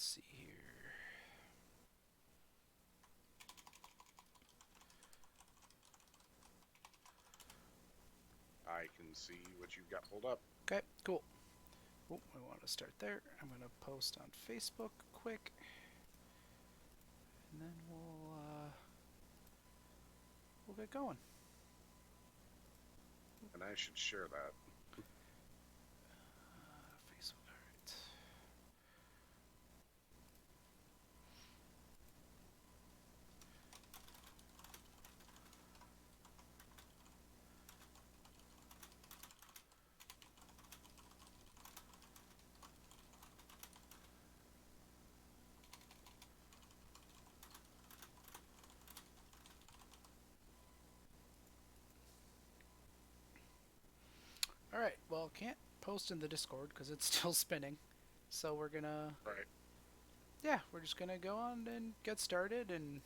let's see here. I can see what you've got pulled up. Okay, cool. Oh, I want to start there. I'm going to post on Facebook quick, and then we'll get going. And I should share that. Facebook, all right. All right. Well, can't post in the Discord because it's still spinning. So we're gonna, Right. yeah, we're just gonna go on and get started. And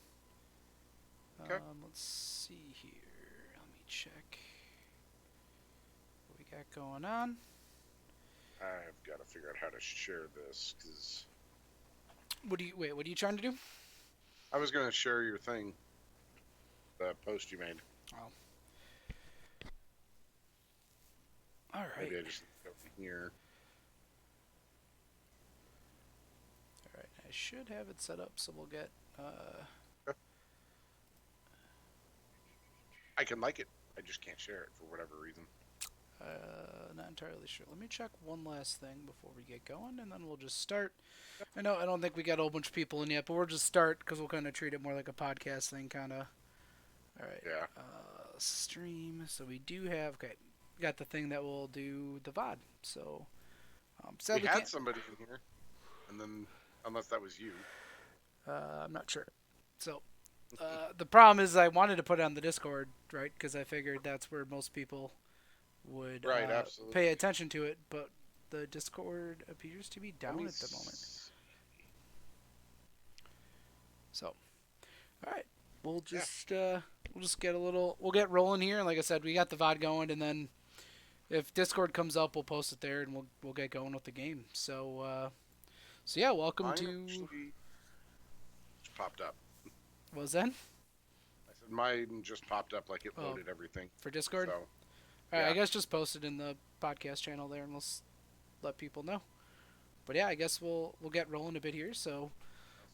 Okay. let's see here. Let me check what we got going on. I've got to figure out how to share this because What do you wait? What are you trying to do? I was going to share your thing, the post you made. Oh, all right. Maybe I just go from here. All right. I should have it set up so we'll get. I can like it. I just can't share it for whatever reason. Not entirely sure. Let me check one last thing before we get going, and then we'll just start. I know I don't think we got a whole bunch of people in yet, but we'll just start because we'll kind of treat it more like a podcast thing, kind of. All right. Yeah. Stream. So we do have. Okay, got the thing that will do the VOD. So We sadly had can't. somebody in here, and then, unless that was you. I'm not sure. So the problem is I wanted to put it on the Discord, right? Because I figured that's where most people would Right, pay absolutely. attention to it, but the Discord appears to be Let down me. at the moment. So, all right, we'll Yeah. just we'll get rolling here. And like I said, we got the VOD going, and then if Discord comes up, we'll post it there, and we'll get going with the game. So yeah, welcome Mine to actually just popped up. what was that? I said mine just popped up like it Oh, loaded everything. for Discord. So, All right, I yeah. guess just post it in the podcast channel there, and let people know. But yeah, I guess we'll get rolling a bit here. So,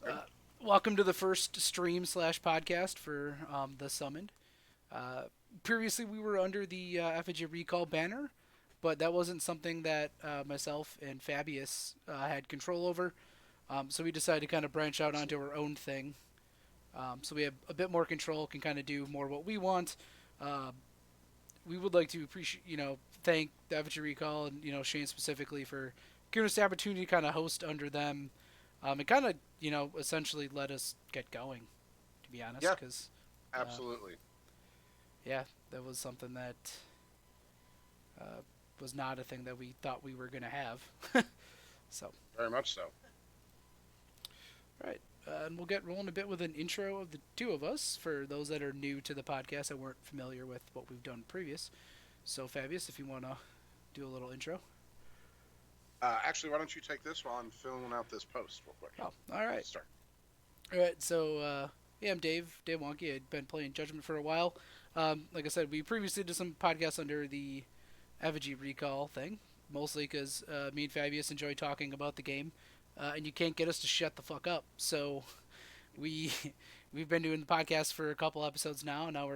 Sounds good. welcome to the first stream slash podcast for the Summoned. Uh, Previously, we were under the Effigy Recall banner, but that wasn't something that myself and Fabius had control over. So we decided to kind of branch out onto Absolutely. our own thing. So we have a bit more control, can kind of do more what we want. Uh, we would like to appreciate, thank the Effigy Recall and Shane specifically for giving us the opportunity to kind of host under them. It kind of essentially let us get going, to be honest, Yeah, because uh, absolutely. yeah, that was something that uh, was not a thing that we thought we were going to have. So, Very much so. all right. And we'll get rolling a bit with an intro of the two of us for those that are new to the podcast that weren't familiar with what we've done previous. So, Fabius, if you want to do a little intro. Actually, why don't you take this while I'm filling out this post real quick? Oh, all We'll right. start. All right. So, yeah, I'm Dave Wonky. I'd been playing Judgement for a while. Like I said, we previously did some podcasts under the Effigy Recall thing, mostly because me and Fabius enjoy talking about the game, and you can't get us to shut the fuck up. So we we've been doing the podcast for a couple episodes now. Now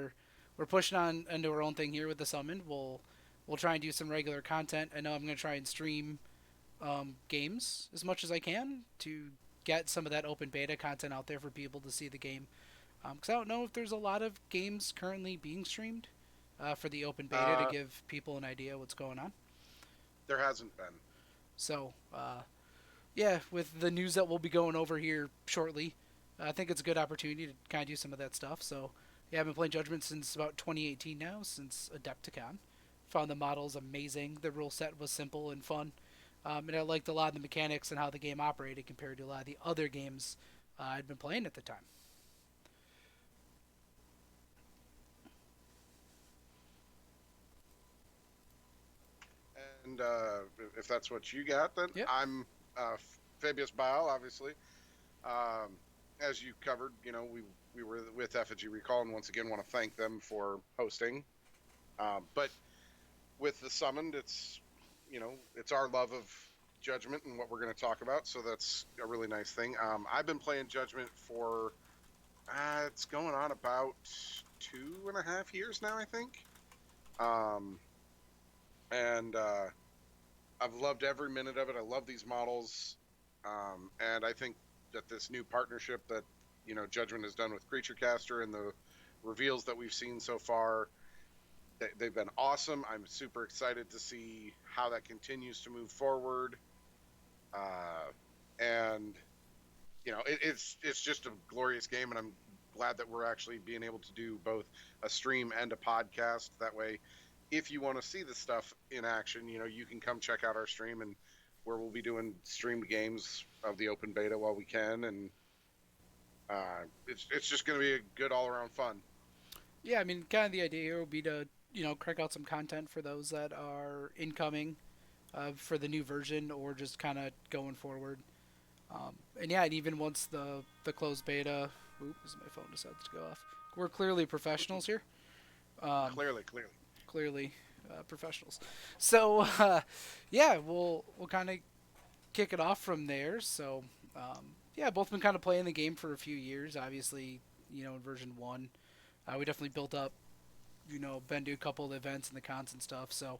we're pushing on into our own thing here with the Summoned. We'll try and do some regular content. I know I'm gonna try and stream games as much as I can to get some of that open beta content out there for people to see the game. Because I don't know if there's a lot of games currently being streamed for the open beta to Uh, give people an idea what's going on. there hasn't been. So, yeah, with the news that we'll be going over here shortly, I think it's a good opportunity to kind of do some of that stuff. So, yeah, I've been playing Judgment since about 2018 now, since Adepticon. Found the models amazing. The rule set was simple and fun. And I liked a lot of the mechanics and how the game operated compared to a lot of the other games I'd been playing at the time. And if that's what you got, then Yep. I'm Fabius Bile, obviously. Um, as you covered, we were with Effigy Recall, and once again want to thank them for hosting. But with the summoned, it's our love of Judgment and what we're going to talk about, so that's a really nice thing. I've been playing Judgment for it's going on about 2.5 years now, I think. Um, and I've loved every minute of it. I love these models, and I think that this new partnership that Judgment has done with Creature Caster and the reveals that we've seen so far, they've been awesome. I'm super excited to see how that continues to move forward, and it's just a glorious game, and I'm glad that we're actually being able to do both a stream and a podcast. That way, if you want to see the stuff in action, you can come check out our stream, and where we'll be doing streamed games of the open beta while we can, and it's just going to be a good all around fun. Yeah, I mean, kind of the idea here would be to crank out some content for those that are incoming for the new version, or just kind of going forward. And yeah, and even once the closed beta, oops, my phone decided to go off. We're clearly professionals here. Um, Clearly. clearly professionals. So yeah, we'll kind of kick it off from there. So yeah, both been kind of playing the game for a few years. Obviously, in version one, we definitely built up. Been to a couple of events and the cons and stuff. So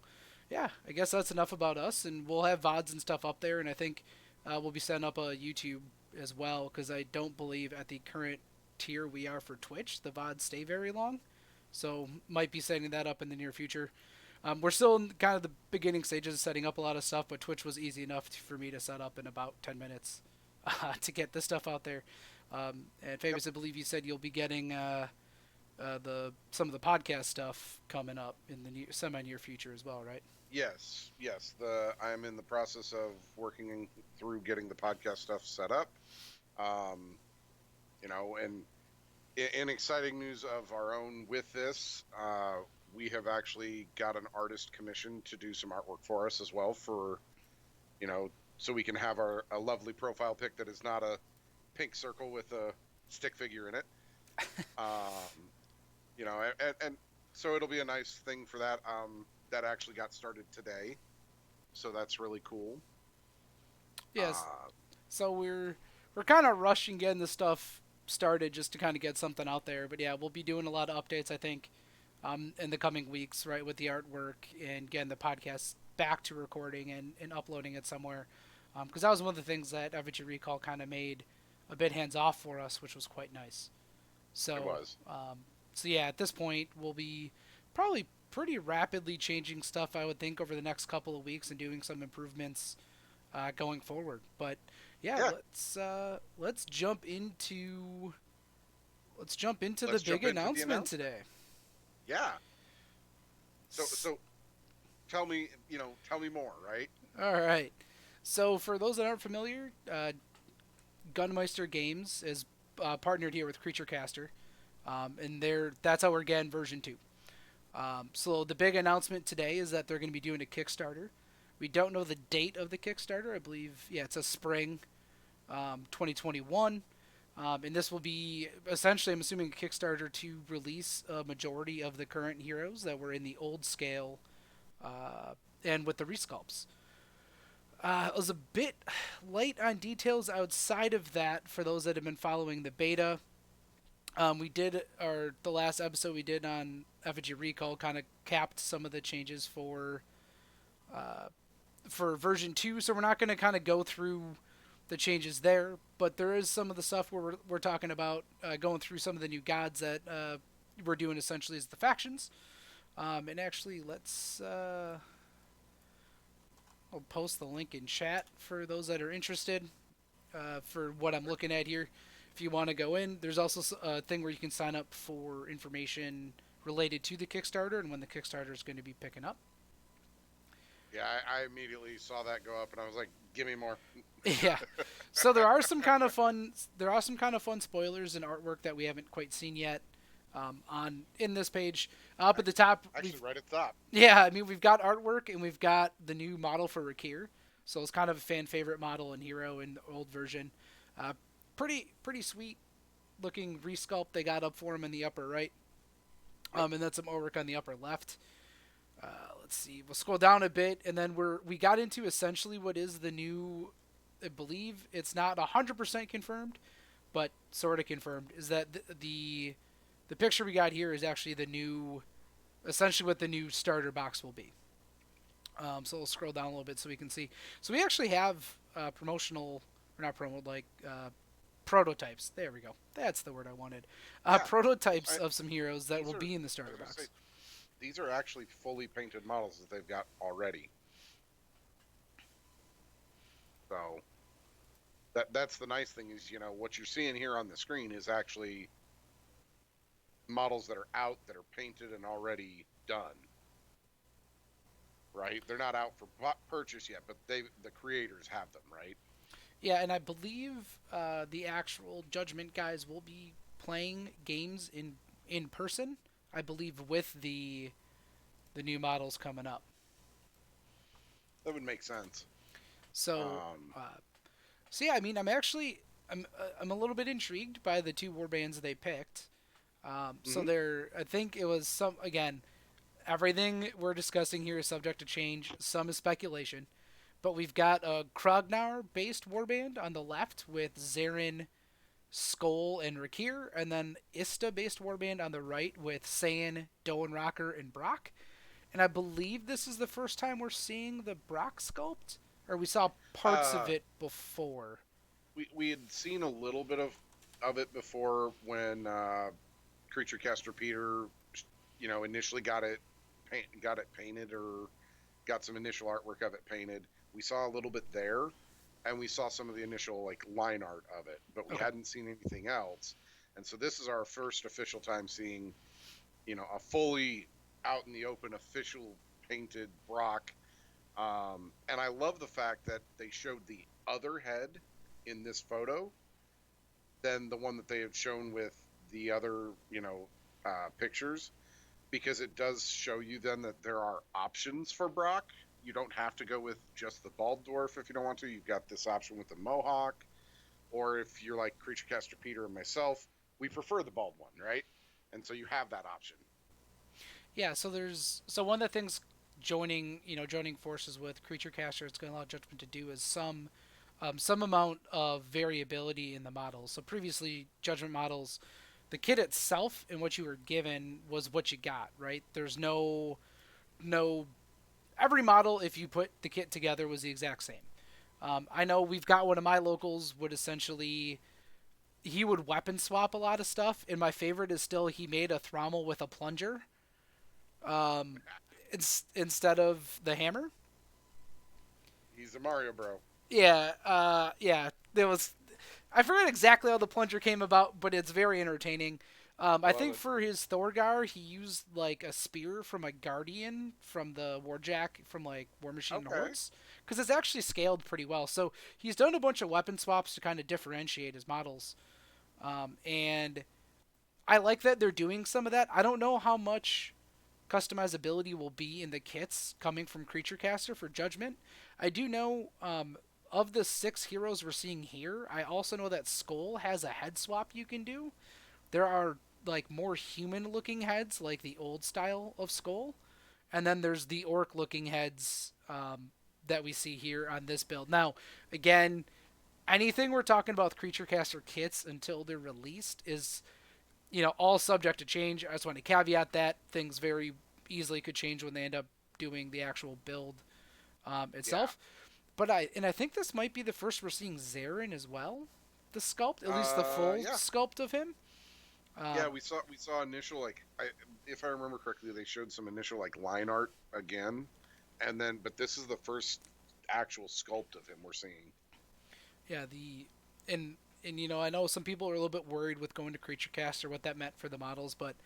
yeah, I guess that's enough about us, and we'll have VODs and stuff up there, and I think we'll be setting up a YouTube as well, because I don't believe at the current tier we are for Twitch, the VODs stay very long. So might be setting that up in the near future. We're still in kind of the beginning stages of setting up a lot of stuff, but Twitch was easy enough for me to set up in about 10 minutes to get this stuff out there. And Yep. Fabius, I believe you said you'll be getting the some of the podcast stuff coming up in the semi near future as well, right? Yes. I'm in the process of working through getting the podcast stuff set up. Um, and in exciting news of our own with this, we have actually got an artist commissioned to do some artwork for us as well, for you know, so we can have a lovely profile pic that is not a pink circle with a stick figure in it. Um, and so it'll be a nice thing for that. That actually got started today, so that's really cool. Yes. Uh, So we're kind of rushing getting this stuff started just to kind of get something out there. But yeah, we'll be doing a lot of updates, I think, in the coming weeks, right, with the artwork and getting the podcast back to recording and uploading it somewhere. Because that was one of the things that Effigy Recall kind of made a bit hands off for us, which was quite nice. it So, was. so yeah, at this point, we'll be probably pretty rapidly changing stuff, I would think, over the next couple of weeks and doing some improvements going forward. But yeah, Yeah, let's jump into the let's big jump into the announcement announcement. today. Yeah. So tell me more, right? All right. So for those that aren't familiar, Gunmeister Games is partnered here with Creature Caster, and that's how we're getting version two. So the big announcement today is that they're going to be doing a Kickstarter. We don't know the date of the Kickstarter. I believe, yeah, it's a spring 2021. And this will be essentially, I'm assuming, a Kickstarter to release a majority of the current heroes that were in the old scale and with the resculpts. I was a bit light on details outside of that for those that have been following the beta. We did the last episode we did on Effigy Recall kind of capped some of the changes for version two, so we're not going to kind of go through the changes there, but there is some of the stuff where we're talking about going through some of the new gods that we're doing essentially as the factions. And actually, I'll post the link in chat for those that are interested for what I'm looking at here. If you want to go in, there's also a thing where you can sign up for information related to the Kickstarter and when the Kickstarter is going to be picking up. Yeah, I immediately saw that go up, and I was like, "Give me more." Yeah. So there are some kind of fun spoilers and artwork that we haven't quite seen yet on in this page. Up at the top, Actually, right at the top. yeah, I mean we've got artwork and we've got the new model for Rakir. So it's kind of a fan favorite model and hero in the old version. Uh, pretty sweet looking resculpt they got up for him in the upper right. Yep. And then some artwork on the upper left. Let's see. We'll scroll down a bit, and then we got into essentially what is the new. I believe it's not 100% confirmed, but sort of confirmed. Is that the picture we got here is actually the new, essentially what the new starter box will be. So we'll scroll down a little bit so we can see. So we actually have promotional, or not promo, like prototypes. There we go. That's the word I wanted. Yeah. Prototypes I, of some heroes that these will are. be in the I starter was gonna say box. these are actually fully painted models that they've got already. So that's the nice thing is what you're seeing here on the screen is actually models that are out that are painted and already done. Right? They're not out for purchase yet, but the creators have them. Right? Yeah, and I believe the actual Judgment guys will be playing games in person. I believe with the new models coming up. That would make sense. So, Um, uh, so yeah, I mean, I'm a little bit intrigued by the two war bands they picked. So mhm. there, I think it was some again. Everything we're discussing here is subject to change. Some is speculation, but we've got a Krognar-based warband on the left with Zarin, Skoll, and Rakir, and then Ista-based warband on the right with Saiyan, Doan Rocker, and Brock. And I believe this is the first time we're seeing the Brock sculpt, or we saw parts of uh, it before. we had seen a little bit of it before when Creature Caster Peter, initially got it painted or got some initial artwork of it painted. We saw a little bit there, and we saw some of the initial like line art of it, but we Okay. hadn't seen anything else. And so this is our first official time seeing, a fully out in the open official painted Brock. And I love the fact that they showed the other head in this photo than the one that they have shown with the other, pictures, because it does show you then that there are options for Brock. You don't have to go with just the bald dwarf if you don't want to. You've got this option with the mohawk, or if you're like Creature Caster Peter and myself, we prefer the bald one, right? And so you have that option. Yeah. So one of the things joining forces with Creature Caster, it's going to allow Judgment to do is some amount of variability in the models. So previously, Judgment models, the kit itself and what you were given was what you got, right? There's no every model if you put the kit together was the exact same. I know we've got one of my locals would essentially he would weapon swap a lot of stuff, and my favorite is still he made a Thrommel with a plunger um, instead of the hammer. He's a Mario bro. Yeah. There was I forget exactly how the plunger came about, but it's very entertaining. I I love think it. for his Thorgar, he used like a spear from a Guardian from the Warjack from like War Machine and Okay. Hordes, because it's actually scaled pretty well. So he's done a bunch of weapon swaps to kind of differentiate his models, and I like that they're doing some of that. I don't know how much customizability will be in the kits coming from Creature Caster for Judgment. I do know of the 6 heroes we're seeing here, I also know that Skull has a head swap you can do. There are like more human looking heads, like the old style of Skull, and then there's the orc looking heads that we see here on this build. Now, again, anything we're talking about with Creature Caster kits until they're released is all subject to change. I just want to caveat that things very easily could change when they end up doing the actual build Yeah. itself. But I think this might be the first we're seeing Zarin as well. The sculpt, at least the full Yeah. sculpt of him. Yeah, Um, we saw initial like if I remember correctly, they showed some initial like line art again, and then but this is the first actual sculpt of him we're seeing. yeah, and I know some people are a little bit worried with going to Creature Caster what that meant for the models, but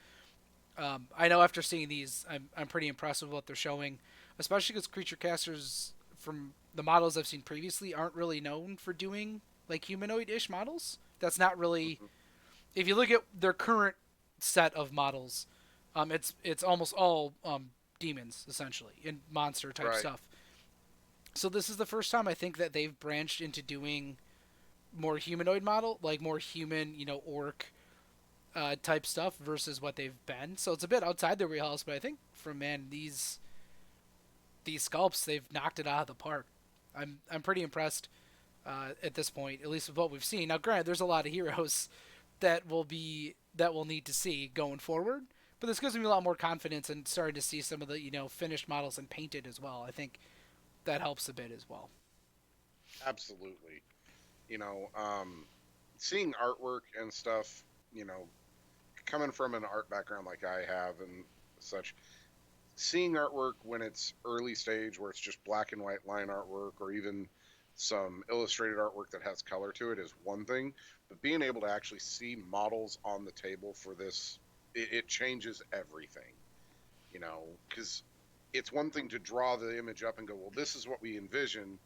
I know after seeing these, I'm pretty impressed with what they're showing, especially because Creature Casters from the models I've seen previously aren't really known for doing like humanoid-ish models. That's not really Hmm. if you look at their current set of models, it's almost all demons essentially and monster type Right. stuff. So this is the first time I think that they've branched into doing more humanoid model, like more human, orc type stuff versus what they've been. So it's a bit outside their wheelhouse, but I think for man these sculpts they've knocked it out of the park. I'm pretty impressed at this point, at least with what we've seen. Now, granted, there's a lot of heroes that we'll need to see going forward, but this gives me a lot more confidence and starting to see some of the finished models and painted as well. I think that helps a bit as well. Absolutely. You know, seeing artwork and stuff, you know, coming from an art background like I have and such, seeing artwork when it's early stage where it's just black and white line artwork or even some illustrated artwork that has color to it is one thing, but being able to actually see models on the table for this, it changes everything, you know, because it's one thing to draw the image up and go, well, this is what we envision,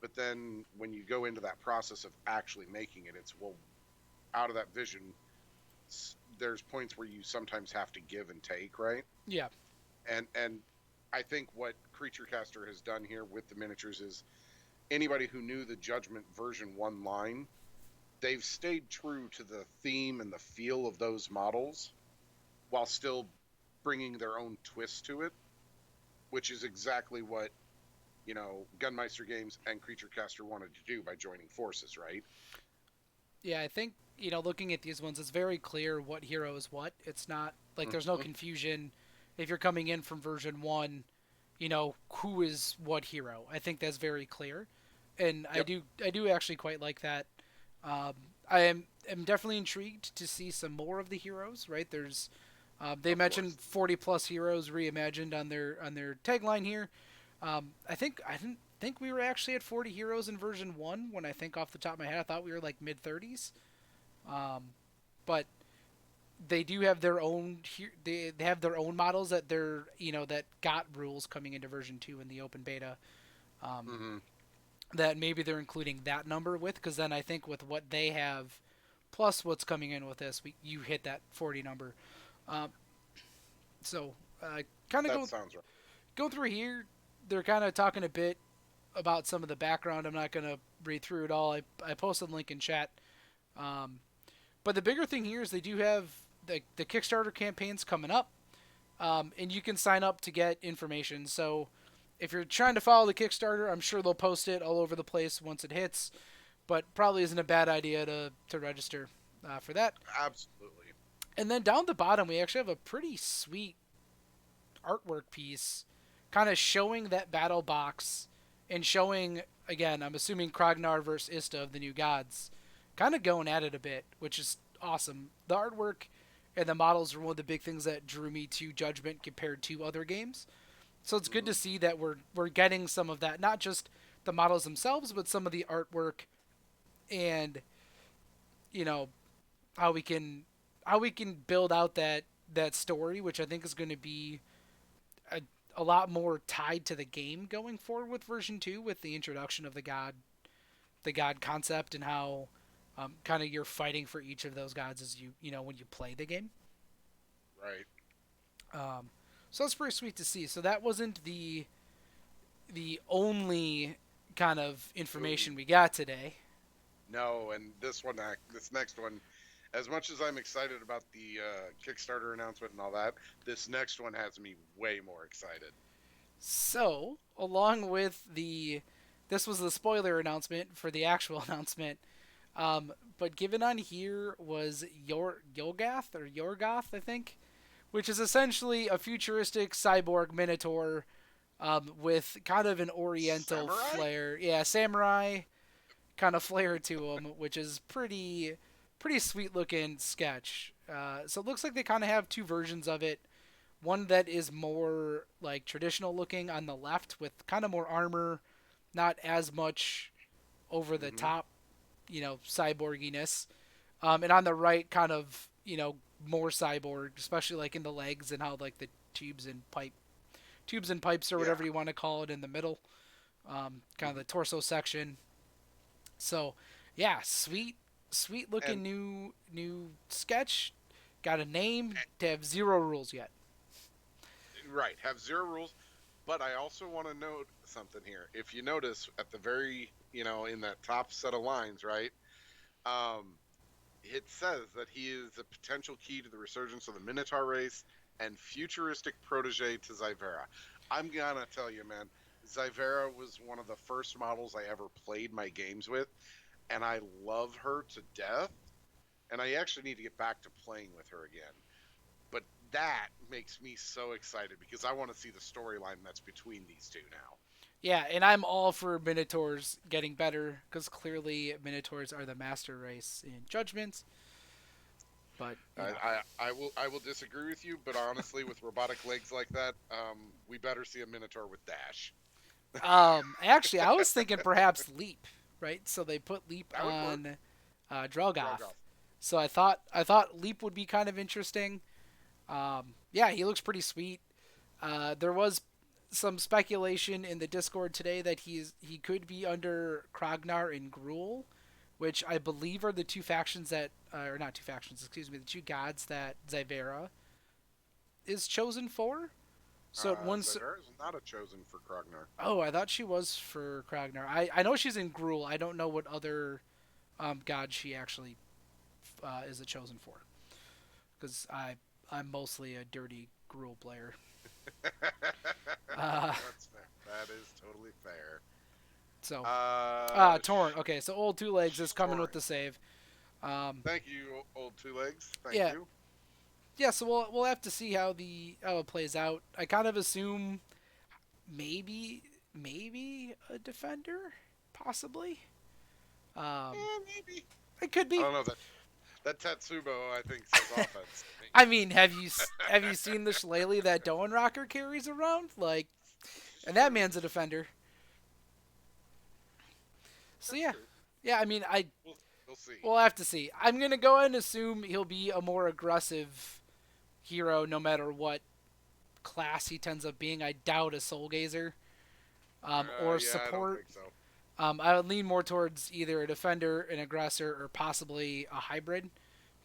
but then when you go into that process of actually making it, it's, well, out of that vision, there's points where you sometimes have to give and take, right? Yeah, And I think what Creature Caster has done here with the miniatures is anybody who knew the Judgment version 1 line, they've stayed true to the theme and the feel of those models while still bringing their own twist to it, which is exactly what, you know, Gunmeister Games and Creature Caster wanted to do by joining forces, right? yeah. I think looking at these ones, it's very clear what hero is what. It's not like there's no Mm-hmm. confusion if you're coming in from version one. Who is what hero. I think that's very clear, and I Yep, do I do actually quite like that. Um, I am definitely intrigued to see some more of the heroes. Right, there's they of mentioned course. 40 plus heroes reimagined on their tagline here. I didn't think we were actually at 40 heroes in version one. When I think off the top of my head, I thought we were like mid 30s. But they do have their own they have their own models that they're that got rules coming into version 2 in the open beta, Mm-hmm. that maybe they're including that number with, because then I think with what they have plus what's coming in with this, you hit that 40 number. um, so kind of That sounds right. go through here. They're kind of talking a bit about some of the background. I'm not going to read through it all. I posted a link in chat. um, but the bigger thing here is they do have the Kickstarter campaigns coming up, and you can sign up to get information. So if you're trying to follow the Kickstarter, I'm sure they'll post it all over the place once it hits. But probably isn't a bad idea to register for that. Absolutely. And then down the bottom, we actually have a pretty sweet artwork piece, kind of showing that battle box and showing again. I'm assuming Kragnar versus Ista of the New Gods, kind of going at it a bit, which is awesome. The artwork and the models are one of the big things that drew me to Judgment compared to other games. So it's good Mm-hmm. to see that we're getting some of that, not just the models themselves, but some of the artwork and you know how we can build out that story, which I think is going to be a, a lot more tied to the game going forward with version 2, with the introduction of the god concept, and how kind of you're fighting for each of those gods as when you play the game. Right. um, so that's pretty sweet to see. So that wasn't the only kind of Ooh. information we got today. No, and this next one, as much as I'm excited about the Kickstarter announcement and all that, this next one has me way more excited. So along with this was the spoiler announcement for the actual announcement. But given on here was Yolgath or Yorgoth, I think, which is essentially a futuristic cyborg minotaur, with kind of an oriental Samurai? flair. Yeah, samurai kind of flair to him, which is pretty sweet looking sketch. So it looks like they kind of have two versions of it. One that is more like traditional looking on the left with kind of more armor, not as much over the Mm-hmm. top, cyborginess. And on the right, kind of more cyborg, especially like in the legs and how like the tubes and pipes or Yeah, whatever you want to call it in the middle, kind of mm-hmm. the torso section. So yeah, sweet looking And new sketch. Got a name to have zero rules yet. right, have zero rules. But I also want to note something here. If you notice at the very, in that top set of lines, right? Um, it says that he is a potential key to the resurgence of the Minotaur race and futuristic protege to Zyvera. I'm gonna tell you, man, Zyvera was one of the first models I ever played my games with, and I love her to death. And I actually need to get back to playing with her again. But that makes me so excited because I want to see the storyline that's between these two now. Yeah, and I'm all for Minotaurs getting better because clearly Minotaurs are the master race in Judgment. But you know, I will disagree with you, but honestly, with robotic legs like that, we better see a Minotaur with dash. actually, I was thinking perhaps Leap, right? So they put Leap That would work. on Drogoth. Rogoth. So I thought Leap would be kind of interesting. Yeah, he looks pretty sweet. There was some speculation in the Discord today that he could be under Kragnar and Gruul, which I believe are the two factions that, or not two factions, excuse me, the two gods that Zyvera is chosen for. So at once, Zyvera is not a chosen for Krognar. oh, I thought she was for Kragnar. I know she's in Gruul. I don't know what other god she actually is a chosen for, because I'm mostly a dirty Gruul player. Uh, That's fair. That is totally fair. so Uh, Torn. Okay, so old two legs is coming with Torrent. the save. Thank you, old two legs. Thank Yeah, you. yeah. So we'll have to see how it plays out. I kind of assume maybe a defender, possibly. Um, Yeah, maybe. it could I be. don't know that Tatsubo. I think says offense. I mean, have you seen the shillelagh that Doen Rocker carries around? Like, It's and that true. man's a defender. So That's yeah, true. yeah. I mean, We'll we'll see. we'll have to see. I'm gonna go ahead and assume he'll be a more aggressive hero, no matter what class he tends up being. I doubt a Soul Gazer or Yeah, I don't support. think so. I would lean more towards either a defender, an aggressor, or possibly a hybrid.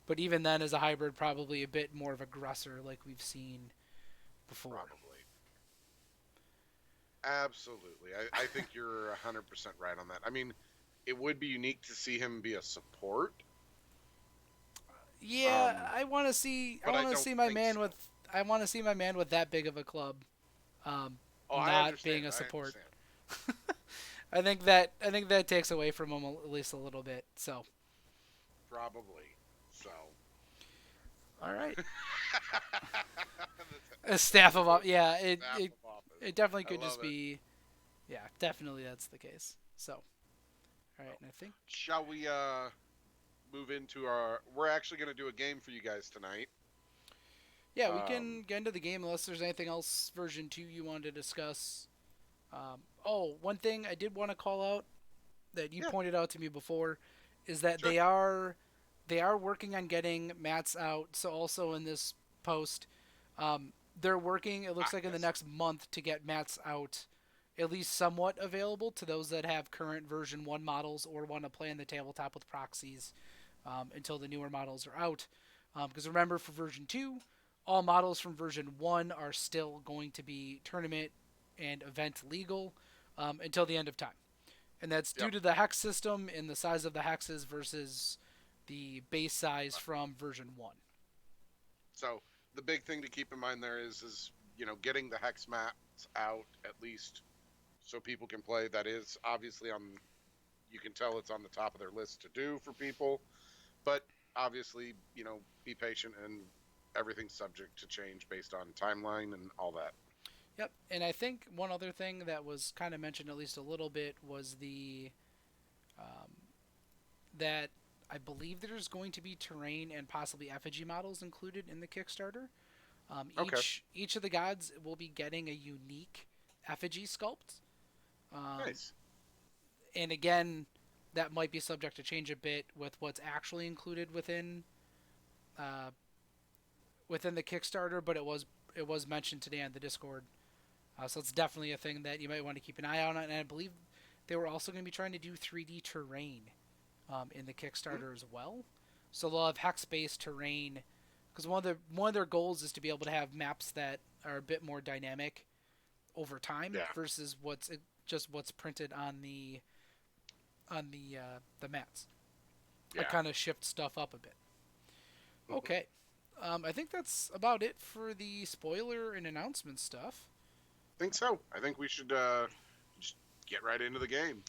But even then, as a hybrid, probably a bit more of aggressor, like we've seen before. Probably. Absolutely. I think you're 100% right on that. I mean, it would be unique to see him be a support, Yeah, I want to see. I but I want to don't see my think man so. with. I want to see my man with that big of a club, um, Oh, I not understand. being a I support. understand. I think that takes away from him at least a little bit. So, Probably. So. all right, The a staff of Tatsubo yeah, staff of office. it definitely I could love just it. be yeah, definitely that's the case. So, all So, right, and I think shall we move into our? We're actually going to do a game for you guys tonight. yeah, we Um, can get into the game unless there's anything else version 2 you wanted to discuss. One thing I did want to call out that you yeah, pointed out to me before is that sure. they are working on getting mats out. So also in this post, they're working. It looks like in the Yes. next month to get mats out, at least somewhat available to those that have current version 1 models or want to play in the tabletop with proxies until the newer models are out. Because remember, for version 2, all models from version 1 are still going to be tournament and event legal until the end of time. And that's due Yep. to the hex system and the size of the hexes versus the base size from version 1. So the big thing to keep in mind there is getting the hex maps out at least so people can play. That is obviously on. You can tell it's on the top of their list to do for people, but obviously be patient and everything's subject to change based on timeline and all that. Yep. And I think one other thing that was kind of mentioned at least a little bit was the um, that I believe there's going to be terrain and possibly effigy models included in the Kickstarter. Okay. Each of the gods will be getting a unique effigy sculpt. Um, Nice. and again, that might be subject to change a bit with what's actually included uh, within the Kickstarter, but it was mentioned today on the Discord. So it's definitely a thing that you might want to keep an eye on. And I believe they were also going to be trying to do 3D terrain in the Hmm? Kickstarter as well. So they'll have hex-based terrain because one of their goals is to be able to have maps that are a bit more dynamic over time Yeah. versus what's just what's printed on the mats. I Yeah, kind of shift stuff up a bit. Okay. I think that's about it for the spoiler and announcement stuff. think so. I think we should just get right into the game.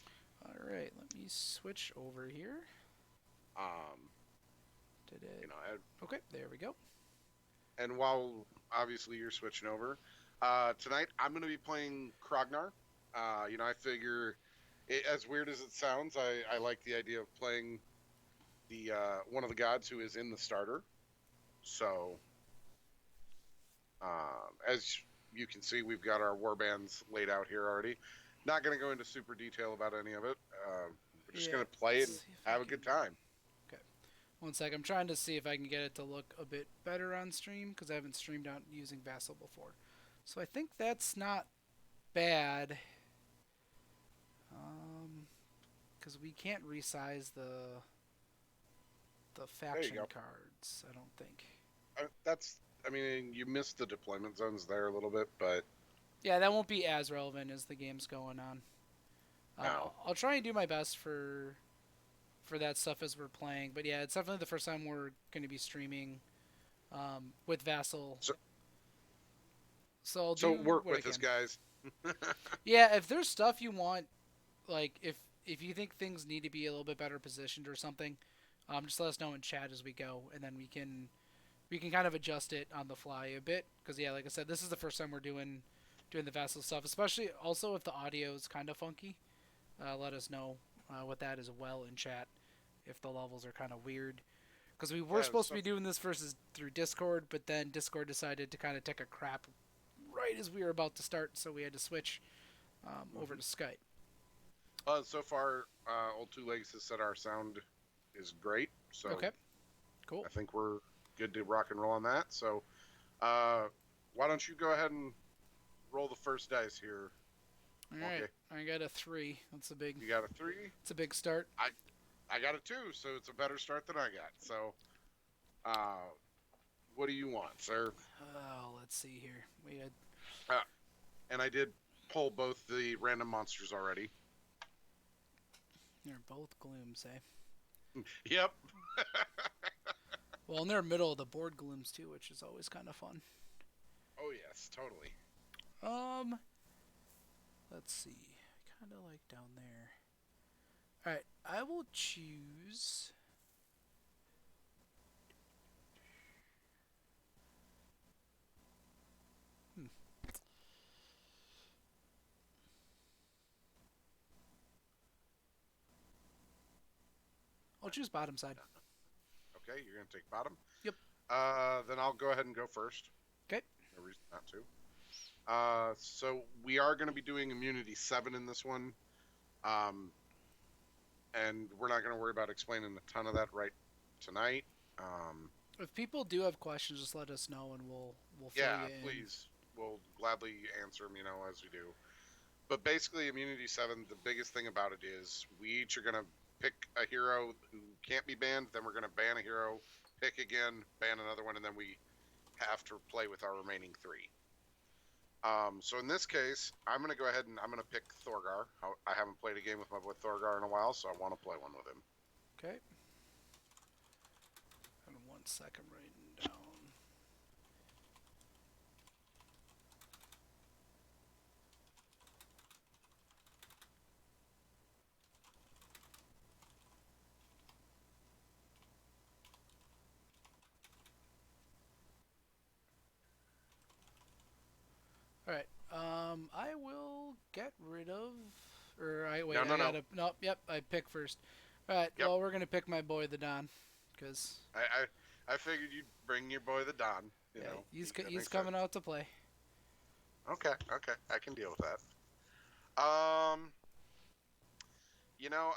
All right, let me switch over here. Um, Did you it? know, Okay, there we go. and while obviously you're switching over, tonight I'm going to be playing Krognar. I figure, as weird as it sounds, I like the idea of playing the one of the gods who is in the starter. So, as you can see, we've got our warbands laid out here already. Not going to go into super detail about any of it. We're just Yeah, going to play let's it and see if I have a can. good time. Okay, one sec. I'm trying to see if I can get it to look a bit better on stream because I haven't streamed out using Vassal before. So I think that's not bad. Um, because we can't resize the There you faction go. cards. I don't think. I mean, you missed the deployment zones there a little bit, but Yeah, that won't be as relevant as the game's going on. no. I'll try and do my best for that stuff as we're playing. But yeah, it's definitely the first time we're going to be streaming with Vassal. So, So I'll so do work what I with us, can. guys. Yeah, if there's stuff you want, like if you think things need to be a little bit better positioned or something, just let us know in chat as we go, and then we can kind of adjust it on the fly a bit. Because yeah, like I said, this is the first time we're doing the Vassal stuff, especially also if the audio is kind of funky. Let us know with that as well in chat if the levels are kind of weird. Because we were Yeah, supposed to so be doing this versus through Discord, but then Discord decided to kind of take a crap right as we were about to start, so we had to switch over mhm. to Skype. So far, Old Two Legs has said our sound is great, so Okay, cool. I think we're good to rock and roll on that. So, uh, why don't you go ahead and roll the first dice here? All right, Okay, I got a 3. That's a big, you got a three. it's a big start. I I got a two, so it's a better start than I got. So, uh, what do you want, sir? Let's see here. We had Uh, and I did pull both the random monsters already. they're both glooms, eh? Yep. Well, and they're middle of the board glooms too, which is always kind of fun. Oh yes, totally. Um, let's see. Kind of like down there. All right, I will choose. Hmm, I'll choose bottom side. Okay, you're gonna take bottom. Yep. Then I'll go ahead and go first. Okay. No reason not to. So we are going to be doing immunity 7 in this one. Um, and we're not going to worry about explaining a ton of that right tonight. Um, If people do have questions, just let us know and we'll fill yeah, you in. please. We'll gladly answer them, as we do. But basically, immunity 7, the biggest thing about it is we each are going to pick a hero who can't be banned. Then we're going to ban a hero, pick again, ban another one, and then we have to play with our remaining 3. So in this case, I'm going to go ahead and I'm going to pick Thorgar. I haven't played a game with my boy Thorgar in a while, so I want to play one with him. Okay. And 1 second, writing down. All right. I will get rid of. Or I wait. No, no, I no. gotta. Nope. Yep. I pick first. All right. Yep. Well, we're gonna pick my boy the Don, because I figured you'd bring your boy the Don. yeah, That he's makes coming sense. out to play. Okay, okay, I can deal with that.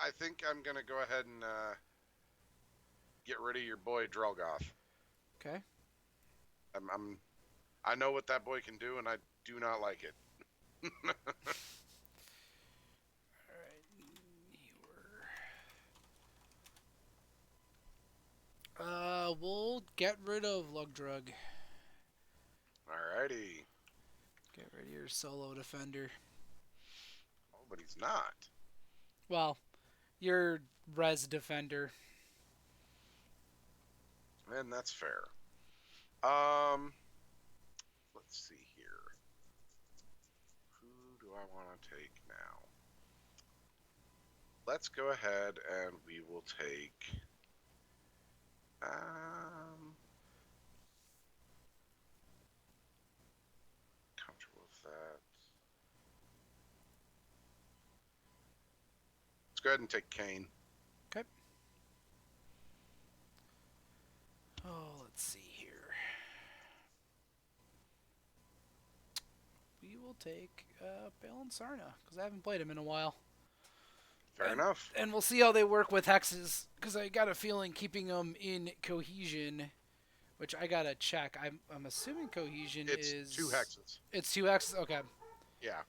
I think I'm gonna go ahead and get rid of your boy Drelgoth. Okay. I'm I know what that boy can do, and I do not like it. All right. You were. We'll get rid of Lugdrug. Alrighty. Get rid of your solo defender. but he's not. Well, you're res defender. And that's fair. Um, let's see here. Who do I want to take now? Let's go ahead and we will take. Comfortable with that. Let's go ahead and take Kane. Okay. Oh, let's see here. We will take Balin Sarna because I haven't played him in a while. Fair and enough. and we'll see how they work with hexes because I got a feeling keeping them in cohesion, which I gotta check. I'm assuming cohesion It's is 2 hexes. It's 2 hexes. Okay. Yeah,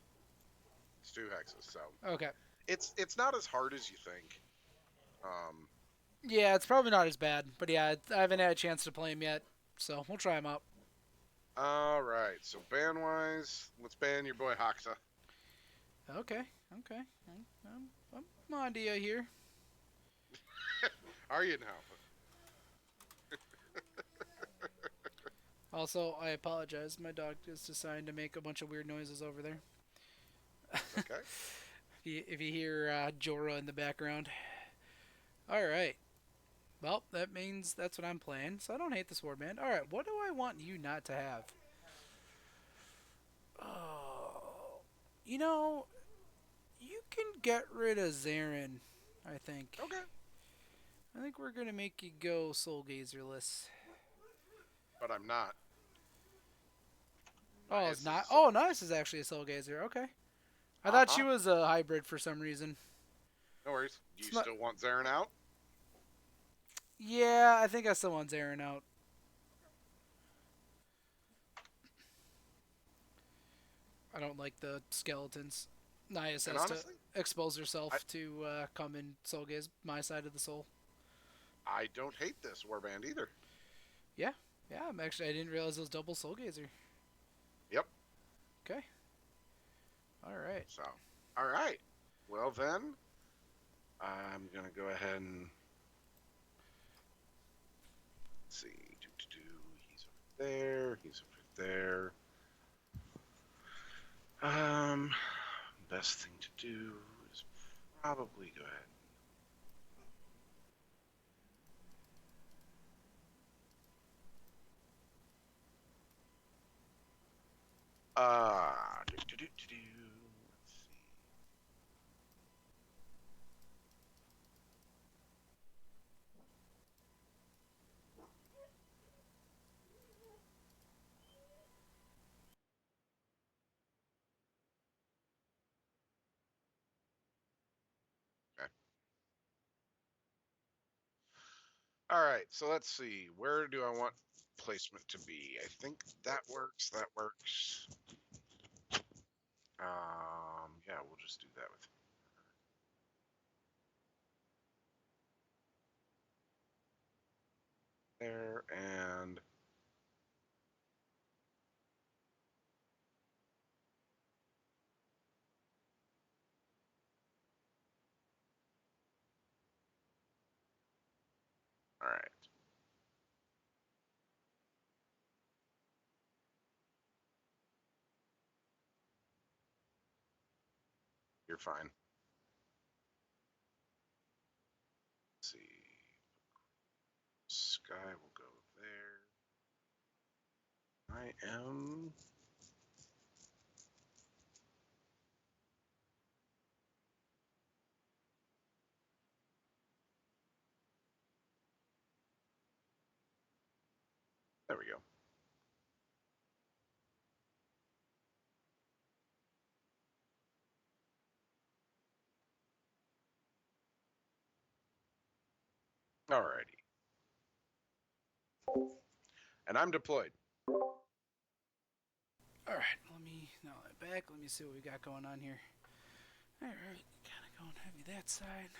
it's 2 hexes. So Okay. it's not as hard as you think. Um, Yeah, it's probably not as bad, but yeah, I haven't had a chance to play him yet, so we'll try him out. all right. So ban wise, let's ban your boy Hakta. Okay. Okay. I'm on to you here. Are you now? Also, I apologize. My dog is deciding to make a bunch of weird noises over there. That's okay. If you hear Jorah in the background. All right. Well, that means that's what I'm playing, so I don't hate the sword man. All right, what do I want you not to have? Oh, you know, you can get rid of Zarin. I think. Okay. I think we're gonna make you go Soul Gazerless. But I'm not. Oh, it's Nice is a not. soul. Oh, nice is actually a Soul Gazer. Okay. I Uh thought she huh. was a hybrid for some reason. No worries. Do you It's not. still want Zarin out? Yeah, I think I still want Zarin out. I don't like the skeletons. Nias And has to honestly, expose I herself to come and soul gaze my side of the soul. I don't hate this warband either. Yeah, yeah. I didn't realize it was double soul gazer. Yep. Okay. All right. So, all right. Well then, I'm gonna go ahead and let's see. He's over there. He's over there. Um, best thing to do is probably go ahead. Let's see. Okay. All right. So let's see. Where do I want placement to be? I think that works. That works. Yeah, we'll just do that with there and all right. You're fine. Let's see. Sky will go there. I am. There we go. Alrighty. And I'm deployed. All right. Let me now back. Let me see what we got going on here. All right. Kind of going heavy that side.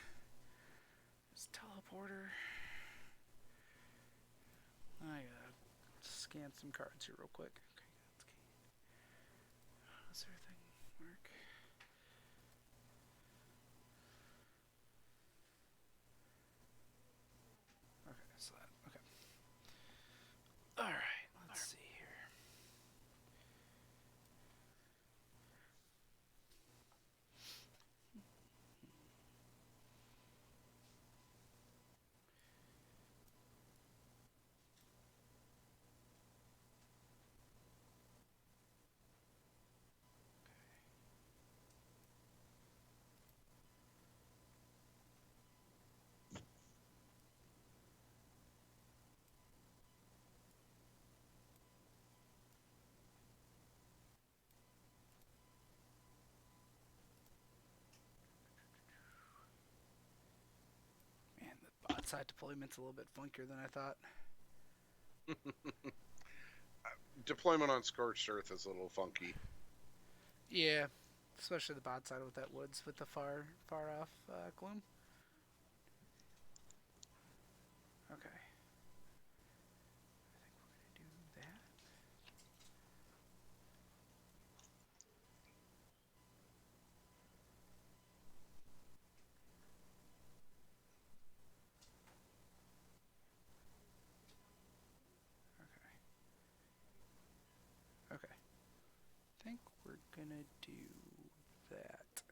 This teleporter. I gotta scan some cards here real quick. Okay. Does everything work? outside deployment's a little bit funkier than I thought. Deployment on scorched earth is a little funky. Yeah, especially the bot side with that woods with the far off gloom. Okay, I think we're gonna do that. Okay, okay. I think we're gonna do that.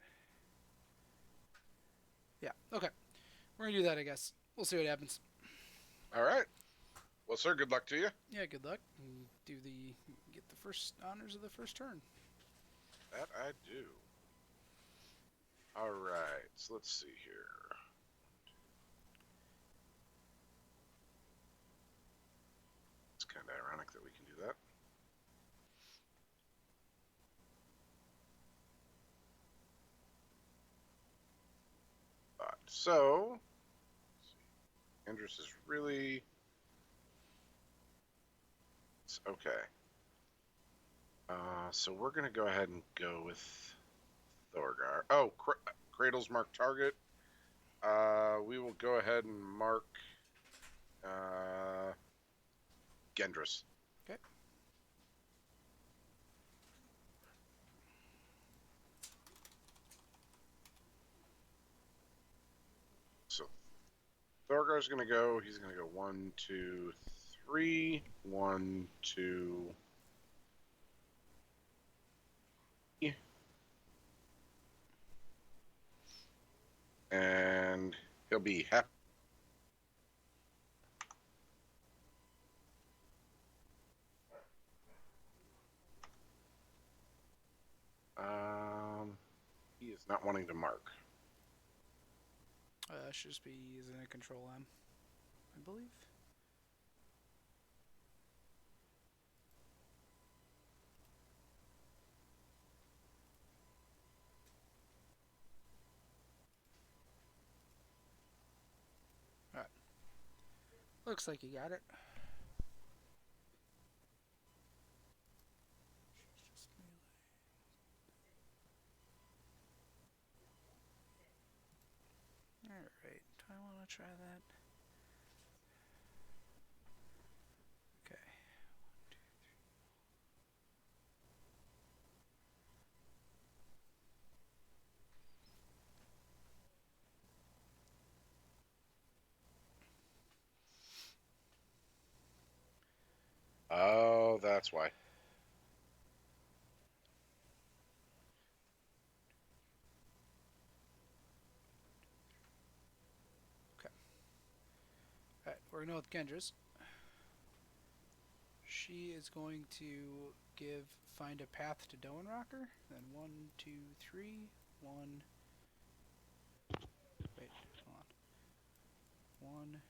Yeah. Okay, we're gonna do that. I guess we'll see what happens. All right. Well, sir, good luck to you. Yeah. Good luck. And do the get the first honors of the first turn. That I do. All right. So let's see here. It's kind of ironic that we can do that. So, Andrus is really it's okay. So we're gonna go ahead and go with Thorgar. Oh, Cradle's marked target. We will go ahead and mark uh, Gendris. Okay. So Thorgar's gonna go. He's gonna go 1, 2, 3. 1, 2. And he'll be happy. He is not wanting to mark. Should just be using a control M, I believe. All right. Looks like you got it. Alright, do I want to try that? Okay. Oh, that's why. Okay. Alright, we're going to go with Kendra's. She is going to find a path to Doan Rocker. Then 1, 2, 3. 1. Wait, hold on. 1.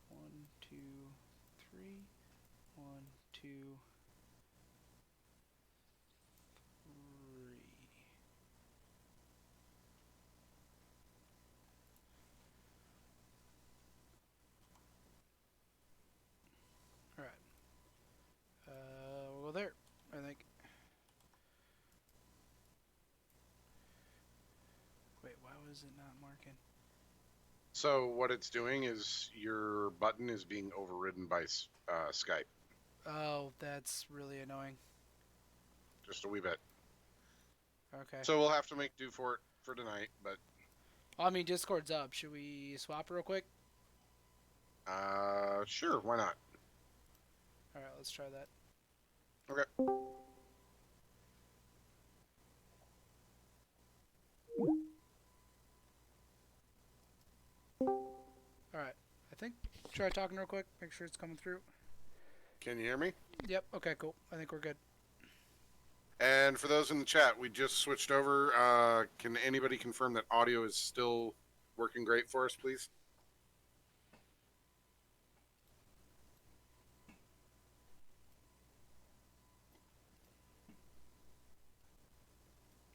1, 2, 3. 1, 2, 3. Alright. We'll go there, I think. Wait, why was it not marking? So what it's doing is your button is being overridden by Skype. Oh, that's really annoying. Just a wee bit. Okay. So we'll have to make do for it for tonight, but Well, I mean, Discord's up. Should we swap real quick? sure, why not? Alright, let's try that. Okay. Alright. I think. Try talking real quick. Make sure it's coming through. Can you hear me? Yep. Okay, cool. I think we're good. And for those in the chat, we just switched over. Can anybody confirm that audio is still working great for us, please?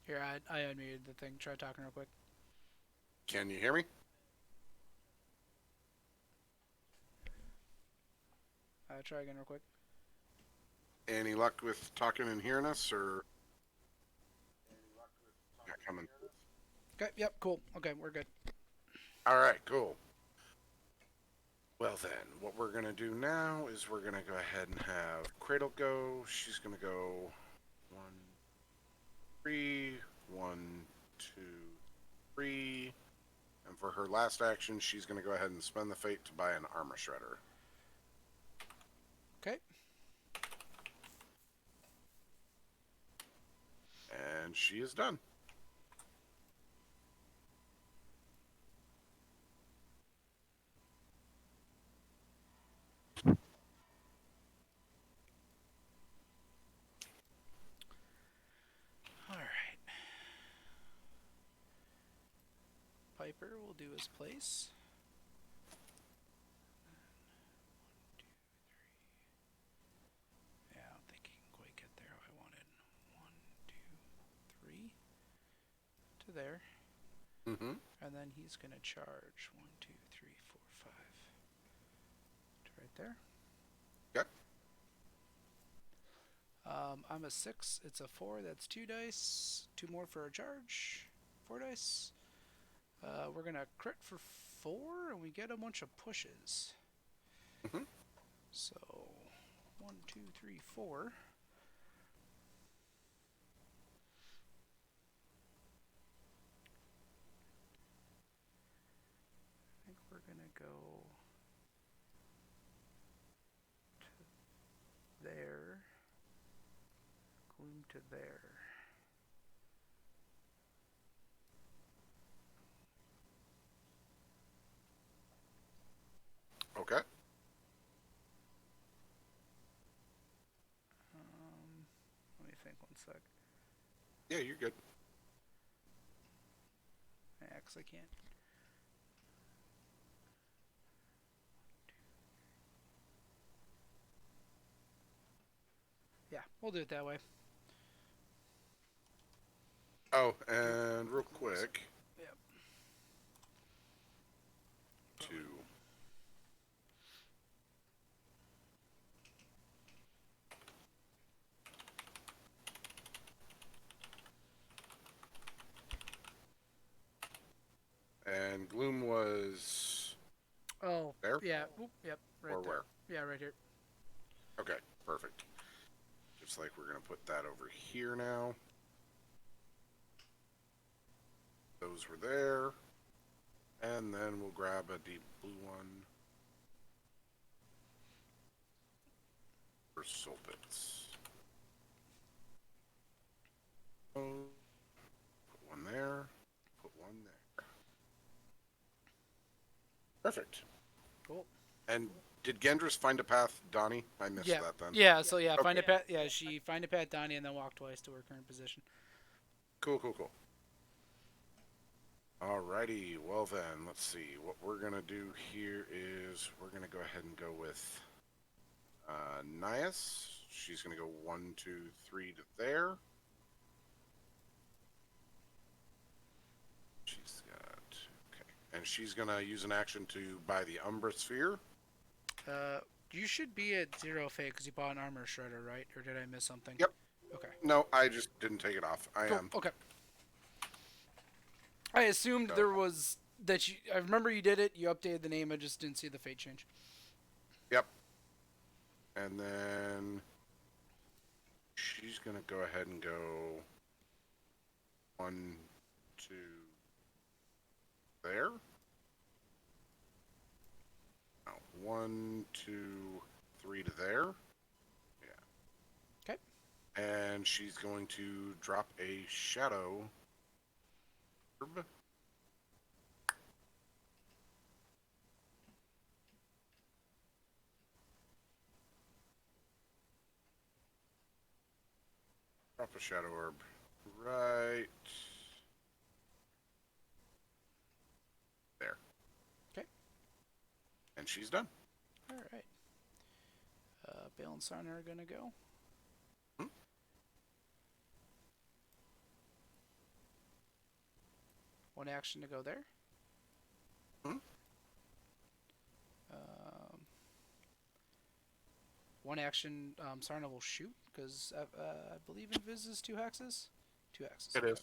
Here, I unmuted the thing. Try talking real quick. Can you hear me? Try again real quick. Any luck with talking and hearing us, or not coming? Okay, yep, cool. Okay, we're good. All right, cool. Well then, what we're gonna do now is we're gonna go ahead and have Cradle go. She's gonna go 1, 3, 1, 2, 3, and for her last action, she's gonna go ahead and spend the fate to buy an armor shredder. Okay. And she is done. All right. Piper will do his place. Yeah, I don't think he can quite get there how I wanted. 1, 2, 3 to there. Mm-hmm. And then he's going to charge 1, 2, 3, 4, 5 to right there. Yep. I'm a 6. It's a 4. That's 2 dice. 2 more for a charge. 4 dice. We're going to crit for 4, and we get a bunch of pushes. Mm-hmm. So, 1, 2, 3, 4. I think we're going to go to there. Gloom to there. Okay. Let me think 1 sec. Yeah, you're good. Yeah, because I can't. Yeah, we'll do it that way. Oh, and real quick. Yep. 2. And Gloom was Oh, there? yeah. Oop, yep, right Or there. where? Yeah, right here. Okay, perfect. Just like we're going to put that over here now. Those were there. And then we'll grab a deep blue one for soul bits. Oh, put one there. Put one there. Perfect. Cool. And did Gendris find a path, Donnie? I missed Yeah. that then. Yeah, so yeah, find Okay. a pet. Yeah, she find a pet Donnie and then walk twice to her current position. Cool, cool, cool. Alrighty, well then, let's see. What we're gonna do here is we're gonna go ahead and go with Nias. She's gonna go 1, 2, 3 to there. She's got okay, and she's gonna use an action to buy the Umbra Sphere. You should be at 0 fate because you bought an armor shredder, right? Or did I miss something? Yep. Okay. No, I just didn't take it off. I Cool. am. Okay. I assumed So, there was that you. I remember you did it. You updated the name. I just didn't see the fate change. yep. And then she's gonna go ahead and go 1, 2 there. No, 1, 2, 3 to there. Yeah. Okay. And she's going to drop a shadow herb. Drop a shadow herb right there. Okay. And she's done. All right. Bale and Sarna are gonna go. Hmm? one action to go there. Hmm? Um, one action, Sarna will shoot because I believe Invis is 2 hexes. 2 hexes. It Okay. is.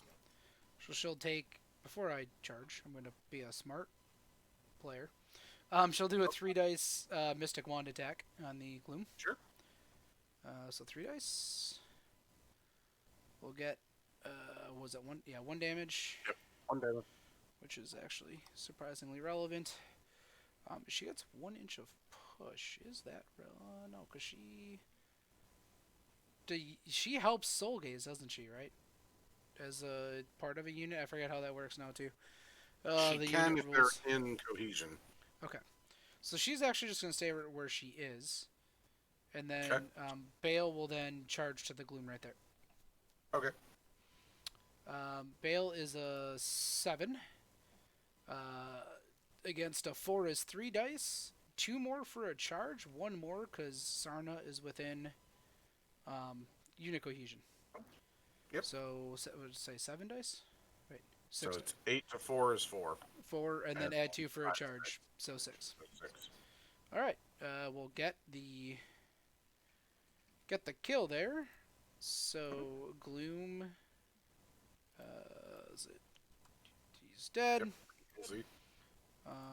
So she'll take before I charge. I'm going to be a smart player. She'll do a 3 dice Mystic Wand attack on the Gloom. Sure. So 3 dice. We'll get was it one? Yeah, 1 damage, Yep. 1 damage. which is actually surprisingly relevant. She gets 1 inch of push. Is that no? Because she helps Soul Gaze, doesn't she? Right, as a part of a unit. I forget how that works now too. She The can unit if they're rules. in cohesion. Okay, so she's actually just gonna stay where she is, and Okay. then Bale will then charge to the Gloom right there. Okay. Bale is a 7. Against a 4 is 3 dice. 2 more for a charge. 1 more because Sarna is within unit cohesion. Yep. So would say 7 dice. Right. So 6 it's 8 to 4 is 4. 4 and then And add 2 for a 5 charge. So 6. is 6. All right. We'll get the kill there. So Gloom. Is it? He's dead. Yep. Easy.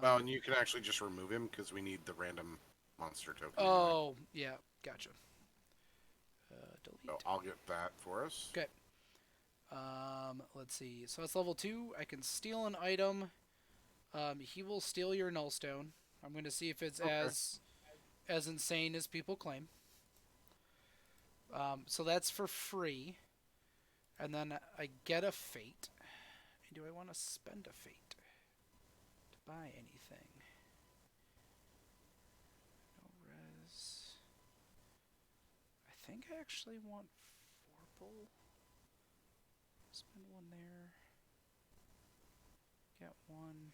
Well, and you can actually just remove him because we need the random monster token. Oh, yeah. Gotcha. Delete. So I'll get that for us. Okay. Let's see. So it's level 2. I can steal an item. He will steal your nullstone. I'm going to see if it's as insane as people claim. So that's for free. And then I get a fate. Do I want to spend a fate to buy anything? No res. I think I actually want Vorpal. Spend 1 there. Get 1.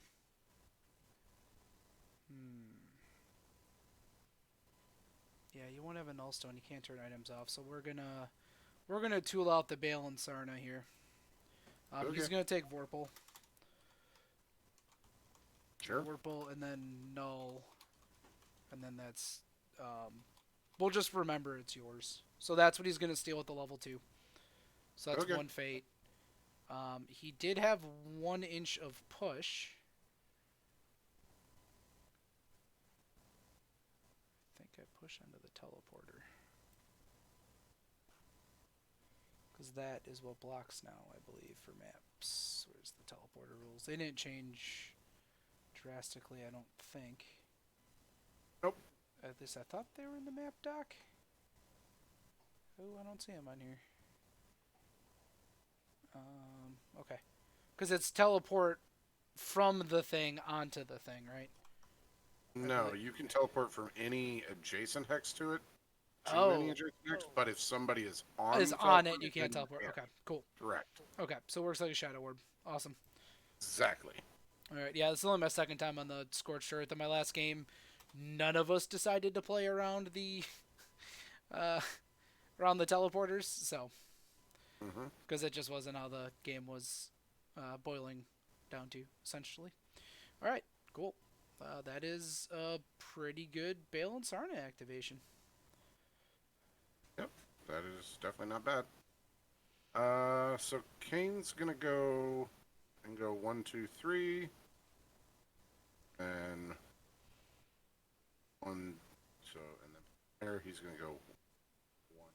Yeah, you won't have a nullstone. You can't turn items off. So we're gonna tool out the Bale and Sarna here. Okay. He's gonna take Vorpal. Sure. Vorpal and then null, and then that's we'll just remember it's yours. So that's what he's gonna steal with the level 2. So that's Okay. 1 fate. He did have 1 inch of push. I think I push onto the teleporter. Because that is what blocks now, I believe, for maps. Where's the teleporter rules? They didn't change drastically, I don't think. Nope. At least I thought they were in the map doc. Oh, I don't see them on here. Okay. Because it's teleport from the thing onto the thing, right? No, you can teleport from any adjacent hex to it to Oh. any adjacent hex, but if somebody is on it, you can't teleport. Yeah. Okay, cool. Correct. Okay, so it works like a shadow orb. Awesome. Exactly. All right, yeah, this is only my second time on the Scorched Earth. In my last game, none of us decided to play around the teleporters, so because it just wasn't how the game was boiling down to, essentially. All right, cool. That is a pretty good Bale and Sarna activation. Yep, that is definitely not bad. So Kane's gonna go 1, 2, 3, and 1. So and then there he's gonna go 1,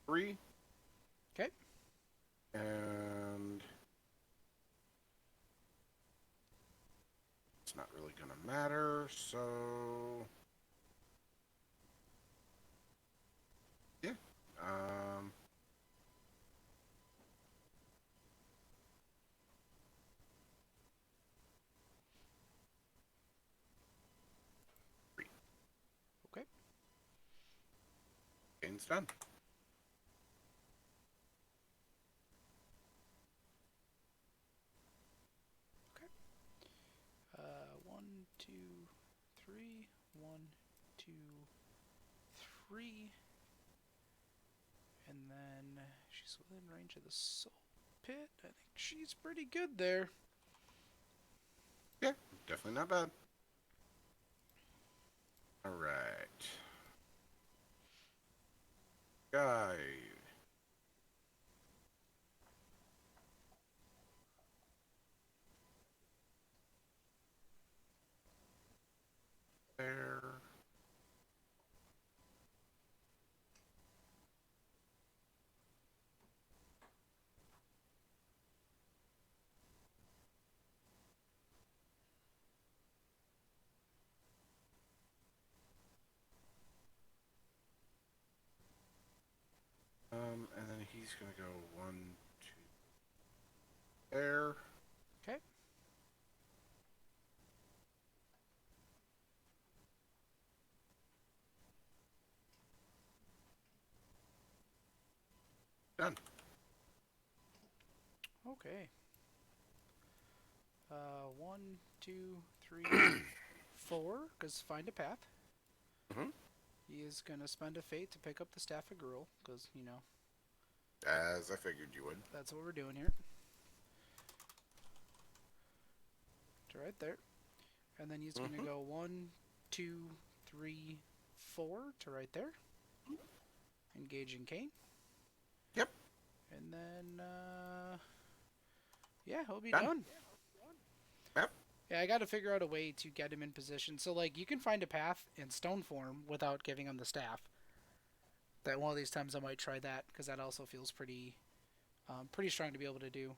3. Okay. And it's not really gonna matter. So yeah. Okay. Kane's done. Okay. 1, 2, 3. 1, 2, 3. And then she's within range of the soul pit. I think she's pretty good there. Yeah, definitely not bad. All right. Guy. There. And then he's gonna go 1, 2. There. Okay. Done. Okay. 1, 2, 3, 4. Cause find a path. Mm-hmm. He is gonna spend a fate to pick up the staff of Gruel, cause As I figured you would. that's what we're doing here. To right there, and then he's gonna Mm-hmm. go 1, 2, 3, 4 to right there, engaging Kane, Yep. and then yeah, he'll be Done. done. Yep. Yeah, I got to figure out a way to get him in position. So like, you can find a path in stone form without giving him the staff. That one of these times I might try that because that also feels pretty strong to be able to do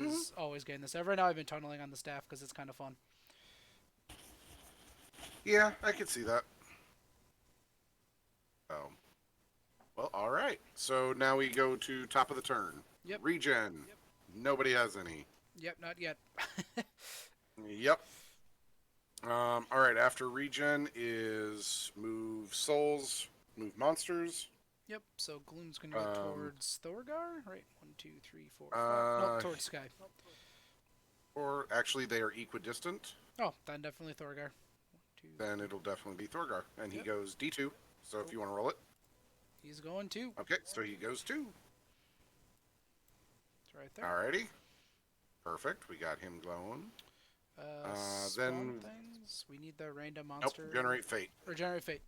Mm-hmm. versus always getting this. Right now I've been tunneling on the staff because it's kind of fun. Yeah, I could see that. Oh. Well, all right. So now we go to top of the turn. Yep. Regen. Nobody has any. Yep. Not yet. Yep. All right. After regen is move souls, move monsters. Yep. So Gloom's gonna go Um, towards Thorgar. Right. 1, 2, 3, 4, 5. Nope. uh, Towards Sky. or actually they are equidistant. Oh, then definitely Thorgar. 1, 2, Then 3. it'll definitely be Thorgar, and he Yep. goes D2. So if Oh, you want to roll it, he's going too. okay. So he goes 2. It's right there. Alrighty. Perfect. We got him going. Spawn Then things. We need the random nope. monster. Generate fate. Or generate fate.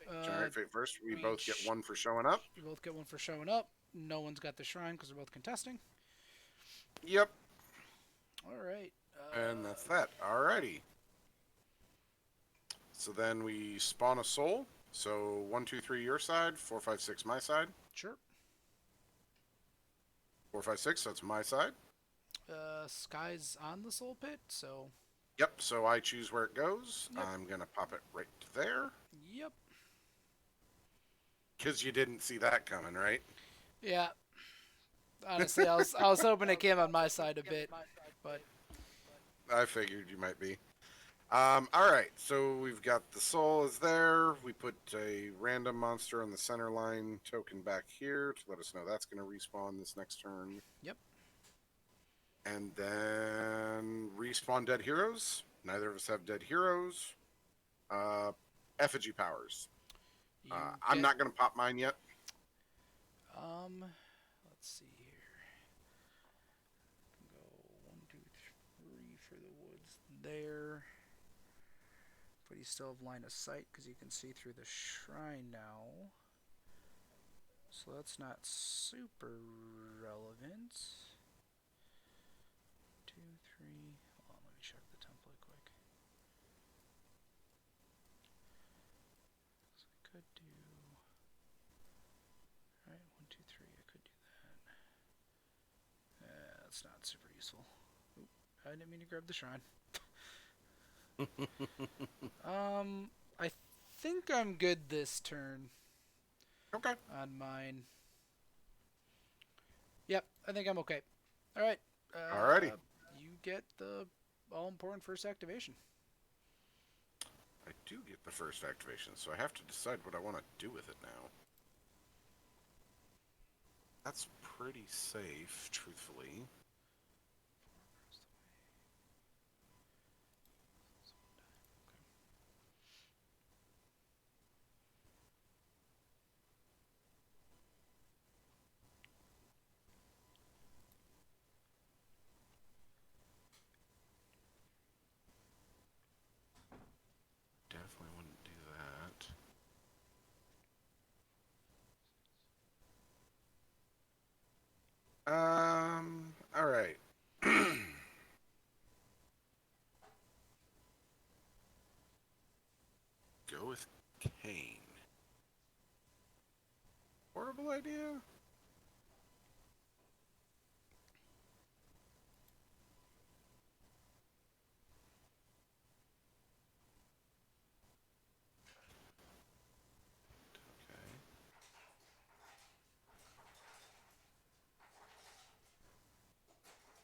Uh, Generate fate first. We we both get 1 for showing up. we both get one for showing up. No one's got the shrine because we're both contesting. Yep. All right. And that's that. Alrighty. So then we spawn a soul. So 1, 2, 3 your side, 4, 5, 6 my side. Sure. 4, 5, 6. That's my side. Sky's on the soul pit, so. Yep. So I choose where it goes. Yep. I'm gonna pop it right there. Yep. Because you didn't see that coming, right? Yeah. Honestly, I was hoping it came on my side a bit, but I figured you might be. All right, so we've got the soul is there. We put a random monster on the center line token back here to let us know that's going to respawn this next turn. yep. And then respawn dead heroes. Neither of us have dead heroes. Effigy powers. You I'm get, not going to pop mine yet. let's see here. Go 1, 2, 3 for the woods there. But you still have line of sight because you can see through the shrine now. So that's not super relevant. 2, 3. Hold on, let me check the template quick. So I could do. Right, 1, 2, 3. I could do that. That's not super useful. Oop, I didn't mean to grab the shrine. I think I'm good this turn Okay. on mine. Yep, I think I'm okay. All right. Alrighty. You get the all-important first activation. I do get the first activation, so I have to decide what I want to do with it now. That's pretty safe, truthfully. All right. Go with Kane. Horrible idea.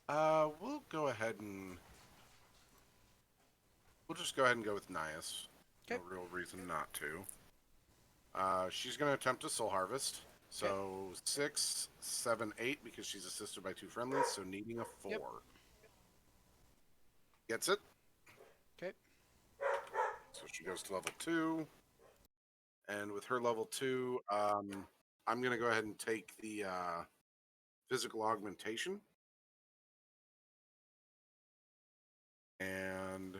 Okay. We'll go ahead and we'll just go ahead and go with Nias. No Okay. real reason not to. She's going to attempt a soul harvest. Okay. So 6, 7, 8 because she's assisted by 2 friendlies, so needing a 4. Yep. Gets it. Okay. So she goes to level 2. And with her level 2, I'm going to go ahead and take the physical augmentation. And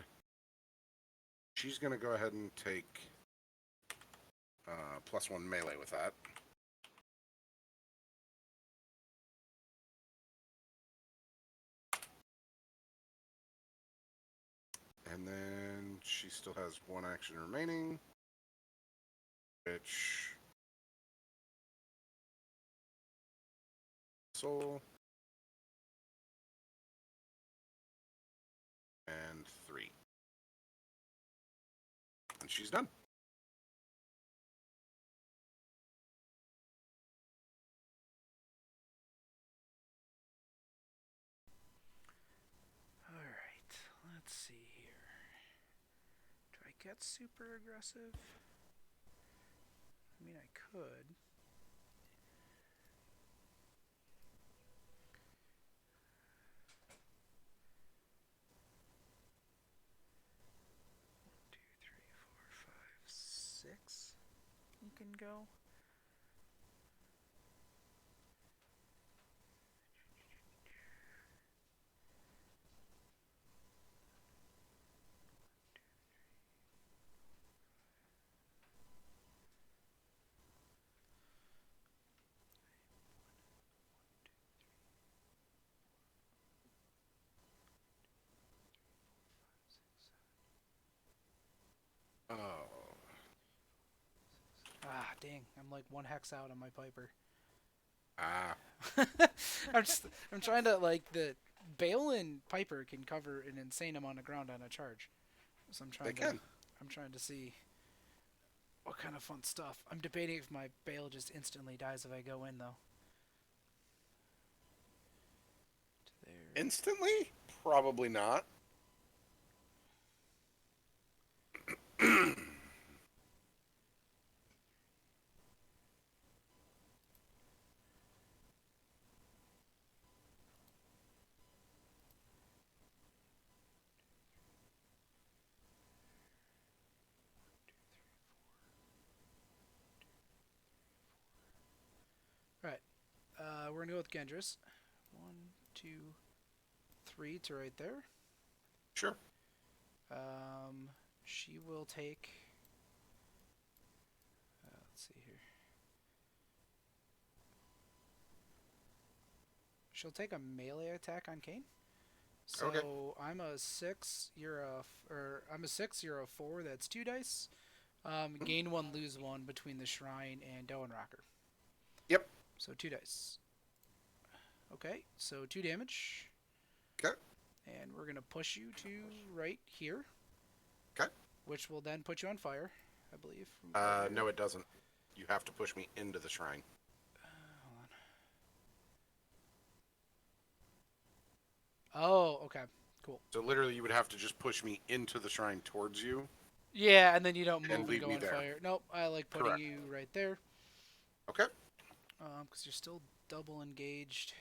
she's going to go ahead and take +1 melee with that. And then she still has 1 action remaining, which soul and 3. And she's done. All right. Let's see here. Do I get super aggressive? I mean, I could. Two, three, four, five, six. You can go. Oh. Ah, dang! I'm like one hex out on my Piper. Ah. I'm trying to like the Bale and Piper can cover an insane amount of ground on a charge. So They can. I'm trying to see what kind of fun stuff. I'm debating if my Bale just instantly dies if I go in though. There. Instantly? Probably not. All right. We're gonna go with Gendris. One, two, three to right there. Sure. Um, she will take. Let's see here. She'll take a melee attack on Kane. Okay. So I'm a six. I'm a six. You're a four. That's 2 dice. Gain one, lose one between the shrine and Doan Rocker. Yep. So 2 dice. Okay, so 2 damage, Okay. and we're gonna push you to right here, Okay. which will then put you on fire, I believe. No, it doesn't. You have to push me into the shrine. Hold on. Oh, okay, cool. So literally, you would have to just push me into the shrine towards you Yeah, and then you don't and move and leave go me on there. fire. Nope, I like putting Correct. you right there, Okay. because you're still double engaged.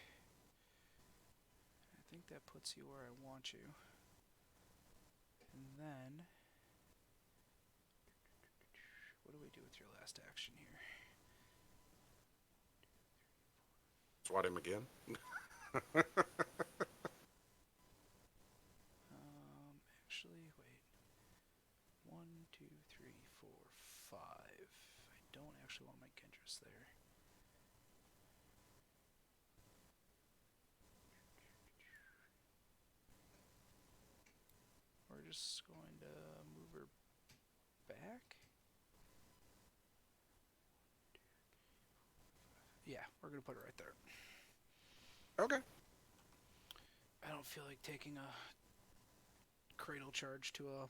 I think that puts you where I want you. And then, what do we do with your last action here? Swat him again. Actually, wait. One, two, three, four, 5. I don't actually want my Kendris there. We're gonna put it right there. Okay. I don't feel like taking a cradle charge to a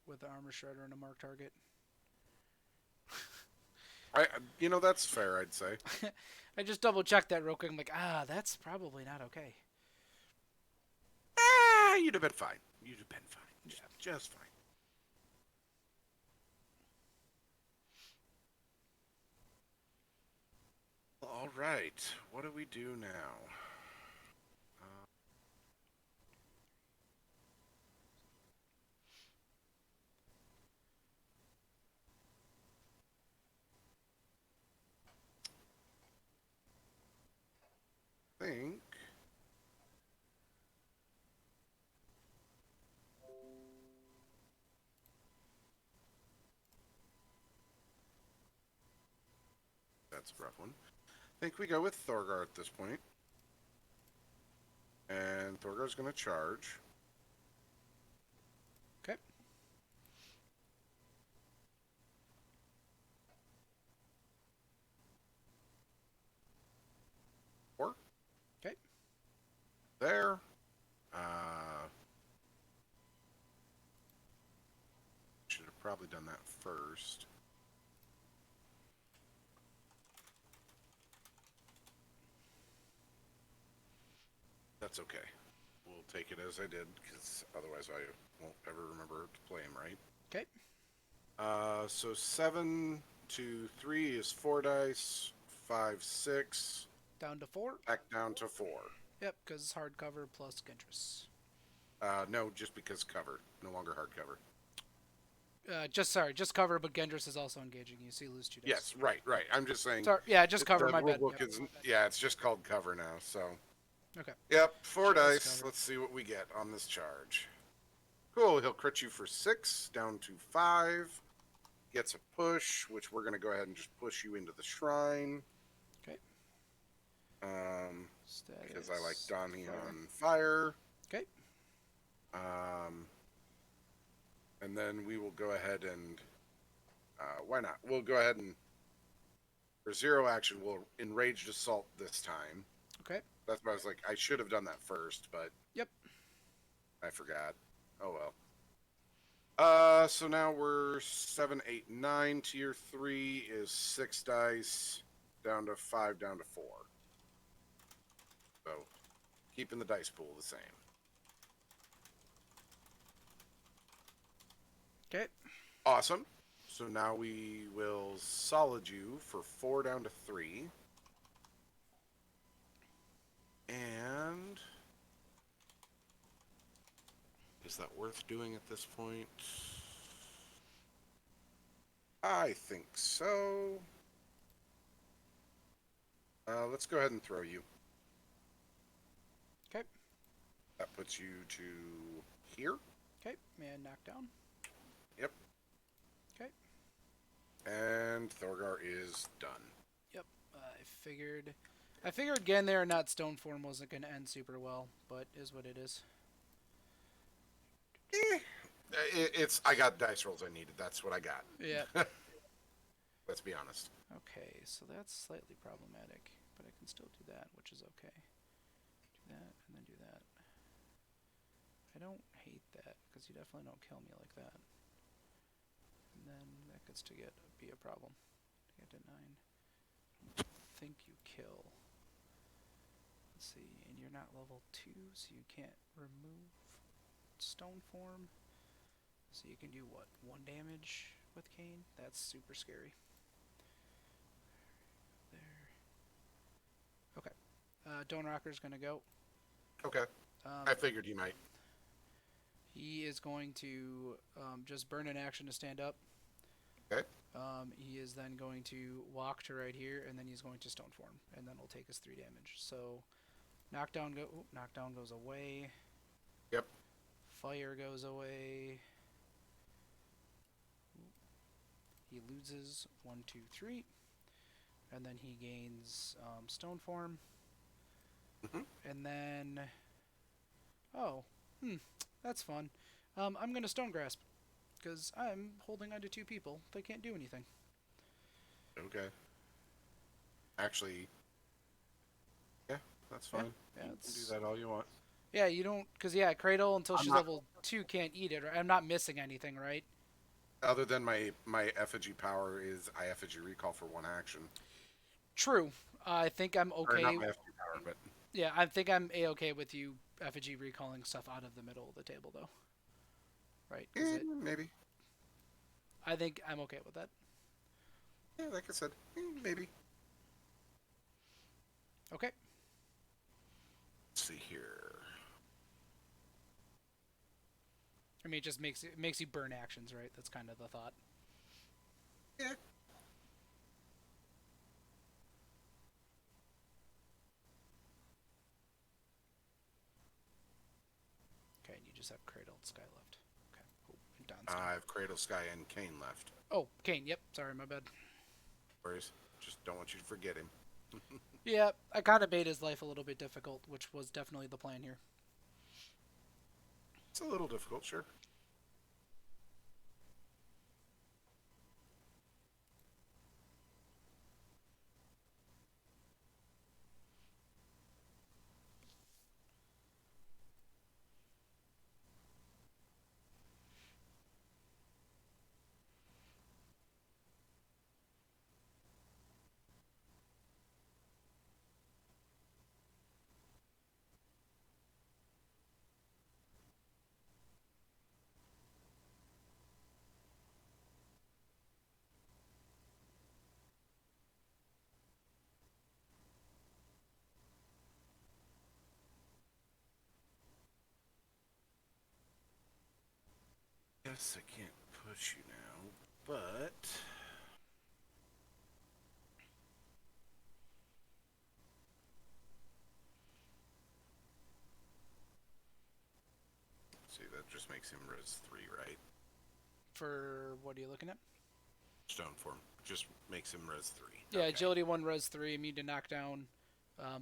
with an armor shredder and a mark target. That's fair. I'd say. I just double checked that real quick. I'm like, that's probably not okay. You'd have been fine. You'd have been fine. Yeah. Just fine. All right. What do we do now? Think. That's a rough one. I think we go with Thorgar at this point. And Thorgar's going to charge. Okay. Four. Okay. There. Should have probably done that first. That's okay. We'll take it as I did, because otherwise I won't ever remember to play him right. Okay. So 7 to 3 is 4 dice. 5, 6. Down to 4. Back down to 4. Yep, because hardcover plus Gendress. No, just because cover. No longer hardcover. Just cover, but Gendress is also engaging you, so you lose 2 dice. Yes, right. I'm just saying. Sorry, yeah, just cover, the my rule bad. book Yep. is, yeah, it's just called cover now, so. Okay. Yep, 4 Just dice. cover. Let's see what we get on this charge. Cool, he'll crit you for 6, down to 5. Gets a push, which we're going to go ahead and just push you into the shrine. Okay. Because I like Donnie on fire. Okay. And then we will go ahead and why not? We'll go ahead and for 0 action, we'll enraged assault this time. Okay. That's why I was like, I should have done that first, but Yep. I forgot. Oh well. So now we're 7, 8, 9. Tier 3 is 6 dice, down to 5, down to 4. So keeping the dice pool the same. Okay. Awesome. So now we will solid you for 4 down to 3. And is that worth doing at this point? I think so. Let's go ahead and throw you. Okay. That puts you to here. Okay. And knockdown. Yep. Okay. And Thorgar is done. Yep. I figured again there, not stone form wasn't going to end super well, but is what it is. It's I got dice rolls I needed. That's what I got. Yeah. Let's be honest. Okay, so that's slightly problematic, but I can still do that, which is okay. Do that, and then do that. I don't hate that, because you definitely don't kill me like that. And then that gets to be a problem. Get to 9. I think you kill. Let's see, and you're not level 2, so you can't remove stone form. So you can do what? 1 damage with Kane? That's super scary. There. Okay. Done Rocker's gonna go. Okay. I figured you might. He is going to just burn an action to stand up. Okay. He is then going to walk to right here, and then he's going to stone form, and then we'll take his 3 damage. So, knockdown goes away. Yep. Fire goes away. He loses 1, 2, 3, and then he gains stone form. And then, that's fun. I'm gonna stone grasp, because I'm holding onto 2 people. They can't do anything. Okay. Actually, That's Yeah, fine. yeah, You can do it's that all you want. yeah. You don't because yeah, Cradle until I'm she's not. level 2 can't eat it. Right? I'm not missing anything, right? Other than my effigy power is I effigy recall for one action, True. I think I'm or not okay. my effigy power, but Yeah, I think I'm a okay with you effigy recalling stuff out of the middle of the table though, right? Because it. maybe. I think I'm okay with that. Yeah, like I said, maybe. Okay. Let's see here. I mean, it makes you burn actions, right? That's kind of the thought. Yeah. Okay, and you just have Cradle and Sky left. Okay. Oh, and Don's done. I have Cradle Sky and Kane left. Oh, Kane. Yep. Sorry, my bad. Worries. Just don't want you to forget him. Yeah, I kind of made his life a little bit difficult, which was definitely the plan here. It's a little difficult, sure. Yes, I can't push you now, but see that just makes him res 3, right? For what are you looking at? Stone form just makes him res 3. Yeah, Okay. agility 1, res 3, immune to knockdown,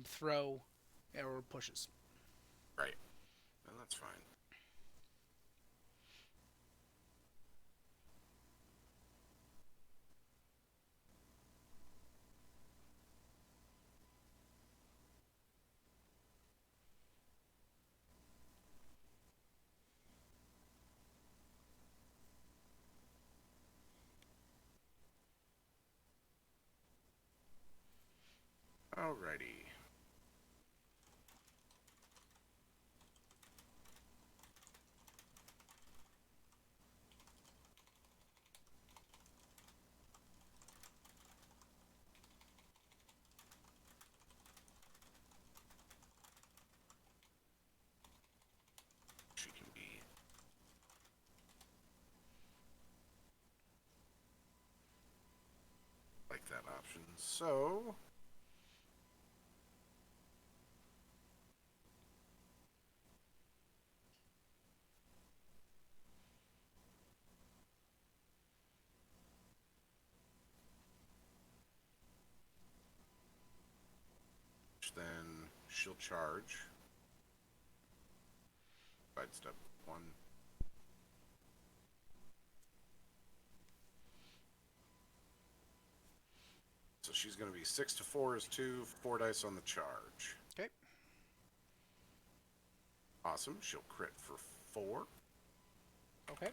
throw, or pushes. Right. Well, that's fine. Alrighty. She can be like that option. So then she'll charge. Sidestep 1. So she's going to be 6 to 4 is 2, 4 dice on the charge. Okay. Awesome. She'll crit for 4. Okay.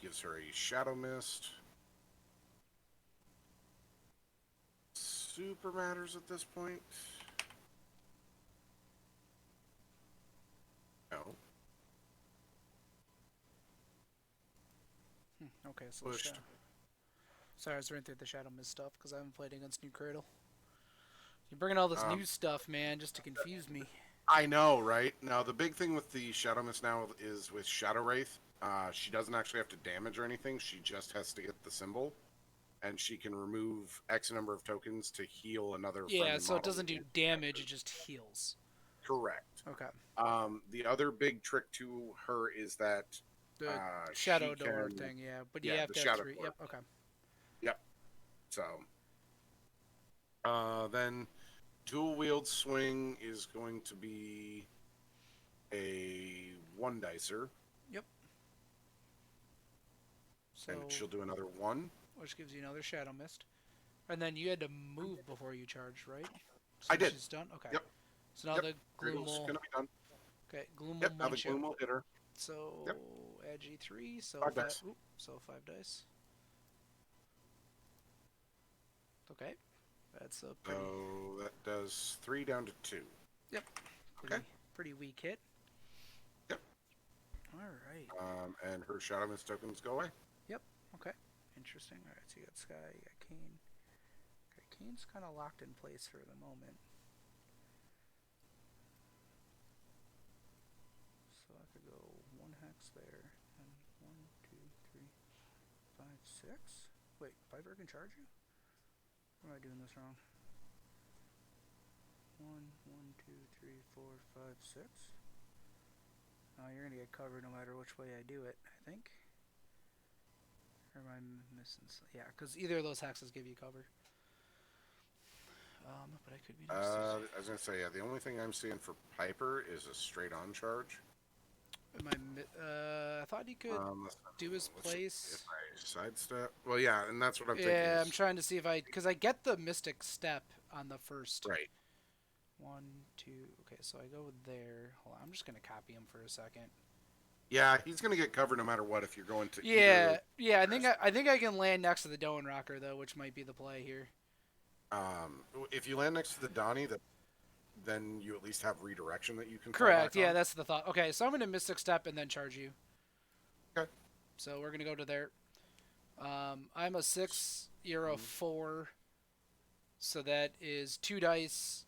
Gives her a Shadow Mist. Super matters at this point. No. Okay, so Pushed. sorry, I was running through the Shadow Mist stuff because I haven't played against New Cradle. You're bringing all this new Um, stuff, man, just to confuse me. I know, right? Now, the big thing with the Shadow Mist now is with Shadow Wraith. She doesn't actually have to damage or anything. She just has to get the symbol. And she can remove X number of tokens to heal another Yeah, friendly so it model. doesn't do damage; it just heals. Correct. Okay. The other big trick to her is that The she Shadow Door can, thing, yeah, but you yeah, have the to have Shadow 3. Dwarf. Yep. Okay. Yep. So, then dual wield swing is going to be a one dicer, Yep. and So, she'll do another one. which gives you another Shadow Mist. And then you had to move before you charged, right? I So did. she's done. Okay. Yep. So now Yep. the gloom Kriegle's will. gonna be done. Okay, gloom will Yep. Now the munch you. gloom will hit her. Yep. So add G3. So 5 five. dice. Oop, so 5 dice. Okay. That's a pretty. So that does 3 down to 2. Yep. Okay. Pretty weak hit. Yep. All right. And her Shadow Mist tokens go away. Yep. Okay. Interesting. All right. So you got Sky. You got Kane. Okay. Kane's kind of locked in place for the moment. So I could go one hex there, and 1, 2, 3, 5, 6. Wait, Viper can charge you? Or am I doing this wrong? 1, 2, 3, 4, 5, 6. Oh, you're gonna get covered no matter which way I do it, I think. Or am I missing? Yeah, because either of those hexes give you cover. But I could be next. I was gonna say, yeah. The only thing I'm seeing for Piper is a straight-on charge. I thought he could do his Let's see if place. I sidestep. Well, yeah, and that's what I'm thinking. Yeah, I'm trying to see if because I get the Mystic Step on the first. Right. 1, 2. Okay, so I go there. Hold on, I'm just gonna copy him for a second. Yeah, he's gonna get covered no matter what if you're going to. Yeah, yeah. I think I can land next to the Doan Rocker though, which might be the play here. If you land next to the Donnie, then you at least have redirection that you can. Correct. Yeah, that's the thought. Okay, so I'm gonna Mystic Step and then charge you. Okay. So we're gonna go to there. I'm a 6. You're a 4. So that is 2 dice.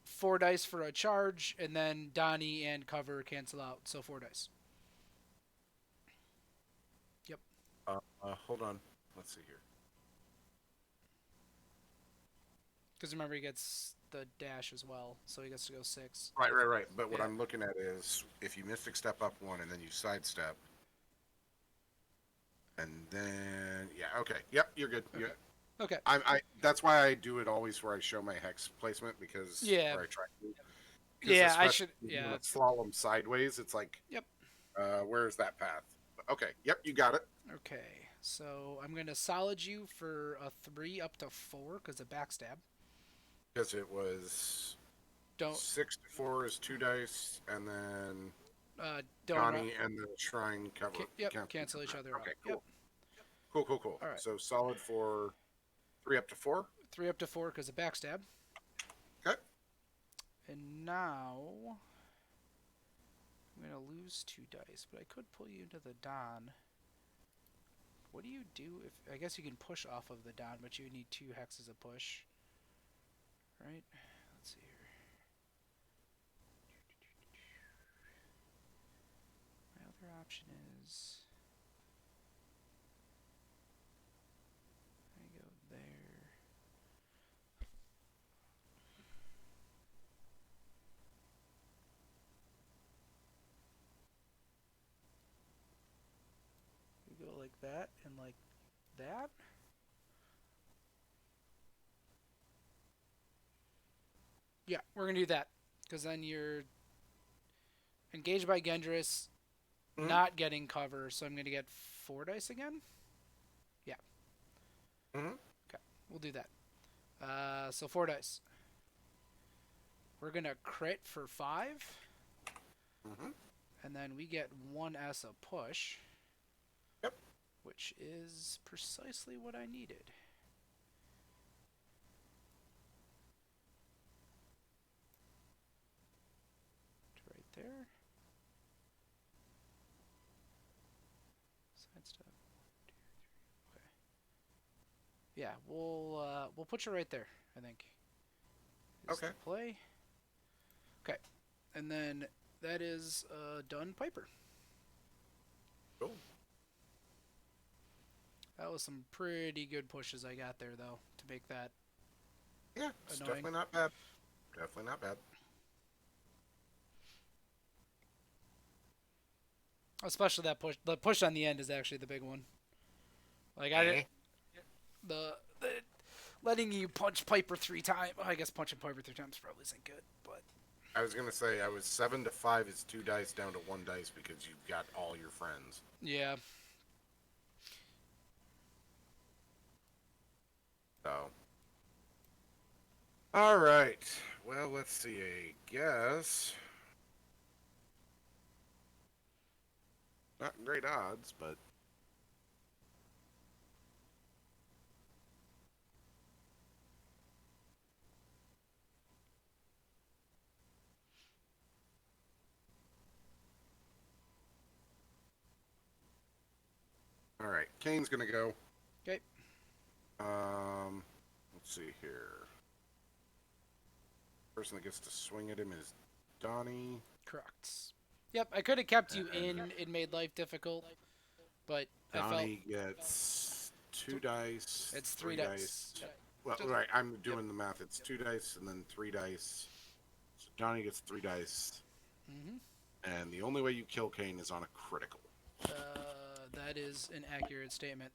4 dice for a charge, and then Donnie and cover cancel out. So 4 dice. Yep. Hold on. Let's see here. Because remember, he gets the dash as well, so he gets to go 6. Right. But what I'm looking at is if you Mystic Step up 1 and then you sidestep, and then okay, yep, you're good. Okay. Okay. That's why I do it always where I show my hex placement because or I try to. Yeah, I should. Yeah. When it's slalom sideways, it's like. Yep. Where's that path? Okay. Yep, you got it. Okay, so I'm gonna solid you for a 3 up to 4 because of backstab. Because it was 6 to 4 is 2 dice, and then Donnie and the Shrine cover. Cancel each other okay, out. Cool. Cool. All right. So solid for 3 up to 4. 3 up to 4 because of backstab. Okay. And now I'm gonna lose 2 dice, but I could pull you into the Don. What do you do if I guess you can push off of the Don, but you need 2 hexes of push. Right? Let's see here. My other option is I go there. We go like that and like that. Yeah, we're going to do that. Because then you're engaged by Gendris, not getting cover, so I'm going to get 4 dice again? Yeah. Okay, we'll do that. So 4 dice. We're going to crit for 5. And then we get 1s a push. Yep. Which is precisely what I needed. Right there. Sidestep. 1, 2, 3. Okay. Yeah, we'll put you right there, I think. Okay. Play. Okay. And then that is done Piper. Cool. That was some pretty good pushes I got there, though, to make that. Yeah, it's annoying. definitely not bad. Definitely not bad. Especially that push. The push on the end is actually the big one. Like I didn't. The letting you punch Piper 3 times. Well, I guess punching Piper 3 times probably isn't good, but. I was gonna say I was 7 to 5 is 2 dice down to 1 dice because you've got all your friends. Yeah. All right. Well, let's see. I guess not great odds, but all right. Kane's gonna go. Okay. Let's see here. Person that gets to swing at him is Donnie. Correct. Yep, I could have kept you And in. It made life difficult, but I felt Donnie gets two dice, it's three three dice. dice. Yep. Well, Just, right. I'm doing the math. It's two dice and then three dice. So Donnie gets three dice, hmm and the only way you kill Kane is on a critical. that is an accurate statement.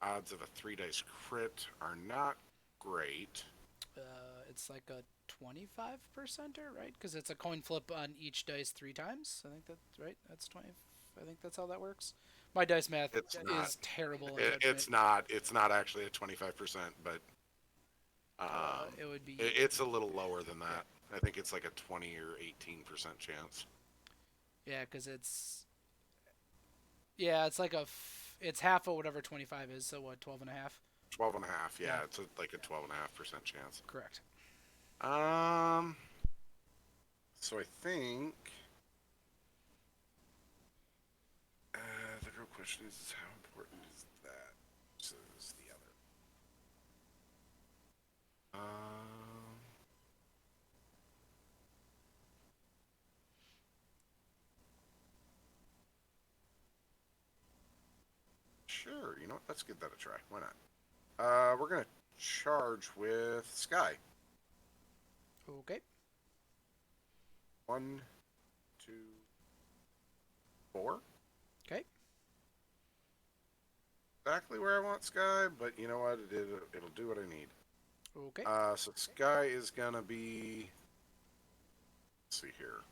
Odds of a three dice crit are not great. It's like a 25%er, right? Because it's a coin flip on each dice three times. I think that's right. That's 20. I think that's how that works. My dice math It's not. is terrible in It, Judgment. it's not. It's not actually a 25%, but It would be, it's a little lower than that. I think it's like a 20 or 18% chance. yeah, because it's like it's half of whatever 25 is. So what, 12 and a half? 12 and a half. Yeah, Yeah, it's like a 12.5% chance. correct. Um. So I think the real question is how important is that versus the other. Sure. You know what? Let's give that a try. Why not? We're gonna charge with Sky. Okay. 1, 2, 4. Okay. Exactly where I want Sky, but you know what? It'll do what I need. Okay. So Sky is gonna be. Let's see here.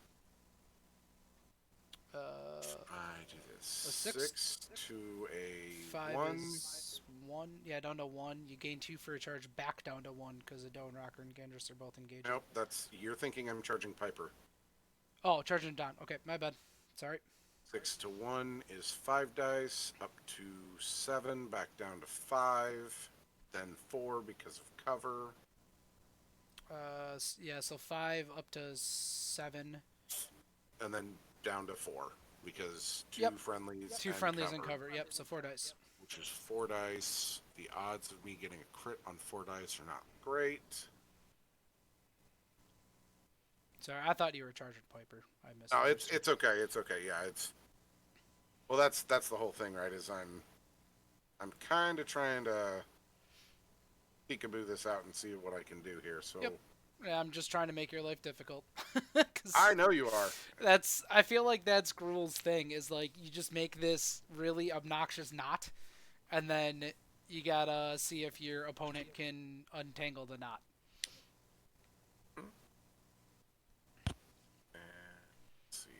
I do this. A six? 6 to a Five 1. is one. Yeah, down to one. You gain two for a charge, back down to one because Adone, Rocker, and Gandris are both engaged. Nope, you're thinking I'm charging Piper. Oh, charging down. Okay, my bad. Sorry. 6 to 1 is 5 dice, up to 7, back down to 5, then 4 because of cover. Yeah, so five up to seven. And then down to 4 because two Yep. friendlies Two and friendlies cover, and cover. Yep, so four dice. which is 4 dice. The odds of me getting a crit on 4 dice are not great. Sorry, I thought you were charging Piper. I missed. No, it's okay. It's okay. Yeah, it's well. That's the whole thing, right? Is I'm kind of trying to peekaboo this out and see what I can do here. So Yep. Yeah, I'm just trying to make your life difficult. I know you are. I feel like that's Gruel's thing is like you just make this really obnoxious knot, and then you gotta see if your opponent can untangle the knot. And let's see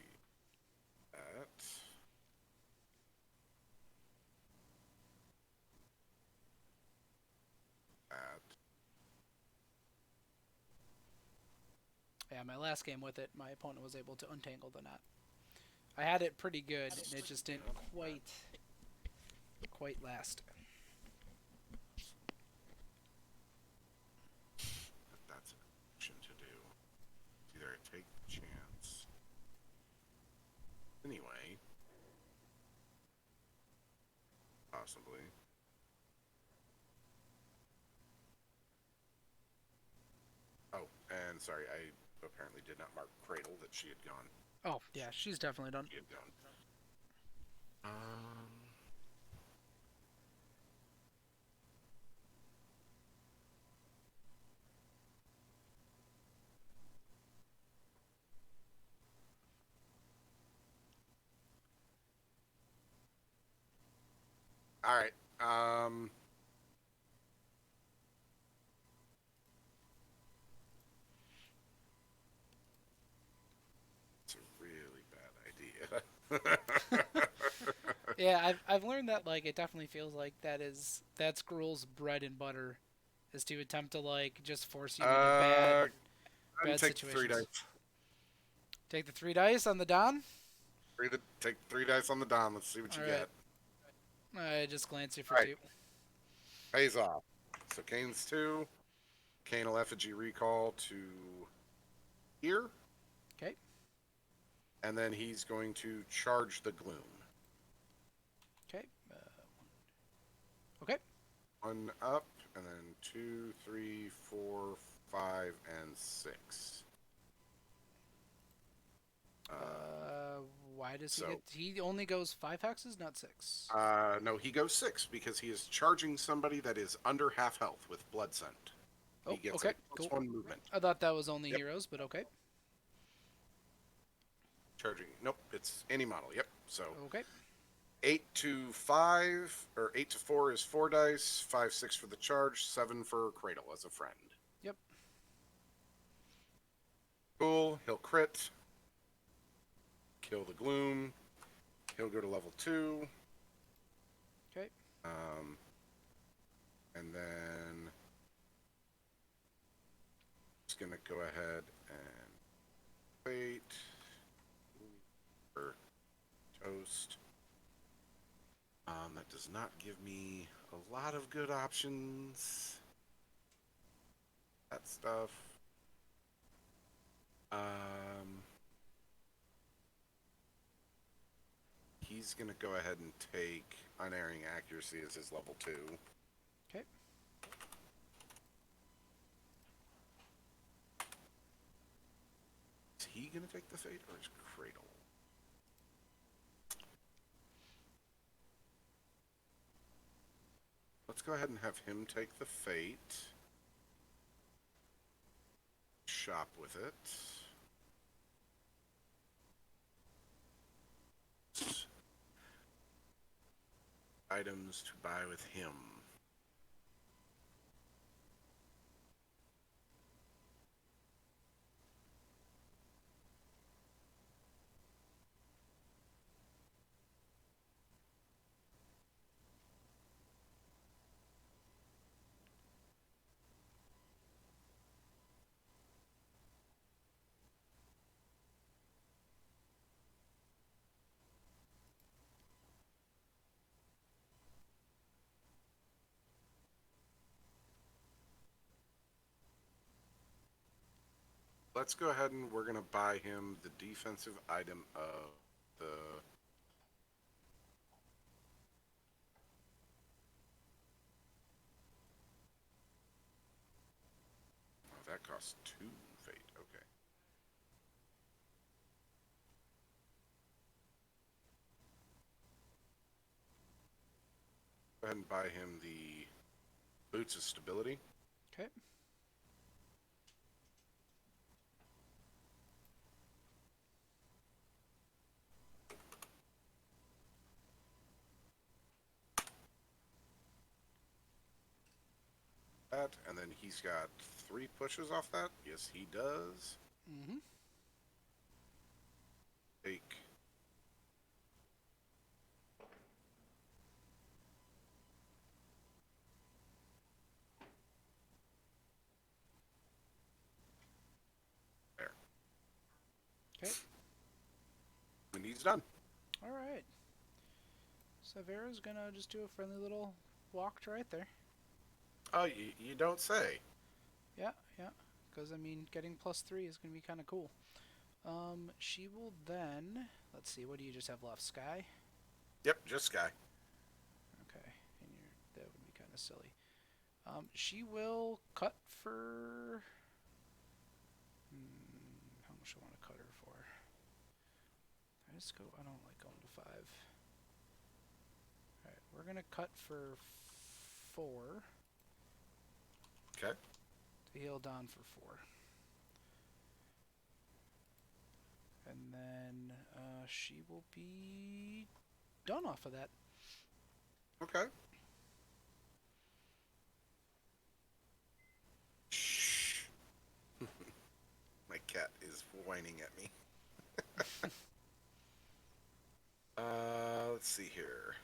that. That. Yeah, my last game with it, my opponent was able to untangle the knot. I had it pretty good, and it just didn't quite last. That's an action to do. It's either I take the chance. Anyway, possibly. Oh, and sorry, I apparently did not mark Cradle that she had gone. Oh yeah, she's definitely done. She had gone. Um. All right. It's a really bad idea. Yeah, I've learned that like it definitely feels like that's Gruel's bread and butter is to attempt to like just force you into Uh, and bad take the three situations. dice. Take the 3 dice on the Don. Take 3 dice on the Don. Let's see what All you right, get. I just glance you for All right, 2. pays off. So Kane's 2. Kane will effigy recall to here, Okay, and then he's going to charge the gloom. okay, okay. One up, and then 2, 3, 4, 5, and 6. Uh, why does he So, get? He only goes 5 hexes, not 6. no, he goes 6 because he is charging somebody that is under half health with Blood Scent. He Oh, gets a okay, plus cool. 1 movement. I thought that was only Yep. heroes, but okay, Charging. Nope, it's any model. Yep. So okay, 8 to 5 or 8 to 4 is 4 dice. 5, 6 for the charge. 7 for Cradle as a friend. yep, Cool. He'll crit. Kill the gloom. He'll go to level 2. okay, Um, and then just gonna go ahead and wait for toast. That does not give me a lot of good options. That stuff. He's gonna go ahead and take unerring accuracy as his level 2. okay. Is he gonna take the fate or is Cradle? Let's go ahead and have him take the fate. Shop with it. Items to buy with him. Let's go ahead and we're gonna buy him the defensive item of the. Oh, that costs 2 fate. Okay. Go ahead and buy him the boots of stability. Okay. That, and then he's got 3 pushes off that. Yes, he does. Mm-hmm. Take. There. Okay. And he's done. All right. Severa's gonna just do a friendly little walk to right there. Oh, you don't say. Yeah, yeah. Because I mean, getting +3 is gonna be kind of cool. She will then. Let's see. What do you just have left? Sky. Yep, just Sky. Okay. And that would be kind of silly. She will cut for. How much do I want to cut her for? I just go. I don't like going to 5. All right. We're gonna cut for 4. Okay. To heal Don for 4. And then she will be done off of that. Okay. Shh. My cat is whining at me. Let's let's see here.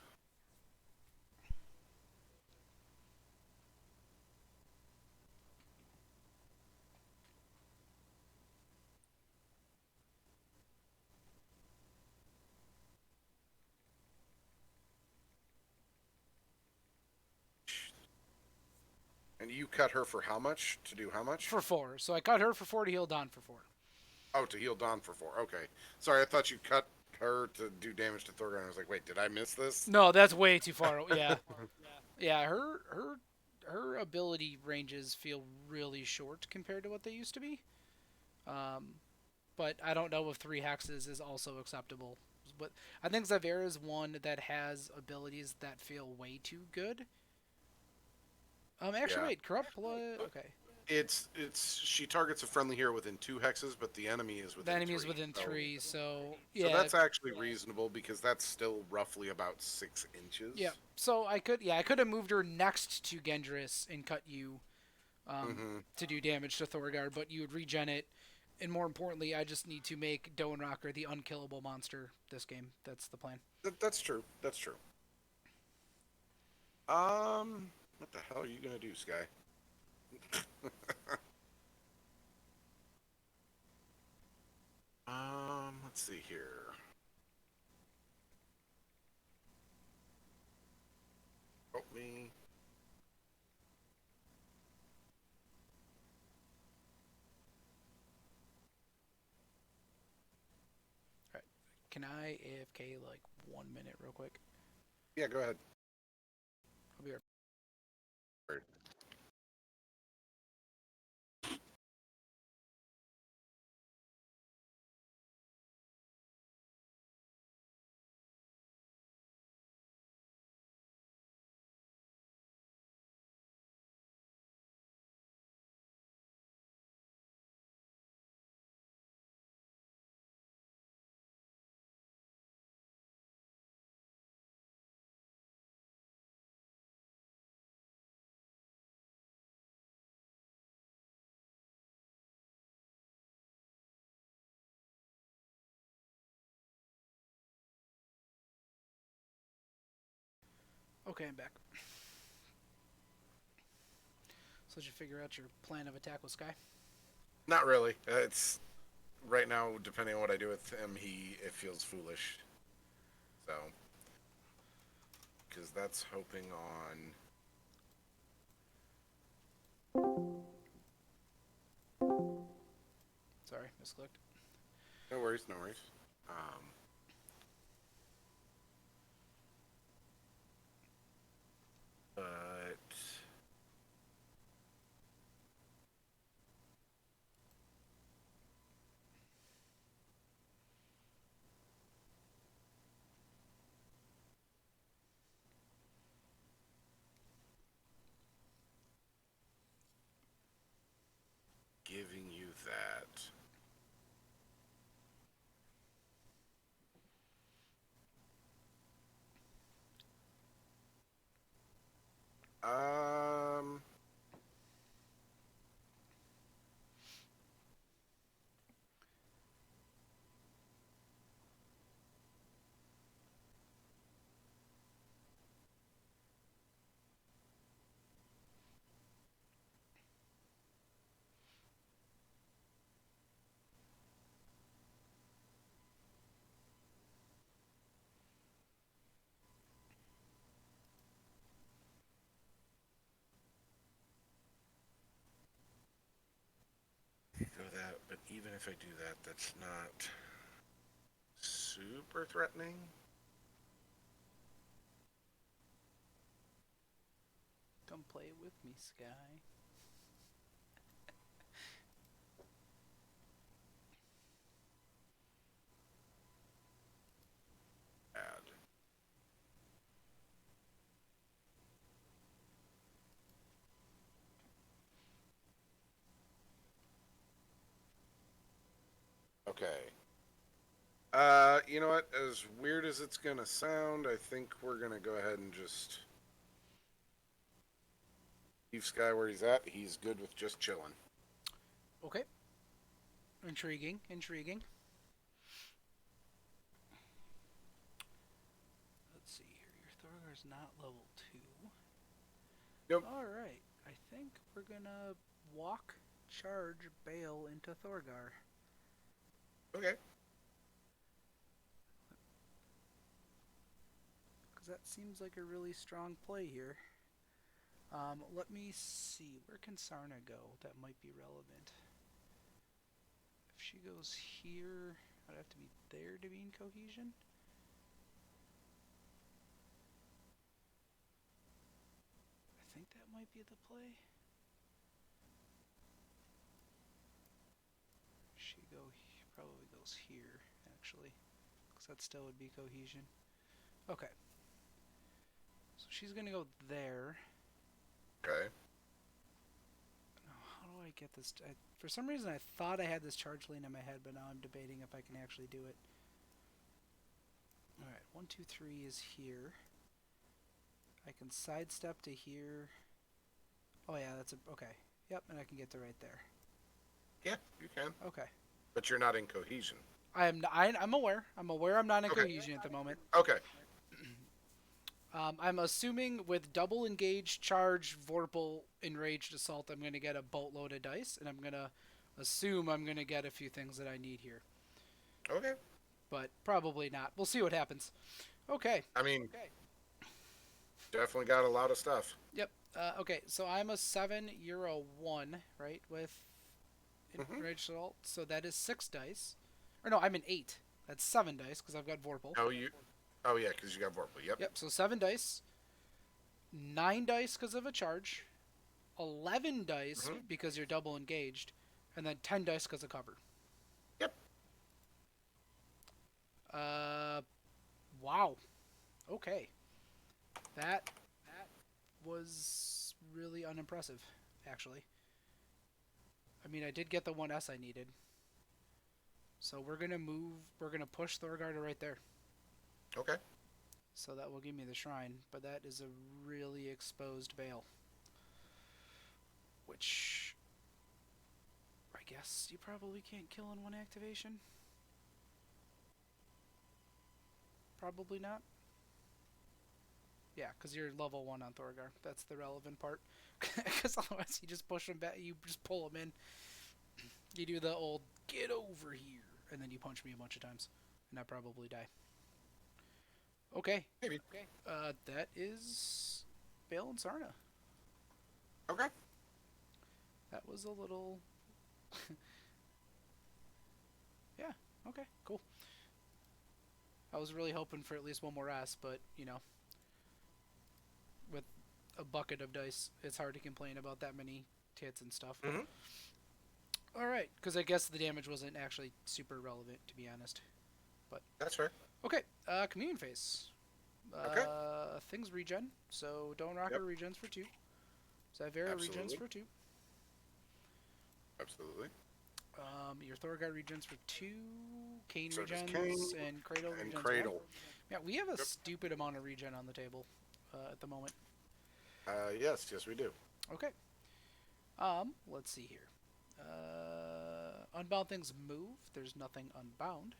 And you cut her for how much? To do how much? For 4. So I cut her for 4 to heal Don for 4. Oh, to heal Dawn for 4. Okay. Sorry, I thought you cut her to do damage to Thorgar. I was like, wait, did I miss this? No, that's way too far. Yeah, yeah. Her ability ranges feel really short compared to what they used to be. Um, but I don't know if 3 hexes is also acceptable. But I think Zavera is one that has abilities that feel way too good. Actually, Yeah. wait, corrupt blood. Okay, It's she targets a friendly hero within 2 hexes, but the enemy is the within enemy is 3. within So 3, so so yeah, that's actually reasonable because that's still roughly about 6 inches. yeah. So I could have moved her next to Gendris and cut you Mm-hmm. to do damage to Thorgar, but you would regen it. And more importantly, I just need to make Rocker the unkillable monster this game. That's the plan. That's true. That's true. What the hell are you gonna do, Sky? Let's see here. Help me. All right. Can I AFK like 1 minute real quick? Yeah, go ahead. I'll be right. Right. Okay, I'm back. So did you figure out your plan of attack with Sky? Not really. It's right now. Depending on what I do with him, it feels foolish. So because that's hoping on. Sorry, misclicked. No worries. No worries. Um, but giving you that. Um, go that. But even if I do that, that's not super threatening. Come play with me, Sky. Bad. Okay. You know what? As weird as it's gonna sound, I think we're gonna go ahead and just leave Sky where he's at. He's good with just chilling. Okay. Intriguing. Intriguing. is not level 2. Yep. Alright, I think we're gonna walk, charge, Bale into Thorgar. Okay. Because that seems like a really strong play here. Let me see. Where can Sarna go? That might be relevant. If she goes here, I'd have to be there to be in cohesion. I think that might be the play. Probably goes here, actually. Because that still would be cohesion. Okay. So she's going to go there. Okay. Now, how do I get this? For some reason, I thought I had this charge lane in my head, but now I'm debating if I can actually do it. Alright, 1, 2, 3 is here. I can sidestep to here. Oh yeah, that's okay. Yep, and I can get to right there. Yeah, you can. Okay. But you're not in cohesion. I'm aware. I'm aware I'm not in Okay. cohesion at the moment. Okay. I'm assuming with double engage, charge, Vorpal, enraged assault, I'm going to get a boatload of dice, and I'm going to assume I'm going to get a few things that I need here. Okay. But probably not. We'll see what happens. Okay. I mean, definitely got a lot of stuff. Yep. Okay, so I'm a 7, you're a 1, right, with enraged assault. So that is 6 dice. Or no, I'm an 8. That's 7 dice, because I've got Vorpal. Oh, yeah, because you got Vorpal. Yep. Yep, so 7 dice. 9 dice because of a charge. 11 dice because you're double engaged. And then 10 dice because of cover. Yep. Wow. Okay. That was really unimpressive, actually. I mean, I did get the 1S I needed. So we're going to push Thorgar to right there. Okay. So that will give me the shrine, but that is a really exposed Veil. Which, I guess you probably can't kill in one activation? Probably not. Yeah, because you're level 1 on Thorgar. That's the relevant part. Because otherwise you just push him back, you just pull him in. You do the old, get over here, and then you punch me a bunch of times. And I probably die. Okay. Maybe. Okay. That is Bale and Sarna. Okay. That was a little... yeah, okay, cool. I was really hoping for at least one more S, but, you know, with a bucket of dice, it's hard to complain about that many hits and stuff. Alright, because I guess the damage wasn't actually super relevant, to be honest. But that's fair. Okay, communion phase. Okay. Things regen, so Dawn Rocker regens for 2. Zavera regens for 2. Absolutely. Your Thorgar regens for 2. Kane So does regens, Kane, and Cradle and regens. Cradle. 1. Yeah, we have a stupid amount of regen on the table at the moment. Yes, we do. Okay. Let's see here. Unbound things move. There's nothing unbound.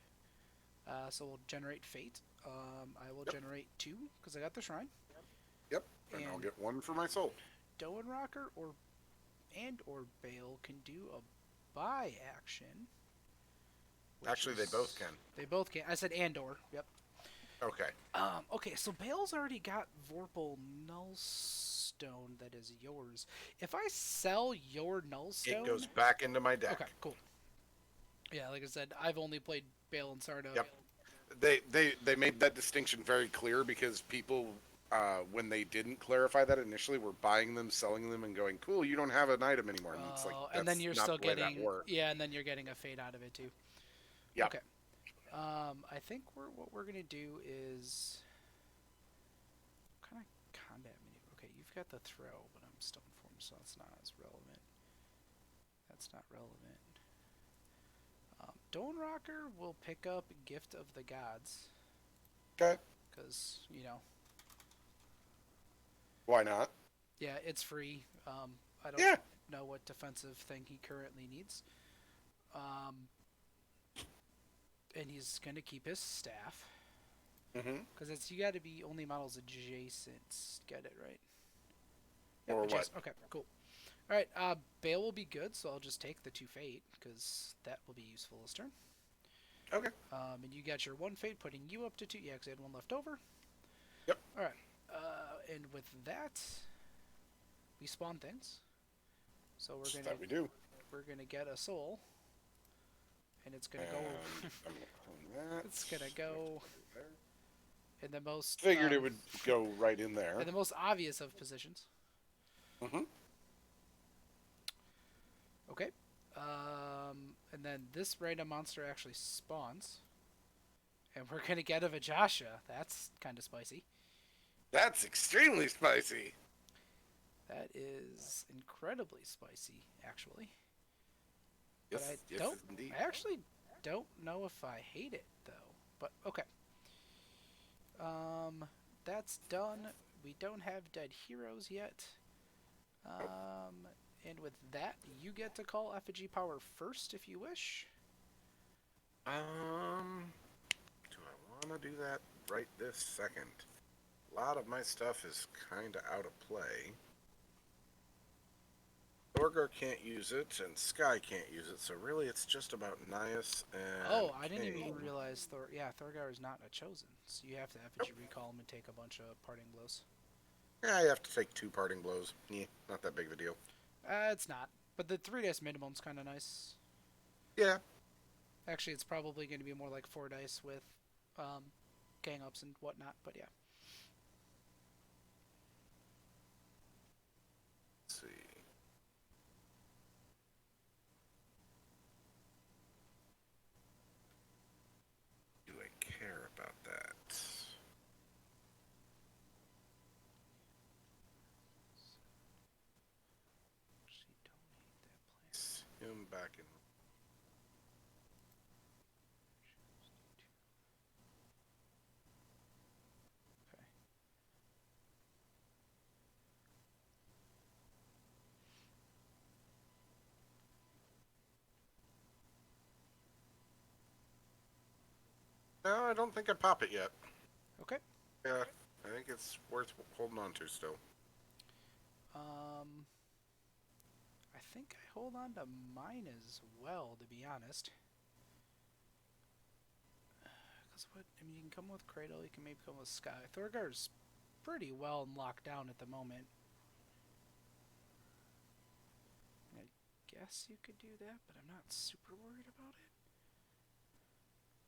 So we'll generate Fate. I will generate 2 because I got the Shrine. Yep. And I'll get 1 for my soul. Doen Rocker or Bale can do a buy action. Actually, they both can. They both can. I said and/or. Yep. Okay. Okay, so Bale's already got Vorpal Nullstone that is yours. If I sell your Nullstone... It goes back into my deck. Okay, cool. Yeah, like I said, I've only played Bale and Sardo. Yep. They made that distinction very clear because people, when they didn't clarify that initially, were buying them, selling them, and going, cool, you don't have an item anymore. And it's like, and then you're still getting... Yeah, and then you're getting a fade out of it, too. Yeah. Okay. I think what we're going to do is... What kind of combat maneuver? Okay, you've got the throw, but I'm stone form, so that's not as relevant. That's not relevant. Dawn Rocker will pick up Gift of the Gods. Okay. Because, you know... Why not? Yeah, it's free. I don't know what defensive thing he currently needs. And he's going to keep his staff. Mm-hmm. Because it's you got to be only models adjacent. Get it right? Yep, Or what? adjacent. Okay, cool. All right, Bale will be good, so I'll just take the 2 fate because that will be useful this turn. Okay. And you got your 1 fate, putting you up to 2. Yeah, because I had 1 left over. Yep. All right, and with that, we spawn things. So That we do. we're gonna get a soul, and it's gonna And go. I'm gonna clone that. It's gonna go in the most Figured it would go right in there. in the most obvious of positions. Mm-hmm. Okay. And then this random monster actually spawns, and we're gonna get a Vajasha. That's kind of spicy. That's extremely spicy. That is incredibly spicy, actually. Yes, But I yes, don't. indeed. I actually don't know if I hate it though. But okay. Um, that's done. We don't have dead heroes yet. And with that, you get to call effigy power first if you wish. Do I want to do that right this second? A lot of my stuff is kind of out of play. Thorgar can't use it, and Sky can't use it, so really it's just about Nias and Oh, I didn't Kane. even realize Thor. Yeah, Thorgar is not a chosen, so you have to effigy recall him and take a bunch of parting blows. Yeah, you have to take 2 parting blows. Yeah, not that big of a deal. It's not, but the 3 dice minimum's kind of nice. Yeah. Actually, it's probably going to be more like 4 dice with um, gang ups and whatnot. But yeah. Let's see. Do I care about that? Actually, don't need that Him back in. plan. Okay. No, I don't think I pop it yet. Okay. Yeah, I think it's worth holding on to still. I think I hold on to mine as well, to be honest. Because what? I mean, you can come with Cradle. You can maybe come with Sky. Thorgar's pretty well locked down at the moment. I guess you could do that, but I'm not super worried about it.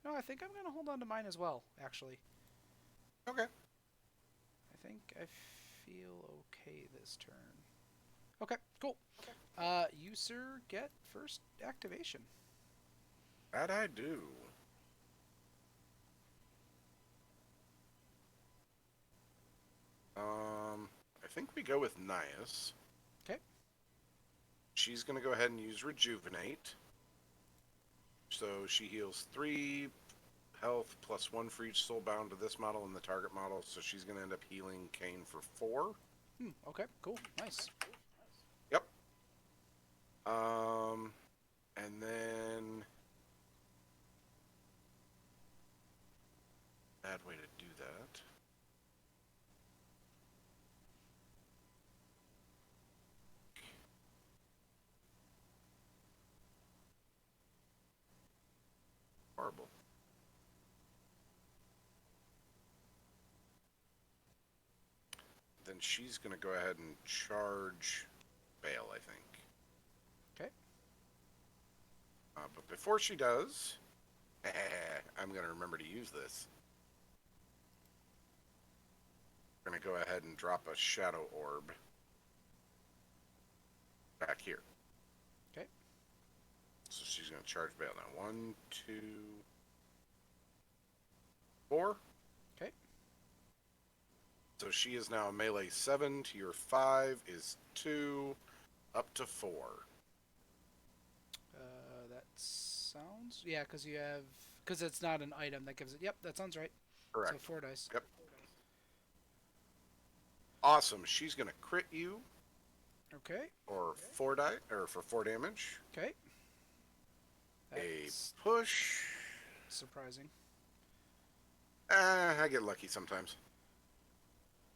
No, I think I'm going to hold on to mine as well, actually. Okay. I think I feel okay this turn. Okay, cool. You, sir, get first activation. That I do. I think we go with Nias. Okay. She's going to go ahead and use Rejuvenate. So she heals 3 health plus 1 for each soul bound to this model and the target model. So she's going to end up healing Kane for 4. Okay, cool. Nice. Yep. And then bad way to do that. Horrible. Then she's going to go ahead and charge Bale, I think. Okay. But before she does, I'm going to remember to use this. I'm going to go ahead and drop a Shadow Orb back here. Okay. So she's going to charge Bale now. 1, 2, 4. Okay. So she is now a melee 7 to your 5 is 2, up to 4. That sounds... Yeah, because you have... Because it's not an item that gives it... Yep, that sounds right. Correct. So 4 dice. Yep. Awesome. She's going to crit you. Okay. Or 4 die, or for 4 damage. Okay. That's A push. surprising. I get lucky sometimes.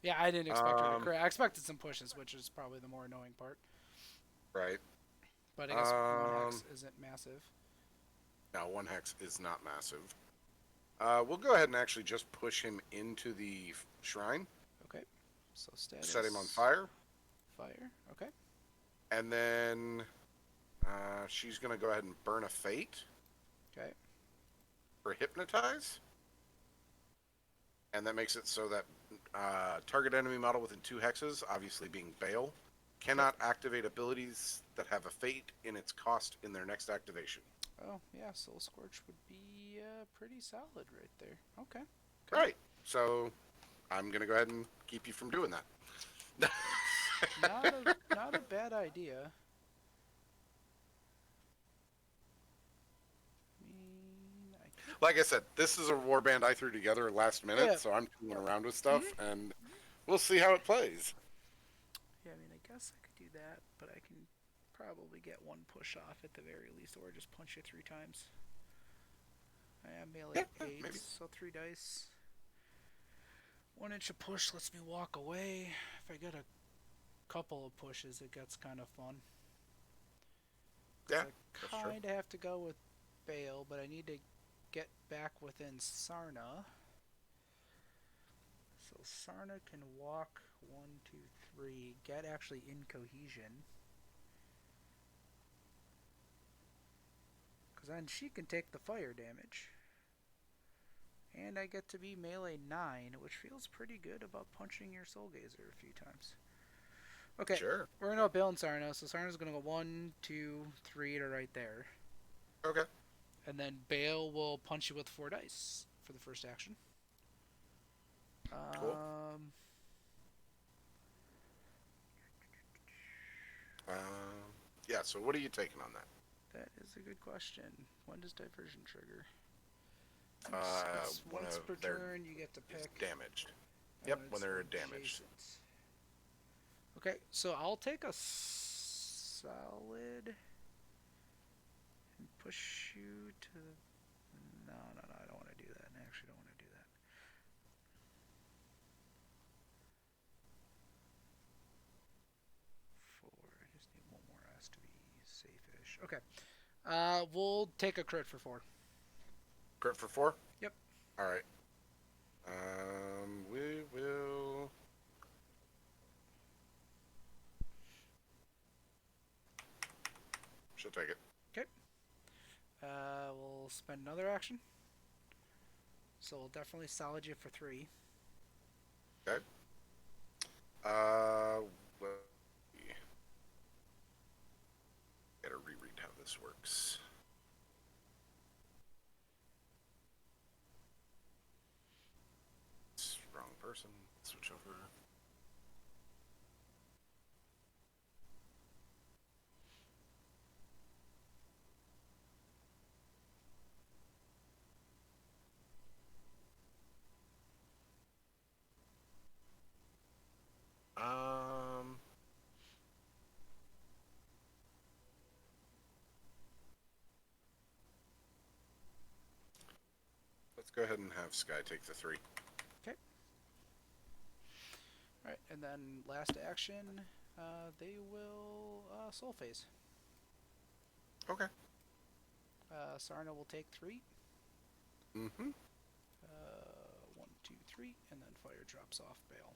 Yeah, I didn't expect her to Um, crit. I expected some pushes, which is probably the more annoying part. right. But I guess one Um, hex isn't massive. now one hex is not massive. We'll go ahead and actually just push him into the shrine, Okay. So set him on status fire, fire. Okay. and then she's gonna go ahead and burn a fate Okay. for hypnotize, and that makes it so that target enemy model within 2 hexes, obviously being Bale, Okay. cannot activate abilities that have a fate in its cost in their next activation. Oh yeah, Soul Scorch would be pretty solid right there. Okay. Okay. Right. So I'm gonna go ahead and keep you from doing that. It's not a bad idea. I mean, I could. Like I said, this is a warband I threw together last minute, Yeah. so I'm tooling around with Mhm. stuff, and we'll see how it plays. Yeah, I mean, I guess I could do that, but I can probably get one push off at the very least, or just punch you 3 times. I am Yeah, melee yeah, 8, maybe. so 3 dice. 1 inch of push lets me walk away. If I get a couple of pushes, it gets kind of fun. Because Yeah, I that's true. kind of have to go with Bale, but I need to get back within Sarna. So Sarna can walk 1, 2, 3, get actually in cohesion. Because then she can take the fire damage. And I get to be melee 9, which feels pretty good about punching your Soul Gazer a few times. Okay, Sure. we're going to Bale and Sarna. So Sarna's going to go 1, 2, 3 to right there. Okay. And then Bale will punch you with 4 dice for the first action. Cool. Um, Yeah. So what are you taking on that? that is a good question. When does diversion trigger? It's When once per they're turn. You get to is pick. damaged. And Yep. When it's they're damaged. adjacent. Okay, so I'll take a solid and push you to. No, no, no. I don't want to do that. I actually don't want to do that. 4. I just need one more S to be safe-ish. Okay. We'll take a crit for 4. Crit for 4. Yep. All right. We will. She'll take it. Okay. We'll spend another action. So we'll definitely solid you for 3. Okay. Uh, well, gotta reread how this works. It's wrong person. Switch over. Um, let's go ahead and have Sky take the 3. Okay. Alright, and then last action, they will soul phase. Okay. Sarna will take 3. Mm-hmm. 1, 2, 3, and then fire drops off Bale.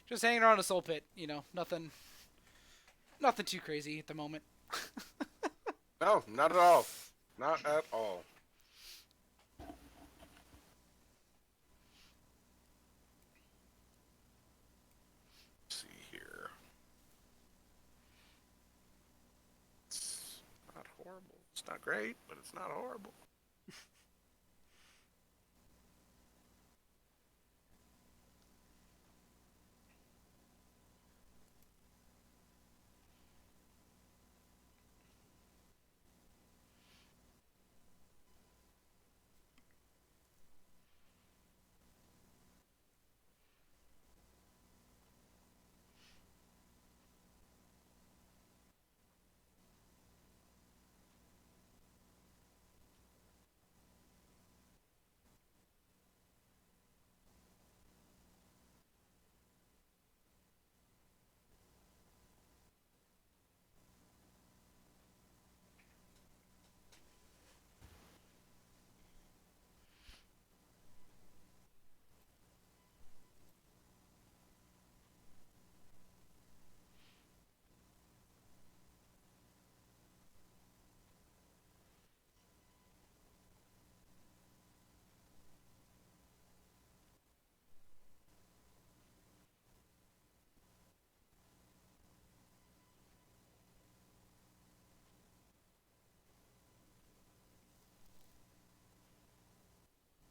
Just hanging around a soul pit, nothing too crazy at the moment. No, not at all. Not at all. Let's see here. It's not horrible. It's not great, but it's not horrible.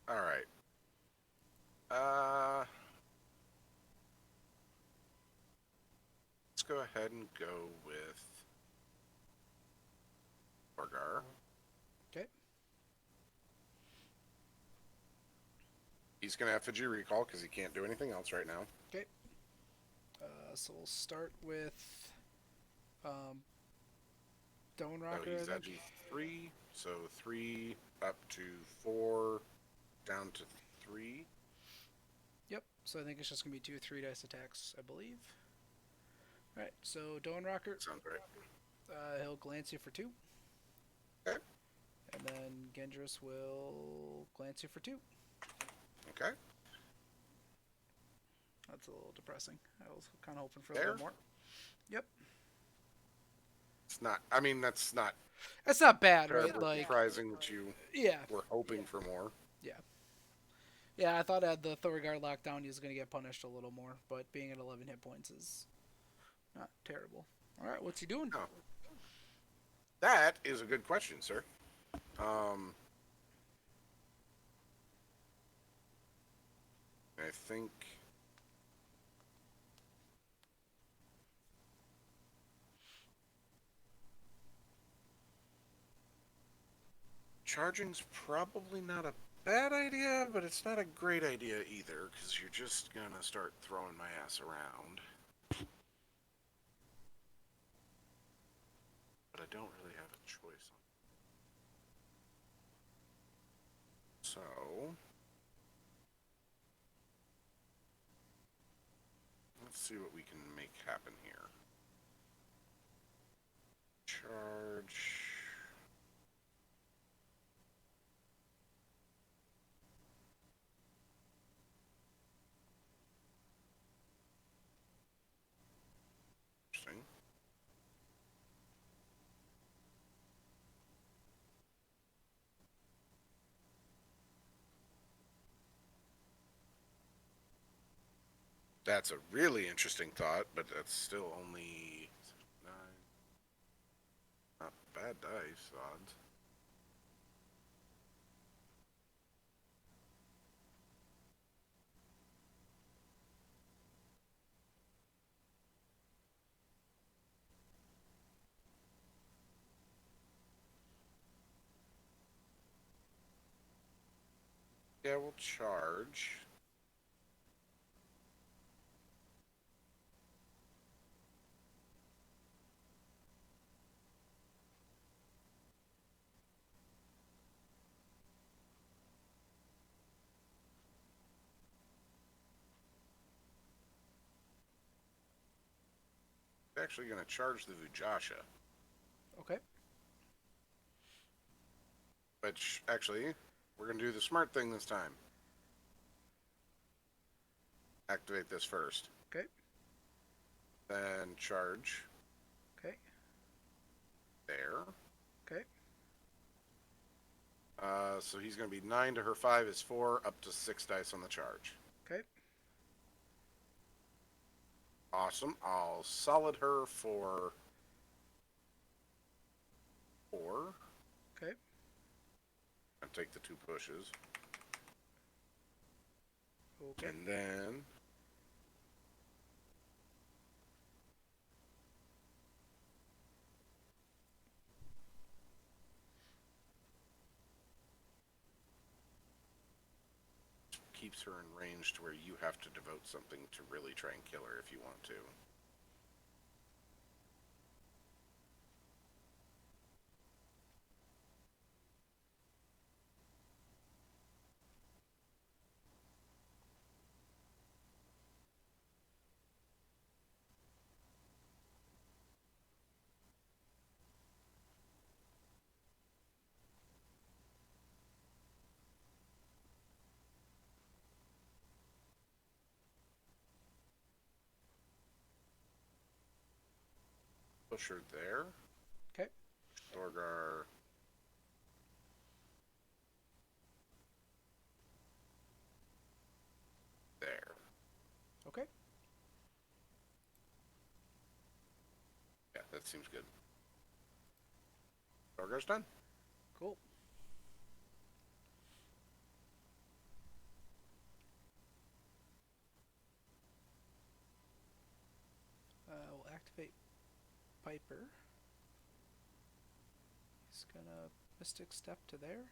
All right. Let's go ahead and go with Orgar. Okay. He's going to effigy recall because he can't do anything else right now. Okay. So we'll start with um, Stone So Rocker, I he's think. edgy 3. So 3 up to 4, down to 3. Yep. So I think it's just gonna be 2 3 dice attacks, I believe. All right. So Dawn Rocker, Sounds right. he'll glance you for 2, Okay. and then Gendris will glance you for 2. Okay. That's a little depressing. I was kind of hoping for a There. little more. Yep. It's not. I mean, that's not That's not bad, right? terribly Like, surprising that you yeah, were hoping for more. yeah, yeah. I thought had the Thorgard lockdown, he was gonna get punished a little more, but being at 11 hit points is not terrible. All right, what's he doing? Oh. That is a good question, sir. I think charging's probably not a bad idea, but it's not a great idea either, because you're just gonna start throwing my ass around. But I don't really have a choice. So let's see what we can make happen here. Charge. Interesting. That's a really interesting thought, but that's still only 9. Not bad dice odds. Yeah, we'll charge. Actually going to charge the Vujasha. Okay. Which, actually, we're going to do the smart thing this time. Activate this first. Okay. Then charge. Okay. There. Okay. So he's going to be 9 to her 5 is 4, up to 6 dice on the charge. Okay. Awesome. I'll solid her for 4. Okay. And take the 2 pushes. Okay. And then keeps her in range to where you have to devote something to really try and kill her if you want to. Push her there. Okay. Thorgar. There. Okay. Yeah, that seems good. Thorgar's done. Cool. Piper. He's gonna Mystic Step to there.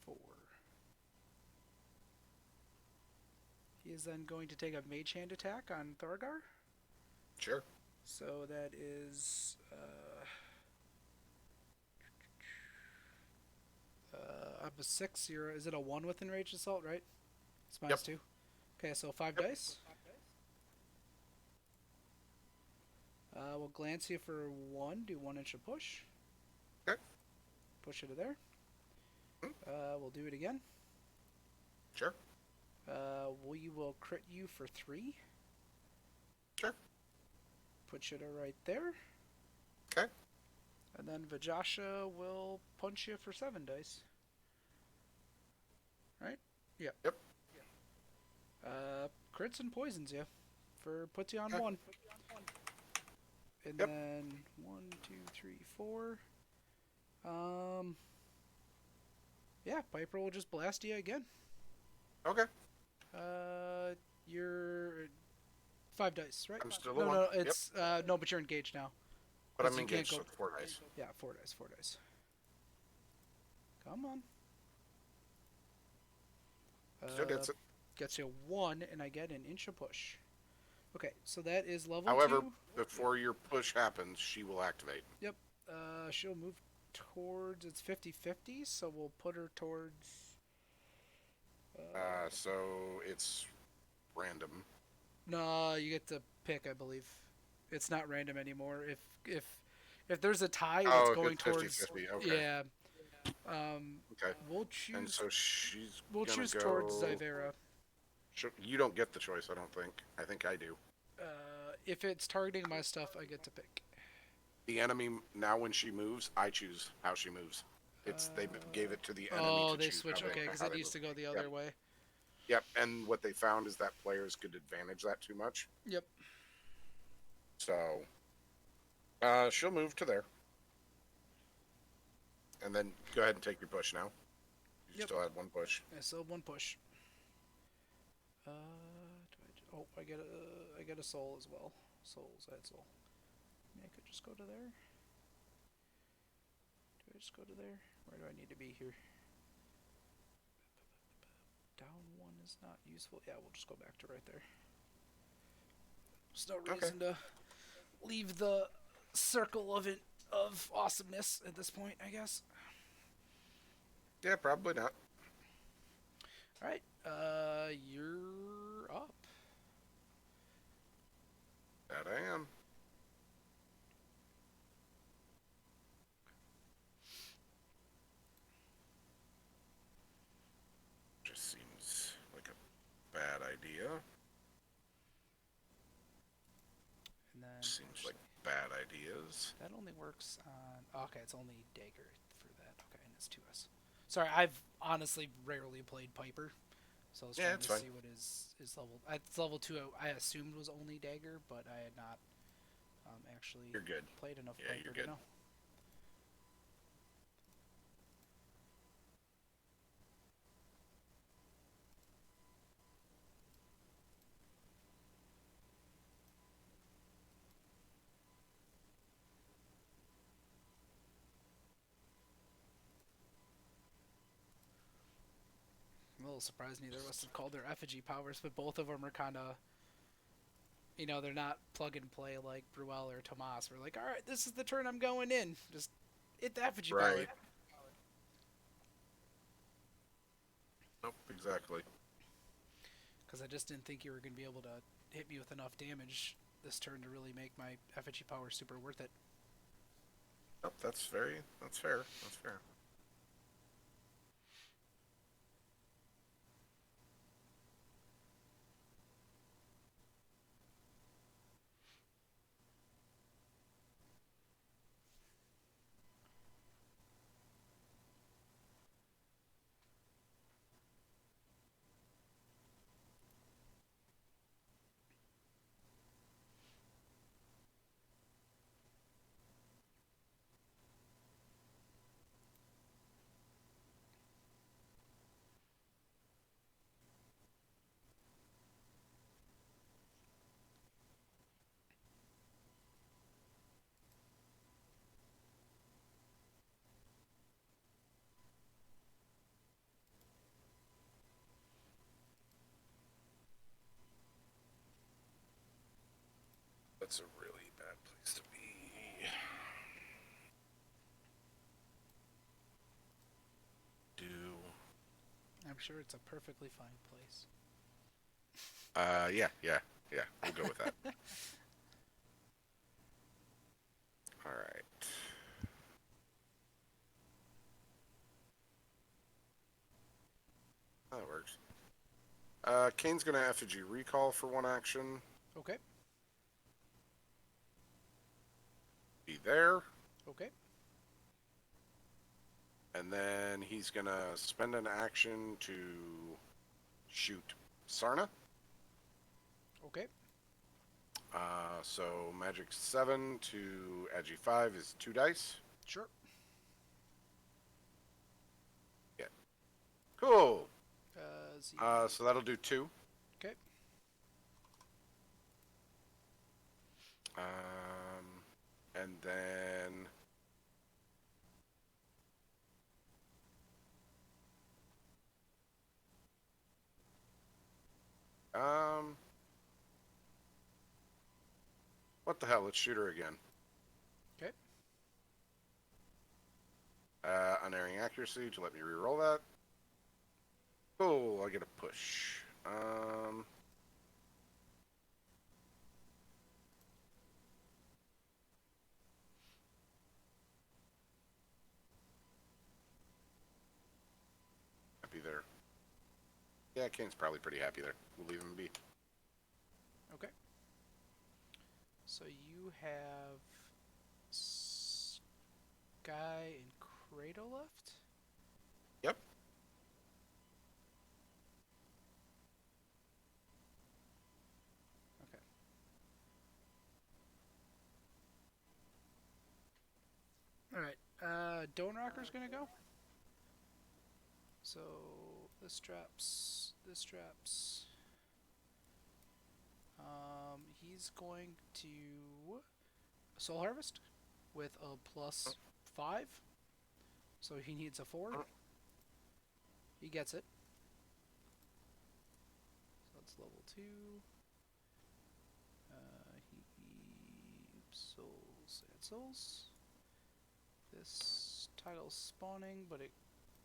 4. He is then going to take a Mage Hand attack on Thorgar. Sure. So that is up a 6. Is it a 1 with Enraged Assault, right? It's minus 2. Okay, so 5 Yep. dice. We'll glance you for 1. Do 1 inch of push. Okay. Push it to there. We'll do it again. Sure. We will crit you for 3. Sure. Put you to right there. Okay. And then Vajasha will punch you for 7 dice. Right? Yep. Yep. Crits and poisons you. Puts you on Okay. 1. And Yep. then 1, 2, 3, 4. Yeah, Piper will just blast you again. Okay. You're 5 dice, right? I'm still no, a 1. no, it's no, but you're engaged now. But 'Cause I'm you can't engaged go- with 4 dice. Yeah, 4 dice, 4 dice. Come on. Still gets it. Gets you 1, and I get an inch of push. Okay, so that is level However, 2. before your push happens, she will activate. Yep. She'll move towards. It's 50-50, so we'll put her towards. So it's random. No, you get to pick, I believe. It's not random anymore. If there's a tie, it's going it's towards. 50-50. Okay. Yeah. Okay. We'll And choose. so she's We'll gonna choose go... towards Zyvera. You don't get the choice, I don't think. I think I do. If it's targeting my stuff, I get to pick. The enemy, now when she moves, I choose how she moves. They gave it to the enemy Oh, to they choose switch. how Okay, because how it they used to move. go the other way. Yep, and what they found is that players could advantage that too much. Yep. So, she'll move to there. And then go ahead and take your push now. You Yep. still have 1 push. I still have 1 push. I get a soul as well. Souls, I had soul. Maybe I could just go to there. Do I just go to there? Where do I need to be here? Down 1 is not useful. Yeah, we'll just go back to right there. There's no reason to leave the circle of awesomeness at this point, I guess. Yeah, probably not. Alright, you're up. That I am. Just seems like a bad idea. And then Seems like bad ideas. that only works on. Okay, it's only dagger for that. Okay, and it's 2S. Sorry, I've honestly rarely played Piper, so I was trying it's to fine. see what his level. It's level 2. I assumed was only dagger, but I had not actually You're good. played enough Yeah, Piper you're to good. know. I'm a little surprised neither of us have called their effigy powers, but both of them are kind of, they're not plug and play like Bruel or Tomas. We're like, all right, this is the turn I'm going in. Just hit the effigy power. Right. Nope, exactly. Because I just didn't think you were going to be able to hit me with enough damage this turn to really make my effigy power super worth it. Nope, that's fair. That's fair. that's a really bad place to be. Do. I'm sure it's a perfectly fine place. Yeah. We'll go with that. All right. That works. Kane's gonna effigy recall for one action. Okay. Be there. Okay. And then he's gonna spend an action to shoot Sarna. Okay. So magic 7 to agi 5 is 2 dice. Sure. Yeah. Cool. Z. So that'll do 2. Okay. And then what the hell? Let's shoot her again. Okay. Unerring accuracy to let me reroll that. Cool. I get a push. Happy there. Yeah, Kane's probably pretty happy there. We'll leave him be. Okay. So you have Sky and Cradle left? Yep. Okay. Alright. Dome Rocker's gonna go. So this drops. This drops. He's going to Soul Harvest with a +5. So he needs a 4. He gets it. So that's level 2. Souls and souls. This title's spawning, but it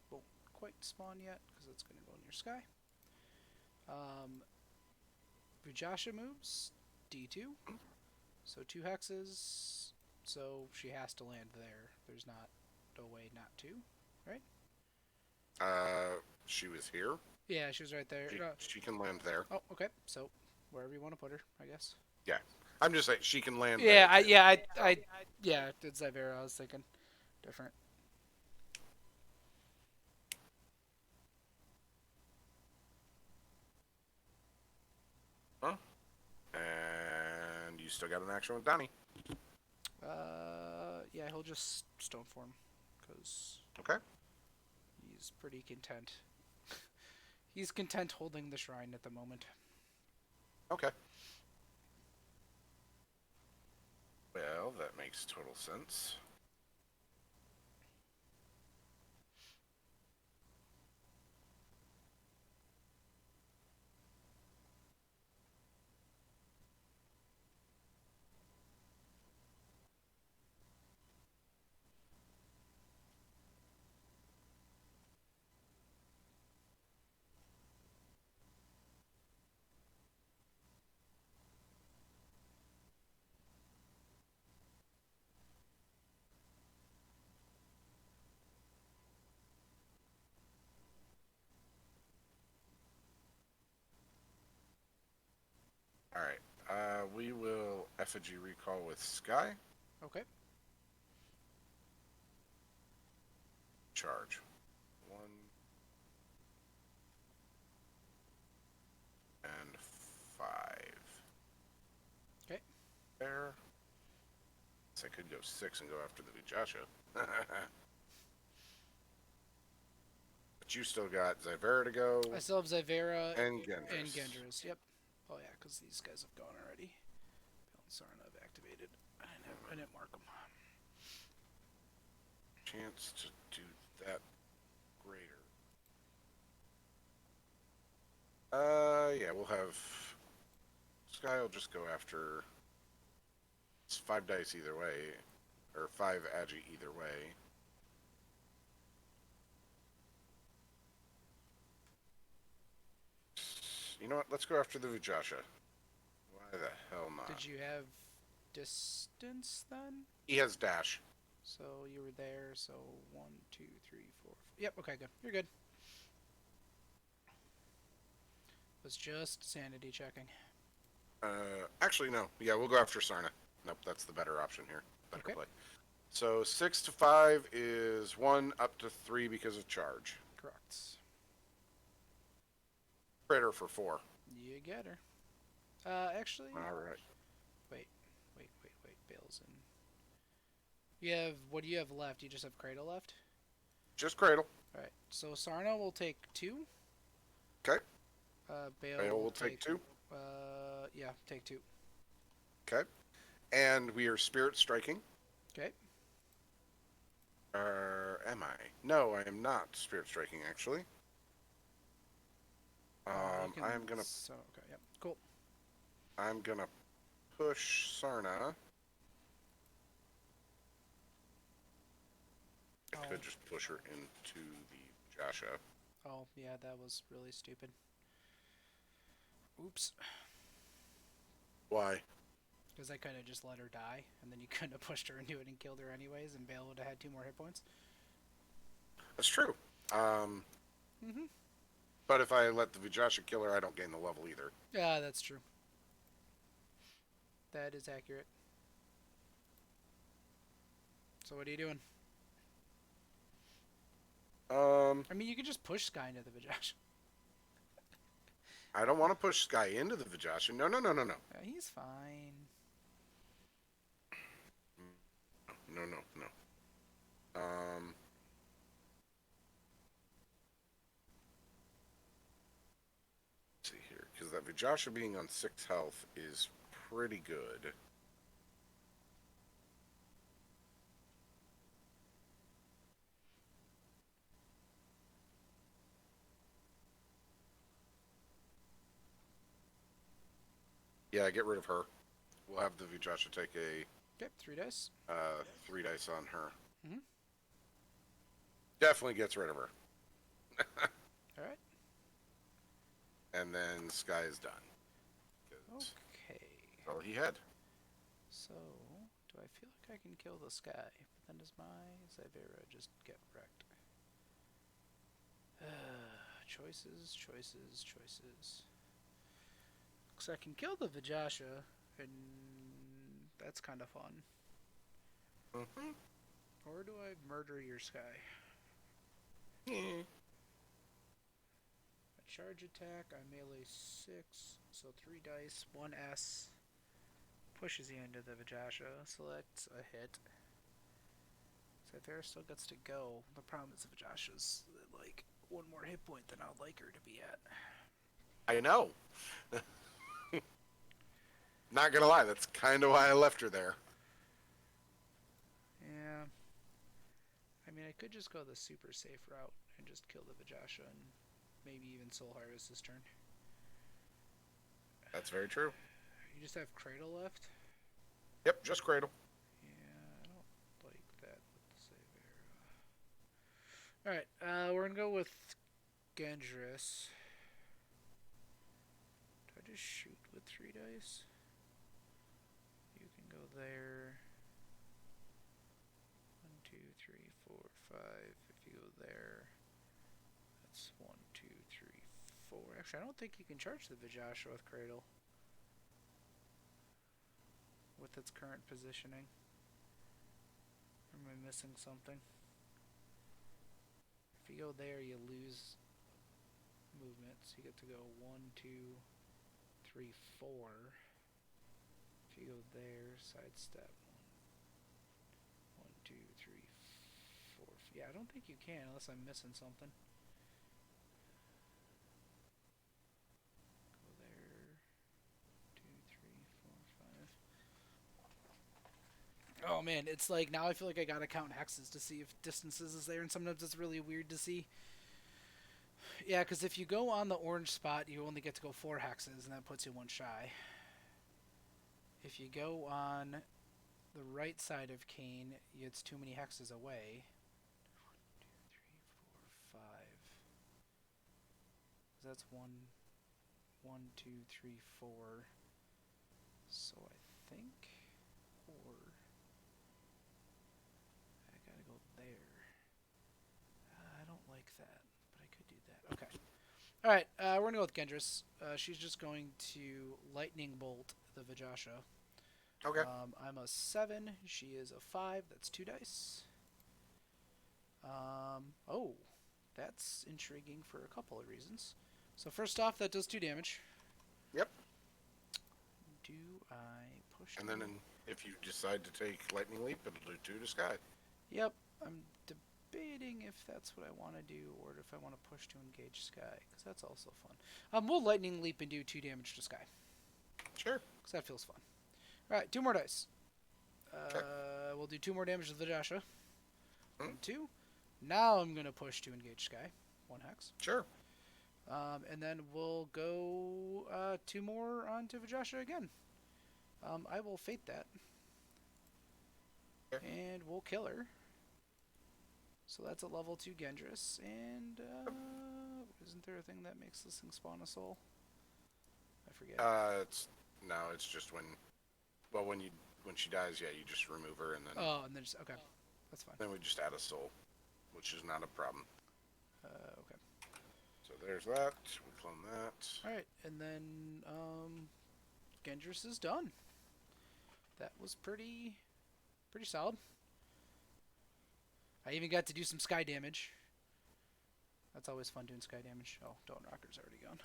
won't quite spawn yet because it's going to go in your sky. Vujasha moves D2, so 2 hexes. So she has to land there. There's not a way not to, right? She was here. Yeah, she was right there. She can land there. Oh, okay. So wherever you want to put her, I guess. Yeah. I'm just saying she can land Yeah, there. yeah, it's Zivera. I was thinking different. Huh? And you still got an action with Donnie. Yeah, he'll just stone form because Okay. he's pretty content. He's content holding the shrine at the moment. Okay. Well, that makes total sense. All right. We will effigy recall with Sky. Okay. Charge. 1 and 5. Okay. There. So I could go 6 and go after the Vujasha. But you still got Zivera to go. I still have Zivera And Gendrous. And Gendrous. Yep. Oh yeah, because these guys have gone already. Sarna I've activated. I didn't mark them. Chance to do that greater. Yeah, we'll have Sky will just go after It's 5 dice either way, or 5 agi either way. You know what? Let's go after the Vujasha. Why the hell not? Did you have distance then? He has dash. So you were there. So 1, 2, 3, 4. Yep. Okay. Good. You're good. Was just sanity checking. Actually, no. Yeah, we'll go after Sarna. Nope, that's the better option here. Better Okay. play. So 6 to 5 is 1 up to 3 because of charge. Correct. Critter for 4. You get her. Actually. All right. Wait. Bale's in. You have what do you have left? You just have Cradle left. Just Cradle. All right. So Sarna will take 2. Okay. Bale will take 2. Yeah, take 2. Okay. And we are Spirit Striking. Okay. Am I? No, I am not Spirit Striking, actually. I'm gonna. So okay. Yep. Cool. I'm gonna push Sarna. I Oh. could just push her into the Jasha. Oh yeah, that was really stupid. Oops. Why? Because I could have just let her die, and then you couldn't have pushed her into it and killed her anyways, and Bale would have had 2 more hit points. That's true. Mhm. But if I let the Vujasha kill her, I don't gain the level either. Yeah, that's true. That is accurate. So what are you doing? I mean, you could just push Sky into the Vajash. I don't want to push Sky into the Vujasha. No. He's fine. No. Let's see here, because that Vujasha being on 6 health is pretty good. Yeah, get rid of her. We'll have the Vujasha take a Okay, 3 dice. 3 dice on her. Mhm. Definitely gets rid of her. Alright. And then Sky is done. Okay. That's all he had. So, do I feel like I can kill the Sky? But then does my Zybera just get wrecked? Choices. Because I can kill the Vajasha, and that's kind of fun. Mm-hmm. Or do I murder your Sky? Yeah. A charge attack, I melee 6, so 3 dice, 1 S. Pushes you into the Vajasha, so that's a hit. Zybera still gets to go. The problem is the Vajasha's like 1 more hit point than I'd like her to be at. I know. Not gonna lie, that's kind of why I left her there. Yeah. I mean, I could just go the super safe route and just kill the Vajasha and maybe even Soul Harvest this turn. That's very true. You just have Cradle left? Yep, just Cradle. Yeah, I don't like that with the Zybera. Alright, we're gonna go with Gendris. Do I just shoot with 3 dice? You can go there. 1, 2, 3, 4, 5. If you go there, that's 1, 2, 3, 4. Actually, I don't think you can charge the Vajasha with Cradle. With its current positioning. Or am I missing something? If you go there, you lose movement. So you get to go 1, 2, 3, 4. If you go there, sidestep 1, 2, 3, 4. Yeah, I don't think you can unless I'm missing something. Go there. 2, 3, 4, 5. Oh man, it's like now I feel like I gotta count hexes to see if distances is there, and sometimes it's really weird to see. Yeah, because if you go on the orange spot, you only get to go 4 hexes, and that puts you 1 shy. If you go on the right side of Kane, it's too many hexes away. 1, 2, 3, 4, 5. That's one, 1, 2, 3, 4. So I think, or I gotta go there. I don't like that, but I could do that. Okay. All right, we're gonna go with Gendris. She's just going to lightning bolt the Vajasha. Okay. I'm a 7. She is a 5. That's 2 dice. Oh, that's intriguing for a couple of reasons. So first off, that does 2 damage. Yep. Do I push? And then if you decide to take Lightning Leap, it'll do 2 to Sky. Yep. I'm debating if that's what I want to do or if I want to push to engage Sky, because that's also fun. We'll Lightning Leap and do 2 damage to Sky. Sure. Because that feels fun. All right, 2 more dice. Okay. We'll do 2 more damage to the Vajasha. Hmm. 2. Now I'm going to push to engage Sky. 1 hex. Sure. And then we'll go 2 more onto Vajasha again. I will fate that. Okay. And we'll kill her. So that's a level 2 Gendris. And isn't there a thing that makes this thing spawn a soul? I forget. It's just when she dies, yeah, you just remove her and then And then just, okay. That's fine. then we just add a soul, which is not a problem. Okay. So there's that. We clone that. Alright, and then Gendris is done. That was pretty solid. I even got to do some sky damage. That's always fun doing sky damage. Oh, Dawn Rocker's already gone.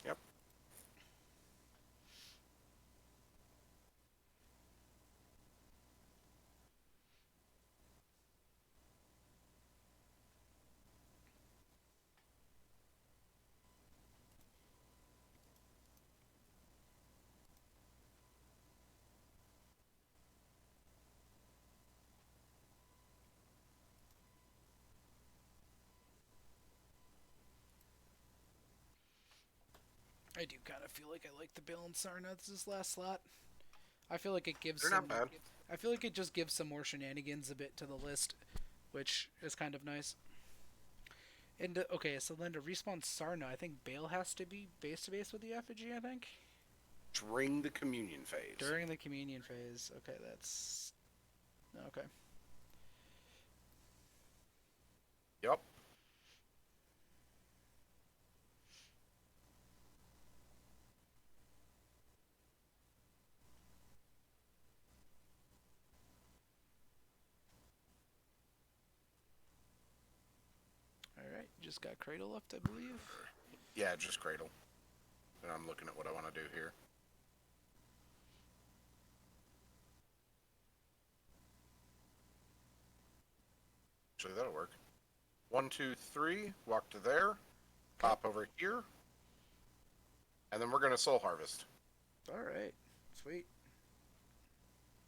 Yep. I do kind of feel like I like the Balance Sarna this last slot. I feel like it gives They're some. not bad. I feel like it just gives some more shenanigans a bit to the list, which is kind of nice. And okay, so then to respawn Sarna, I think Bale has to be base to base with the effigy. I think During the communion phase. during the communion phase. Okay, that's okay. Yep. All right, just got Cradle left, I believe. Yeah, just Cradle. And I'm looking at what I want to do here. Actually, that'll work. 1, 2, 3. Walk to there. Pop over here. And then we're going to Soul Harvest. All right, sweet.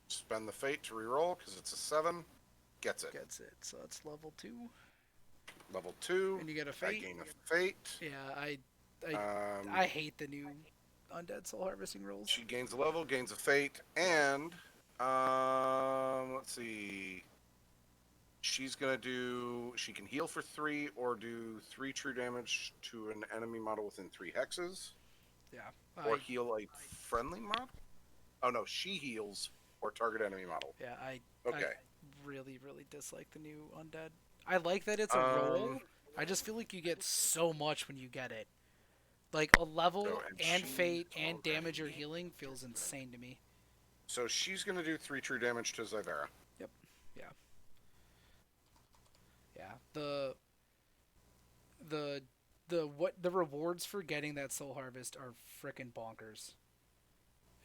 Spend the Fate to reroll because it's a 7. Gets it. Gets it. So that's level 2. Level 2. And you get a I fate. gain a Fate. Yeah, I hate the new Undead Soul Harvesting rules. She gains a level, gains a Fate, and let's see. She's gonna do. She can heal for 3 or do 3 true damage to an enemy model within 3 hexes, Yeah. or heal a friendly mod. Oh no, she heals or target enemy model. Yeah, I Okay. really dislike the new Undead. I like that it's a roll. I just feel like you get so much when you get it. Like a level So, and and fate she's and damage or already- healing feels insane to me. So she's gonna do 3 true damage to Zyvera. Yep. Yeah. Yeah. The rewards for getting that soul harvest are frickin' bonkers.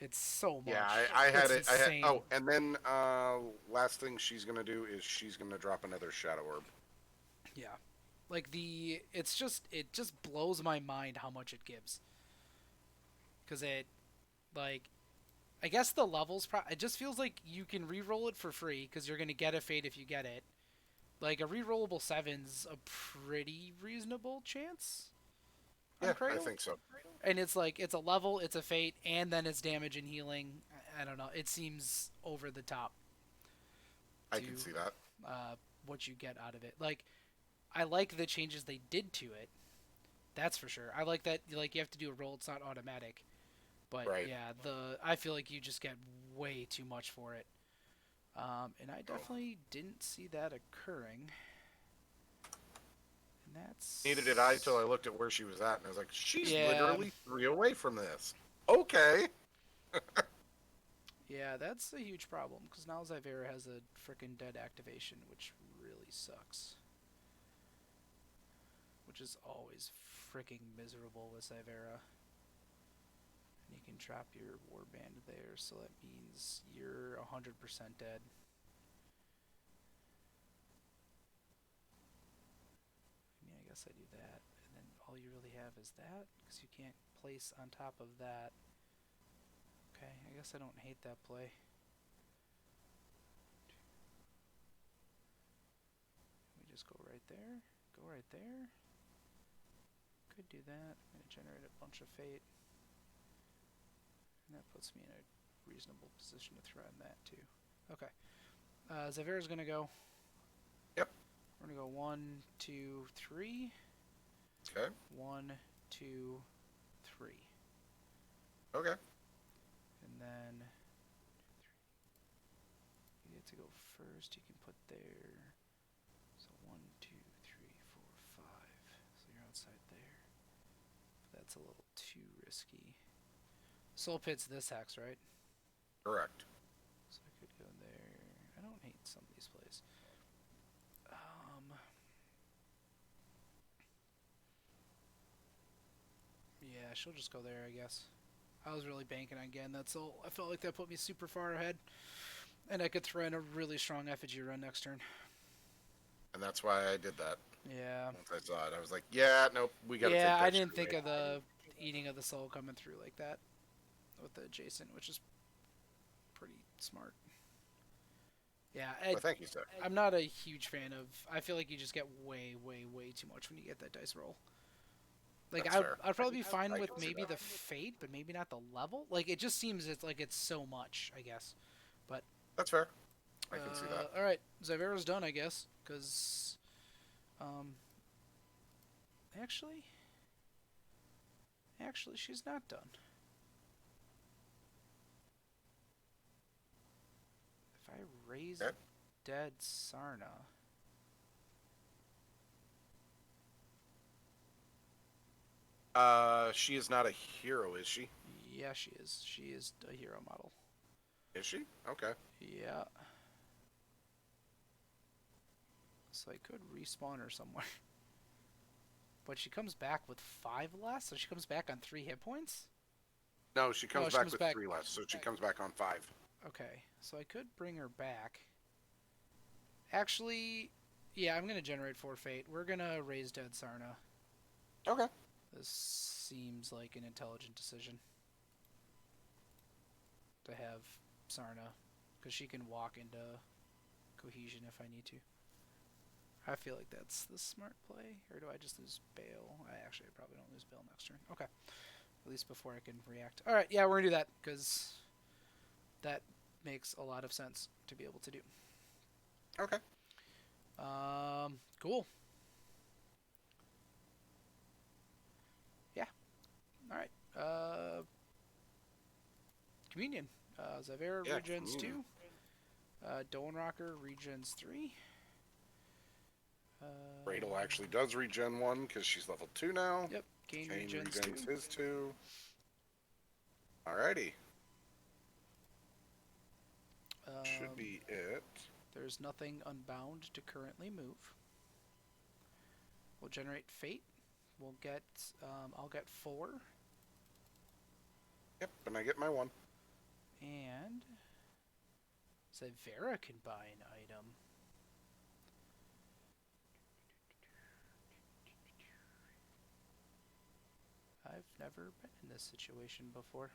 It's so much. Yeah, I had It's it. I had. insane. Oh, and then last thing she's gonna do is she's gonna drop another Shadow Orb. Yeah. Like it just blows my mind how much it gives. Cuz it like I guess the levels it just feels like you can re-roll it for free cuz you're going to get a fate if you get it. Like a re-rollable 7's a pretty reasonable chance. Yeah, I Cradle? think so. And it's like it's a level, it's a fate, and then it's damage and healing. I don't know. It seems over the top I to can see that. what you get out of it. Like, I like the changes they did to it. That's for sure. I like that. Like, you have to do a roll. It's not automatic. But Right. yeah, I feel like you just get way too much for it. And I Oh. definitely didn't see that occurring. And that's Neither did I till I looked at where she was at, and I was like, she's yeah, literally 3 away from this. Okay. yeah. That's a huge problem because now Zyvera has a freaking dead activation, which really sucks. Which is always freaking miserable with Zyvera. And you can trap your warband there, so that means you're 100% dead. I mean, I guess I do that, and then all you really have is that, because you can't place on top of that. Okay, I guess I don't hate that play. We just go right there, go right there. Could do that. I'm going to generate a bunch of fate. And that puts me in a reasonable position to threaten that too. Okay. Zyvera's going to go. Yep. We're going to go 1, 2, 3. Okay. 1, 2, 3. Okay. And then you get to go first. You can put there. So 1, 2, 3, 4, 5. So you're outside there. That's a little too risky. Soul Pit's this hex, right? Correct. So I could go there. I don't hate some of these plays. Yeah, she'll just go there, I guess. I was really banking on getting that soul. I felt like that put me super far ahead. And I could throw in a really strong effigy run next turn. And that's why I did that. Yeah. Once I saw it, I was like, yeah, nope, we gotta take Yeah, that I didn't shit think away. of the eating of the soul coming through like that with the adjacent, which is pretty smart. Yeah, Well, thank you, sir. I'm not a huge fan of. I feel like you just get way, way, way too much when you get that dice roll. Like That's fair. I'd probably be fine I with can see maybe that. the fate, but maybe not the level. Like it just seems it's like it's so much, I guess. But That's fair. I can see that. all right, Zyvera's done, I guess, because um, actually, she's not done. If I raise Okay. dead Sarna. She is not a hero, is she? Yeah, she is. She is a hero model. Is she? Okay. Yeah. So I could respawn her somewhere. But she comes back with 5 less, so she comes back on 3 hit points? No, she comes No, she back comes with back- 3 less, so she comes back on 5. Okay, so I could bring her back. Actually, yeah, I'm gonna generate 4 fate. We're gonna raise dead Sarna. Okay. This seems like an intelligent decision. To have Sarna. Because she can walk into cohesion if I need to. I feel like that's the smart play. Or do I just lose Bale? I probably don't lose Bale next turn. Okay. At least before I can react. Alright, yeah, we're gonna do that. Because that makes a lot of sense to be able to do. Okay. Cool. Yeah. Alright. Communion. Zyvera Yeah, regens Communion. 2. Dolan Rocker regens 3. Radel actually does regen 1 because she's level 2 now. Yep. Kane Kane regens regens 2. his 2. Alrighty. Should be it. There's nothing unbound to currently move. We'll generate fate. We'll get. I'll get 4. Yep, and I get my 1. And Zyvera can buy an item. I've never been in this situation before.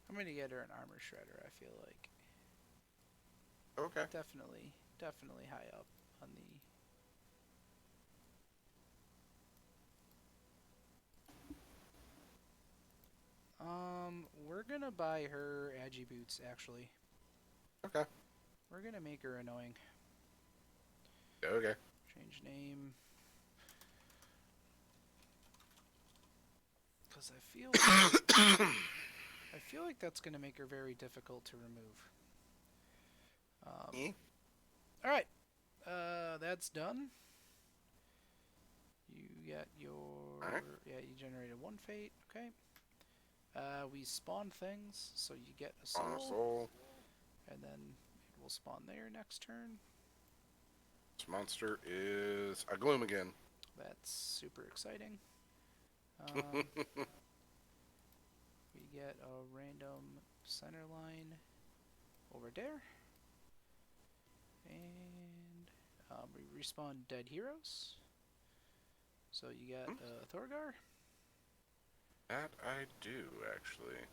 I'm gonna get her an armor shredder, I feel like. Okay. Definitely high up on the. gonna buy her Agi boots. Actually, Okay. we're gonna make her annoying. Okay. Change name. Because I feel like that's gonna make her very difficult to remove. Eh? All right, that's done. You got your All right. yeah. You generated one fate. Okay. We spawn things, so you get a On a soul, soul. and then it will spawn there next turn. This monster is a gloom again. That's super exciting. We get a random center line over there, and we respawn dead heroes. So you got Thorgar. That I do, actually.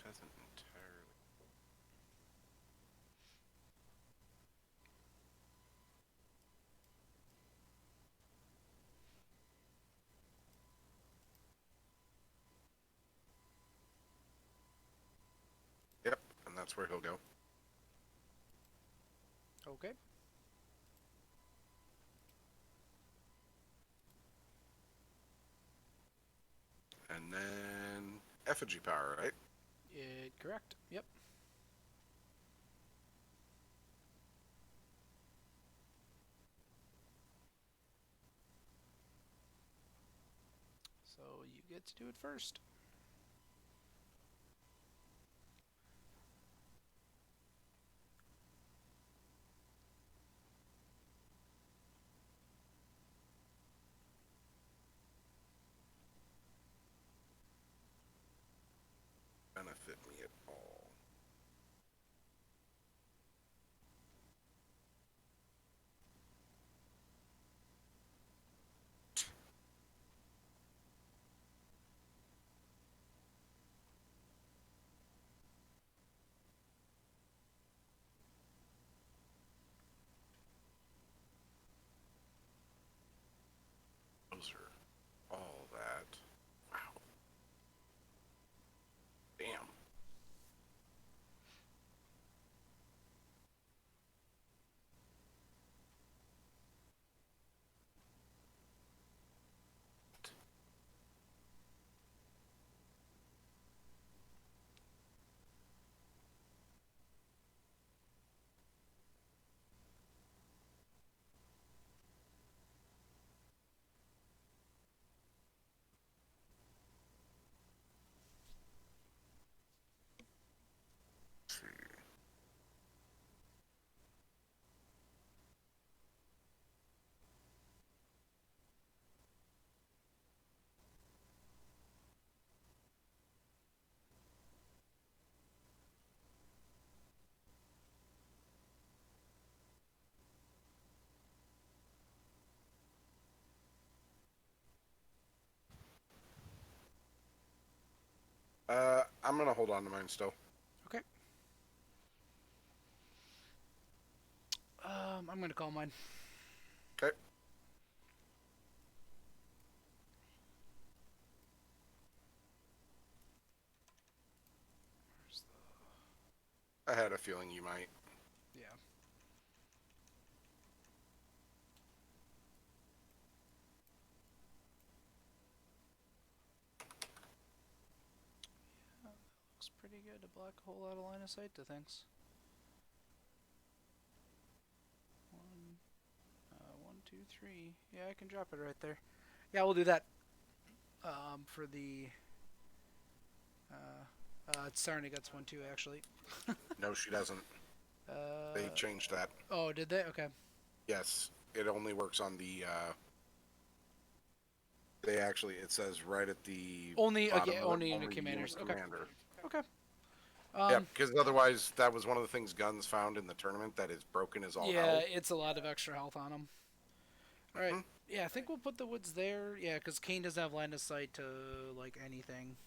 Doesn't entirely. Yep, and that's where he'll go. Okay. And then effigy power, right? Correct. Yep. So you get to do it first. Benefit me at all. Those are all that. Wow. Damn. Let's see. I'm gonna hold on to mine still. Okay. I'm gonna call mine. Okay. Where's I had a feeling you might. yeah. That looks pretty good to block a whole lot of line of sight to things. One, two, three. Yeah, I can drop it right there. Yeah, we'll do that. For the Sarnia gets one too, actually. No, she doesn't. They changed that. Oh, did they? Okay. Yes, it only works on the. It says right at the Only bottom again, of it, only in the only commanders. unit Okay. commander. Okay. Yep, because otherwise that was one of the things Guns found in the tournament that is broken as all Yeah, hell. it's a lot of extra health on them. All right. Hmm. Yeah, I think we'll put the woods there. Yeah, because Kane doesn't have line of sight to like anything,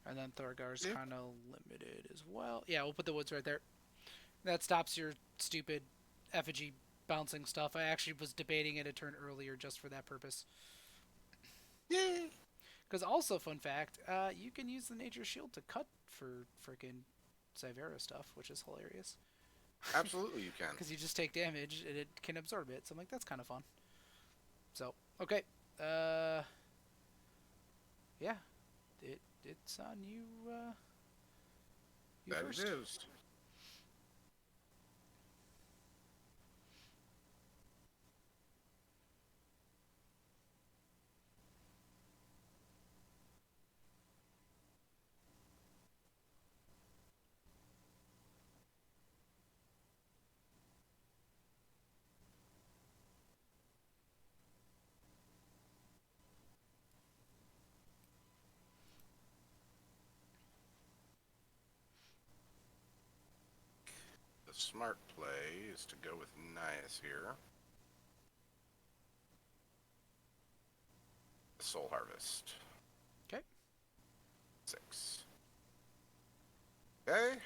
and then Thorgar's Yeah. kind of limited as well. Yeah, we'll put the woods right there. That stops your stupid effigy bouncing stuff. I actually was debating it a turn earlier just for that purpose. Yay! Because also, fun fact, you can use the Nature Shield to cut for freaking Cyvera stuff, which is hilarious. Absolutely, you can. Because you just take damage and it can absorb it. So I'm like, that's kind of fun. So okay, uh, yeah, it's on you. You That it first. is. The smart play is to go with Nias here. Soul Harvest. Okay. 6. Okay.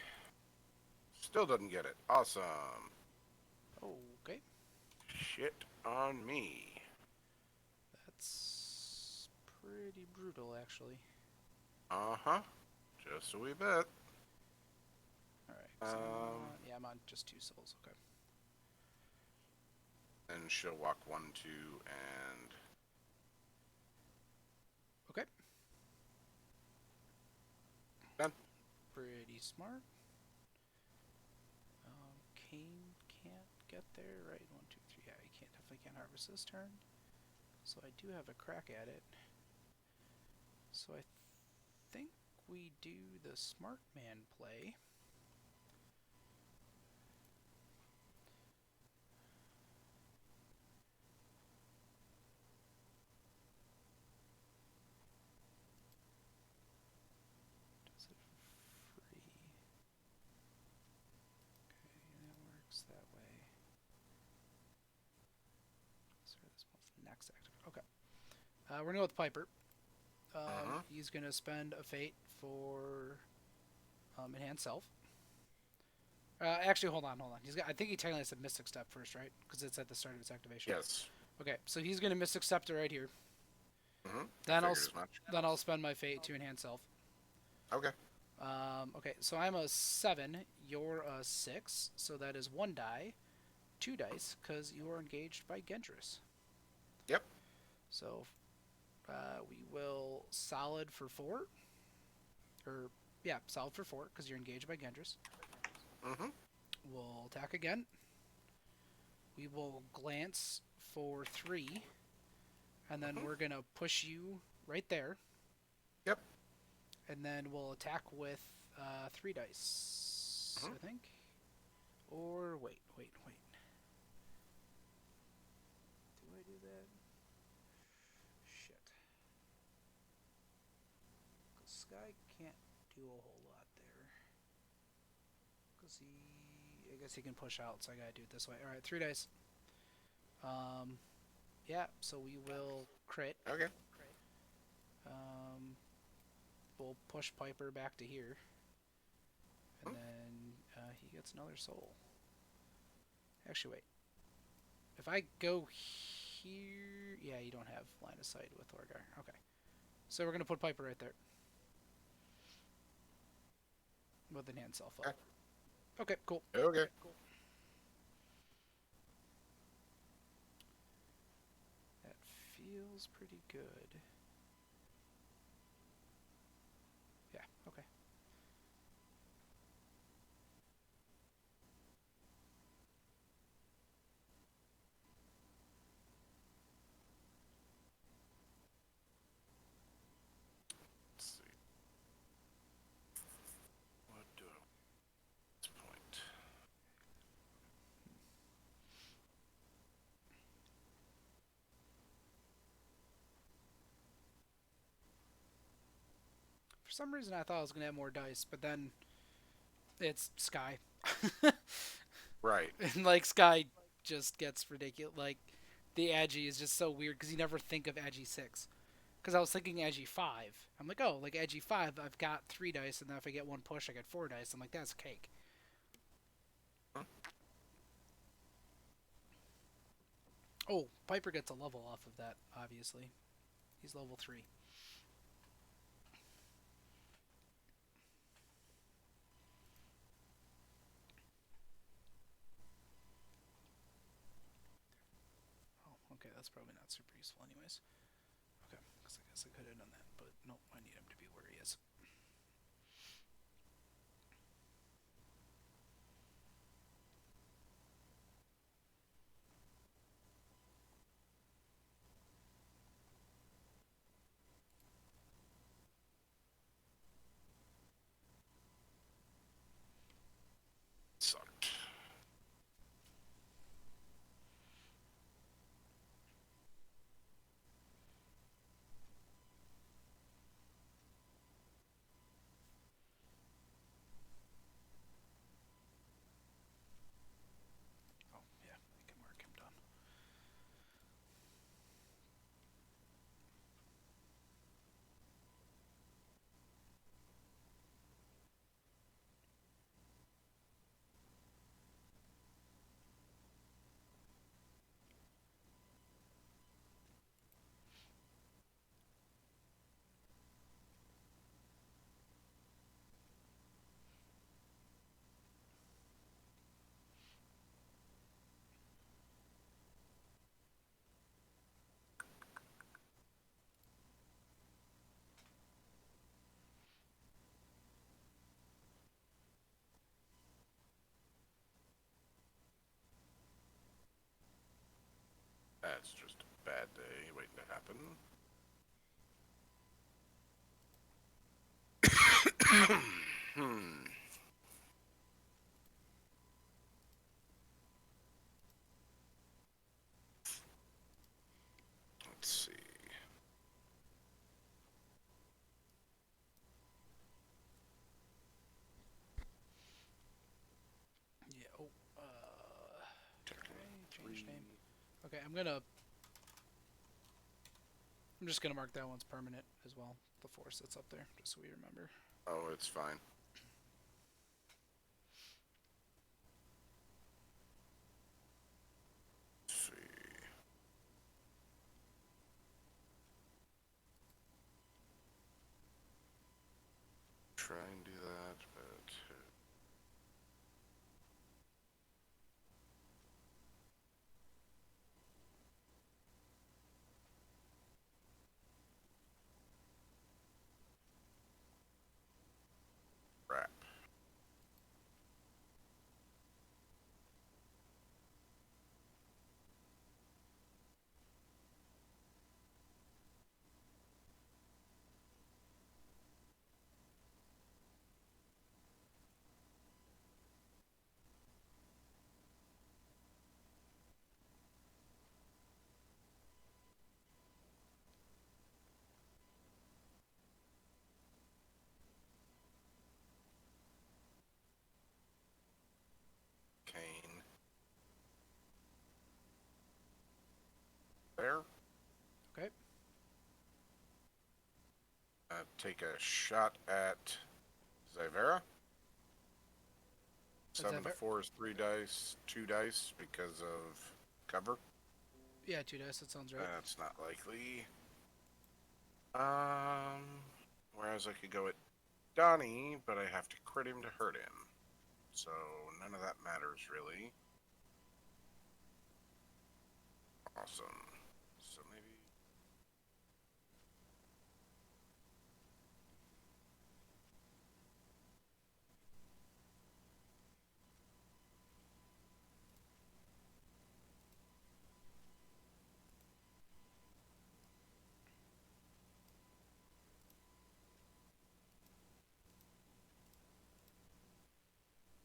Still doesn't get it. Awesome. Okay. Shit on me. That's pretty brutal, actually. Uh-huh. Just a wee bit. All right. So I'm on just 2 souls. Okay. And she'll walk 1, 2, and... Okay. Done. Pretty smart. Kane can't get there, right? 1, 2, 3. Yeah, he definitely can't harvest this turn. So I do have a crack at it. So I think we do the smart man play. Does it for free? Okay, that works that way. Sorry, this one's next active. Okay. We're gonna go with Piper. He's gonna spend a fate for enhanced self. Actually, hold on. I think he technically said Mystic Step first, right? Because it's at the start of its activation. Yes. Okay, so he's gonna Mystic Step to right here. Mm-hmm. Then I'll spend my fate to enhance self. Okay. Okay, so I'm a 7. You're a 6. So that is 1 die, 2 dice, because you are engaged by Gendris. Yep. So we will solid for 4. Or yeah, solid for 4 because you're engaged by Gendris. Mm-hmm. We'll attack again. We will glance for 3, and then we're gonna push you right there. Yep. And then we'll attack with 3 dice, I think. Or wait. Do I do that? Shit. Because Sky can't do a whole lot there. Because I guess he can push out, so I gotta do it this way. Alright, 3 dice. Yeah, so we will crit. Okay. We'll push Piper back to here. And then he gets another soul. Actually, wait. If I go here... Yeah, you don't have line of sight with Orgar. Okay. So we're going to put Piper right there. With an hand self up. Okay, cool. Okay. That feels pretty good. Yeah, okay. Let's see. What do I... This point. some reason I thought I was gonna have more dice, but then it's Sky, Right. and like Sky just gets ridiculous. Like the Agi is just so weird because you never think of Agi 6. Because I was thinking Agi 5. I'm like, oh, like Agi 5, I've got 3 dice, and then if I get one push, I get 4 dice. I'm like, that's cake. Oh, Piper gets a level off of that, obviously. He's level 3. Oh, okay, that's probably not super useful, anyways. Okay, because I guess I could have done that, but nope, I need him to be where he is. Sucked. Oh, yeah, I can mark him done. That's just a bad day waiting to happen. Hmm. Let's see. Yeah, oh, did Technically I change three. name? Okay, I'm just gonna mark that one's permanent as well. The force that's up there, just so we remember. Oh, it's fine. Let's see. Try and do that, but crap. Kane. There. Okay. Take a shot at Zyvera. Is that 7 to fair? 4 is 3 dice, 2 dice because of cover. Yeah, 2 dice. That sounds right. That's not likely. Um, whereas I could go at Donnie, but I have to crit him to hurt him. So none of that matters really. Awesome. So maybe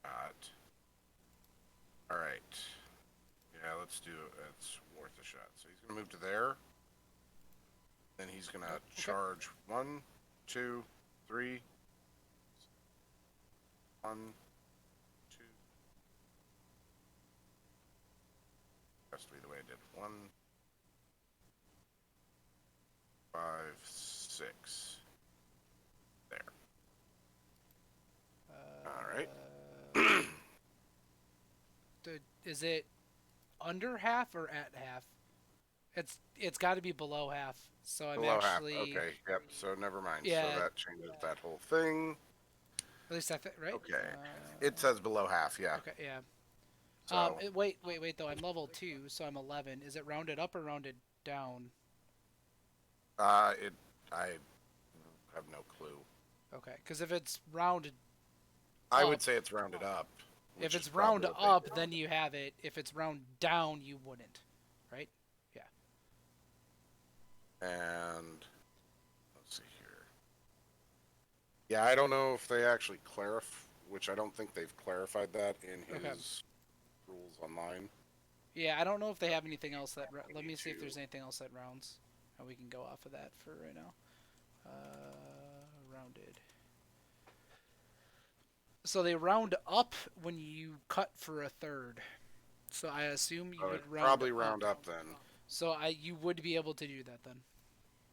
not. All right. Yeah, let's do it. It's worth a shot. So he's gonna move to there. Then he's gonna Oh, okay. charge 1, 2, 3. 1, 2. Has to be the way I did. 1, 5, 6. There. All right. Is it under half or at half? It's got to be below half. So I'm Below half. actually Okay. Yep. So never mind. So yeah. that changes that whole thing. At least I think right. Okay. It says below half. Yeah. Okay. Yeah. So Wait though. I'm level 2, so I'm 11. Is it rounded up or rounded down? it. I have no clue. Okay. Because if it's rounded I up, would say it's rounded up. if Which is it's round probably what up, they do. then you have it. If it's round down, you wouldn't. Right? Yeah. And let's see here. Yeah, I don't know if they actually clarify, which I don't think they've clarified that in his Okay. rules online. Yeah, I don't know if they have anything else that. We Let me need see if to- there's anything else that rounds, and we can go off of that for right now. Rounded. So they round up when you cut for a third. So I assume you would round probably up. round up then. So you would be able to do that then.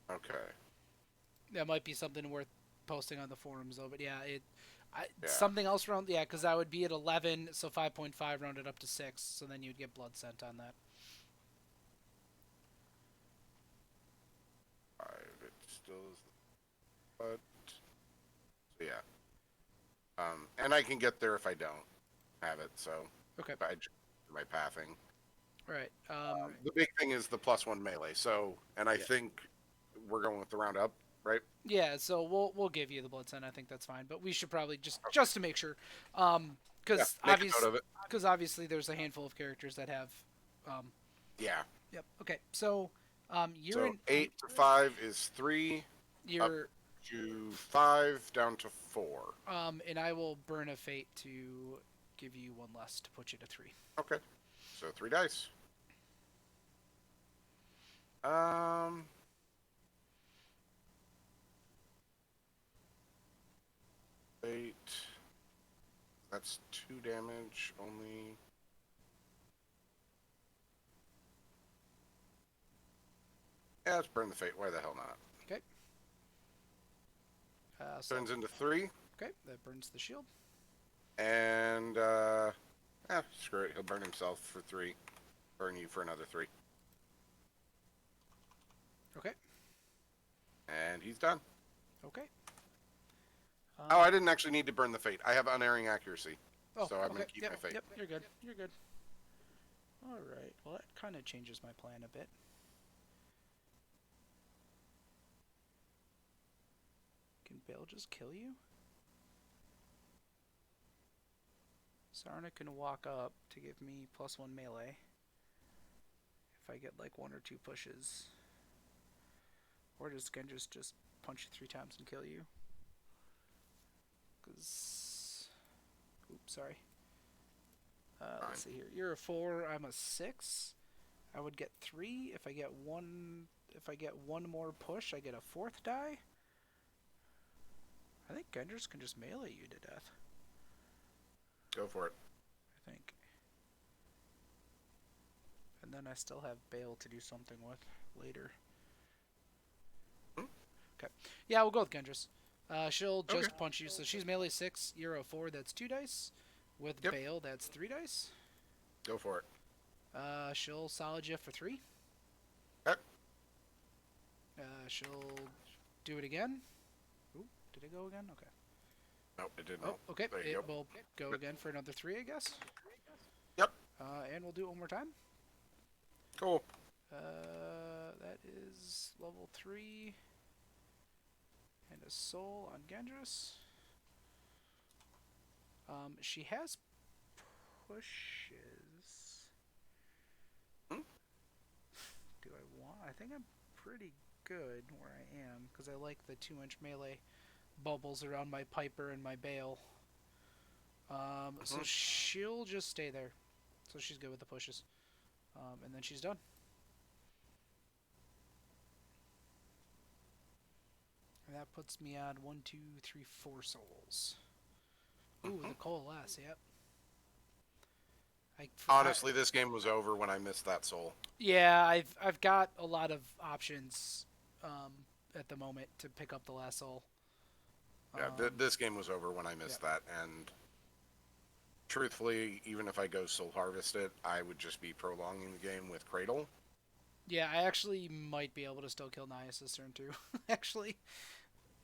Okay. That might be something worth posting on the forums though. But yeah, Yeah. something else round. Yeah, because I would be at 11, so 5.5 rounded up to 6. So then you'd get blood scent on that. 5. It still is. But so yeah. And I can get there if I don't have it. So Okay. by my pathing. All right. The big thing is the +1 melee. So, and I Yeah. think we're going with the round up, right? Yeah, so we'll give you the blood scent. I think that's fine, but we should probably just to make sure, because Make a note of it. obviously there's a handful of characters that have, Yeah. yep. Okay, so you're So in 8 to 5 is 3. you're To 5 down to 4. and I will burn a fate to give you one less to put you to 3. Okay. So 3 dice. Um. 8. That's 2 damage only. Yeah, let's burn the fate. Why the hell not? Okay. So, Turns into 3. okay, that burns the shield. And, screw it. He'll burn himself for 3. Burn you for another 3. Okay. And he's done. Okay. Oh, I didn't actually need to burn the fate. I have unerring accuracy. Oh, So I'm okay. going to keep Yep, my fate. Yep, you're good. You're good. All right. Well, that kind of changes my plan a bit. Can Bale just kill you? Sarna can walk up to give me +1 melee. If I get like 1 or 2 pushes. Or does Genjis just punch you 3 times and kill you? Because... Oops, sorry. Let's see here. You're a 4, I'm a 6. I would get 3. If I get one more push, I get a 4th die. I think Genders can just melee you to death. Go for it. I think. And then I still have Bale to do something with later. Okay. Yeah, we'll go with Gendris. She'll just punch you. So she's melee 6, you're a 4, that's 2 dice. With Bale, that's 3 dice. Go for it. She'll solid you for 3. Okay. She'll do it again. Ooh, did it go again? Okay. Nope, it didn't. Oh, okay. There you It will go again for another 3, I guess. Yep. And we'll do it one more time. Cool. That is level 3. And a soul on Gendris. She has pushes. Do I want? I think I'm pretty good where I am because I like the 2-inch melee bubbles around my Piper and my Bale. So she'll just stay there. So she's good with the pushes. And then she's done. And that puts me on 1, 2, 3, 4 souls. Ooh, Mhm. the coalesce. Yep. Honestly, this game was over when I missed that soul. Yeah, I've got a lot of options at the moment to pick up the last soul. Yeah, this game was over when I missed that, and truthfully, even if I go soul harvest it, I would just be prolonging the game with Cradle. Yeah, I actually might be able to still kill Nias this turn too. Actually,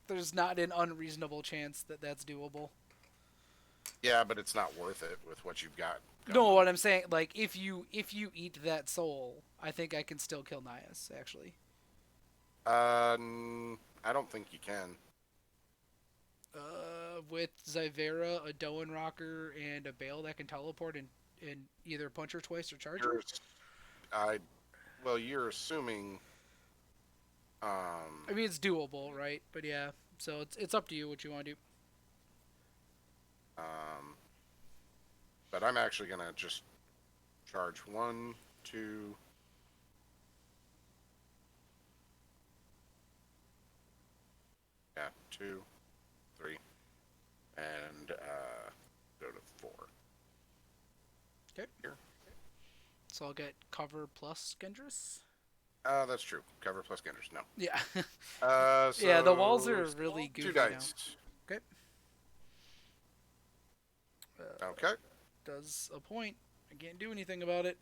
there's not an unreasonable chance that that's doable. Yeah, but it's not worth it with what you've got No, going. what I'm saying, like if you eat that soul, I think I can still kill Nias. Actually, I don't think you can. with Zyvera, a Doan Rocker, and a Bale that can teleport and either punch her twice or charge her. You're, I, well, you're assuming. I mean, it's doable, right? But yeah, so it's up to you what you want to do. Um, but I'm actually gonna just charge 1, 2. Yeah, 2, 3, and go to 4. Okay. Here. So I'll get cover plus Gendris. That's true. Cover plus Genders. No. Yeah. So Yeah, the walls are really two goofy now. dice. Okay. Okay. Does a point. I can't do anything about it.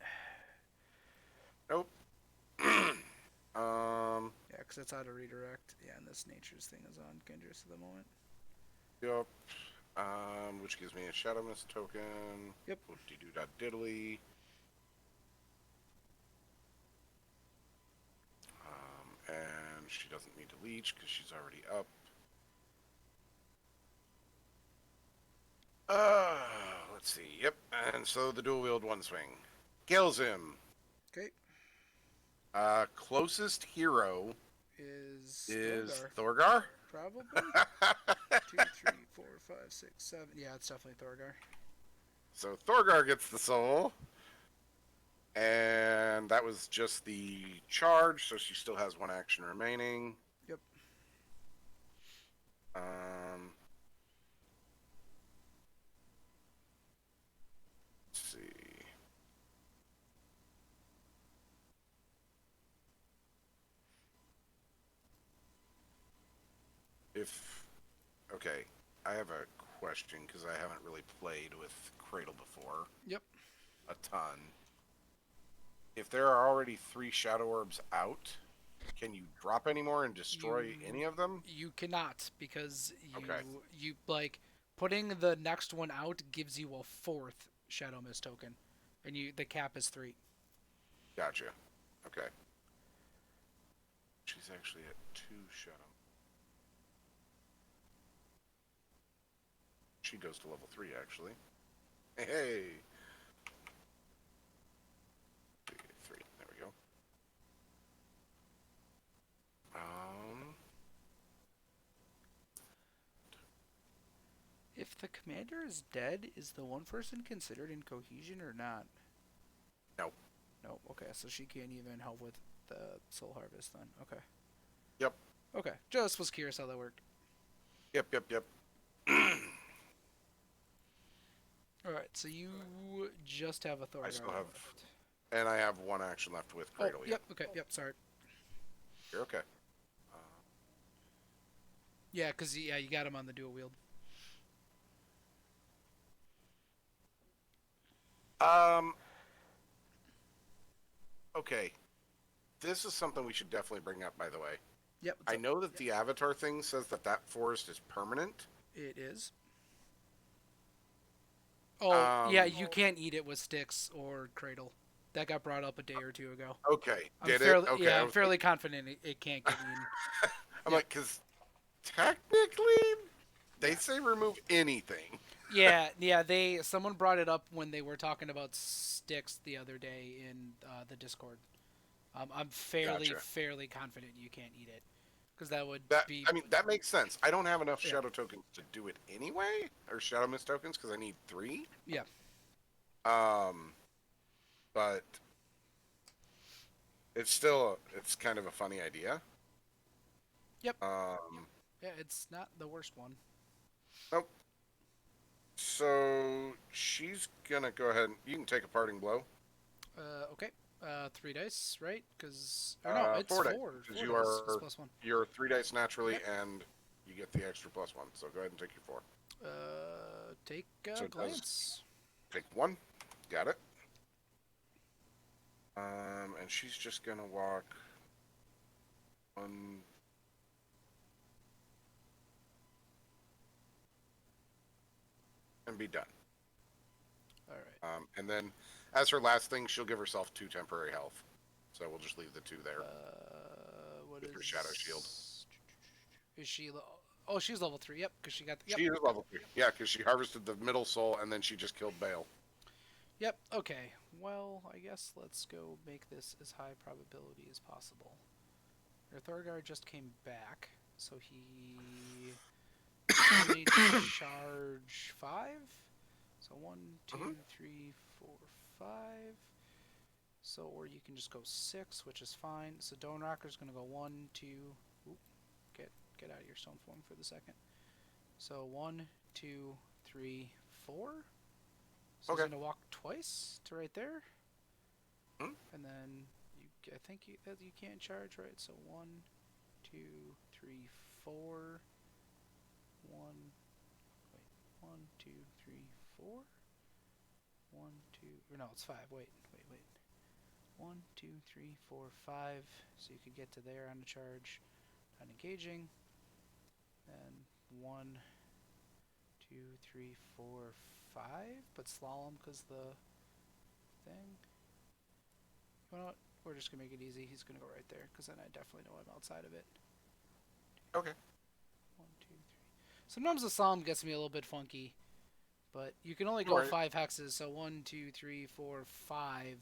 Nope. Yeah, because it's out of redirect. Yeah, and this nature's thing is on Gendris at the moment. Yep. Which gives me a Shadow Mist token. Yep. Diddly. And she doesn't need to leech because she's already up. Let's see. Yep. And so the dual wield one swing. Kills him. Okay. Closest hero Is Thorgar. Probably. 2, 3, 4, 5, 6, 7. Yeah, it's definitely Thorgar. So Thorgar gets the soul. And that was just the charge, so she still has one action remaining. Yep. Let's see. Okay, I have a question because I haven't really played with Cradle before. Yep. A ton. If there are already 3 Shadow Orbs out, can you drop any more and destroy any of them? You cannot because Okay. you like putting the next one out gives you a 4th Shadow Mist token, and the cap is 3. Gotcha. Okay. She's actually at 2 Shadow. She goes to level 3, actually. Hey! 3. There we go. If the commander is dead, is the one person considered in cohesion or not? No. No. Okay, so she can't even help with the soul harvest then. Okay. Yep. Okay. Just was curious how that worked. Yep. Alright, so you just have a Thorgar I still have, left. and I have 1 action left with Cradle. Oh, yep, okay, yep, sorry. You're okay. Yeah, because you got him on the dual wield. Okay. This is something we should definitely bring up, by the way. Yep. I know that the Avatar thing says that forest is permanent. It is. Oh, yeah, you can't eat it with sticks or cradle. That got brought up a day or 2 ago. Okay. Okay. Yeah, I'm fairly confident it can't get eaten. I'm like, because technically, they say remove anything. Yeah. Someone brought it up when they were talking about sticks the other day in the Discord. I'm fairly confident you can't eat it, because that would be. I mean, that makes sense. I don't have enough shadow tokens to do it anyway, or shadow mist tokens, because I need 3. Yeah. But it's kind of a funny idea. Yep. Yeah, it's not the worst one. Nope. So she's gonna go ahead and you can take a parting blow. Okay. 3 dice, right? Because or no, it's 4 dice four. because Four you dice. It's are +1. you're 3 dice naturally, Yep. and you get the extra +1. So go ahead and take your 4. Take So a it does glance. take 1. Got it. And she's just gonna walk 1. And be done. All right. And then, as her last thing, she'll give herself 2 temporary health. So we'll just leave the 2 there What with her shadow shield. is she? Oh, she's level 3. Yep, because she got. Yep. She is level 3. Yeah, because she harvested the middle soul and then she just killed Bale. Yep. Okay. Well, I guess let's go make this as high probability as possible. Your Thorgar just came back, so he may charge 5. So one, two, Mm-hmm. 3, 4, 5. So, or you can just go 6, which is fine. So Dome Rocker's gonna go 1, 2. Oop, get out of your stone form for the second. So 1, 2, 3, 4. So Okay. he's gonna walk twice to right there, Hmm? and then I think you can't charge, right? So 1, 2, 3, 4. 1. Wait. 1, 2, 3, 4. 1, 2. Or no, it's 5. Wait. 1, 2, 3, 4, 5. So you could get to there on the charge, not engaging. And 1, 2, 3, 4, 5. But slalom because the thing. You know what? We're just gonna make it easy. He's gonna go right there because then I definitely know I'm outside of it. Okay. 1, 2, 3. Sometimes the slalom gets me a little bit funky, but you can only All go right. 5 hexes. So 1, 2, 3, 4, 5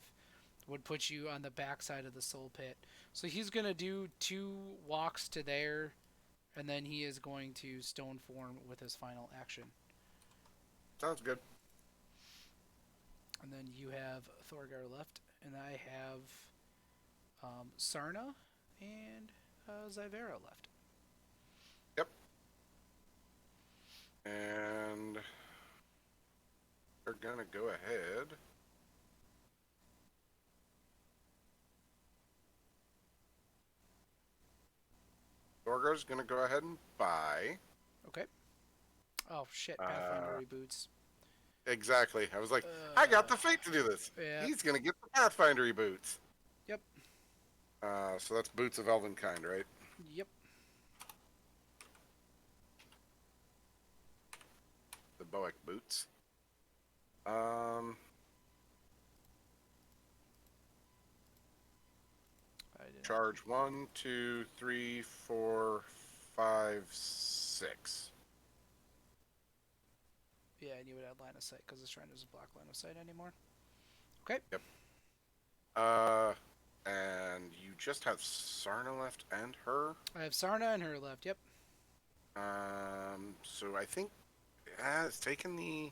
would put you on the back side of the soul pit. So he's gonna do 2 walks to there, and then he is going to stone form with his final action. Sounds good. And then you have Thorgar left, and I have Sarna and Zyvera left. Yep. And they're gonna go ahead. Dorgo's gonna go ahead and buy. Okay. Oh shit! Pathfinder Uh, reboots. exactly. I was like, I got the fate to do this. Yeah. He's gonna get the Pathfinder boots. Yep. So that's boots of Elvenkind, right? Yep. The Boic boots. Um, charge 1, 2, 3, 4, 5, 6. Yeah, and you would add line of sight because this shrine doesn't block line of sight anymore. Okay. Yep. And you just have Sarna left and her. I have Sarna and her left. Yep. So I think it's taken the.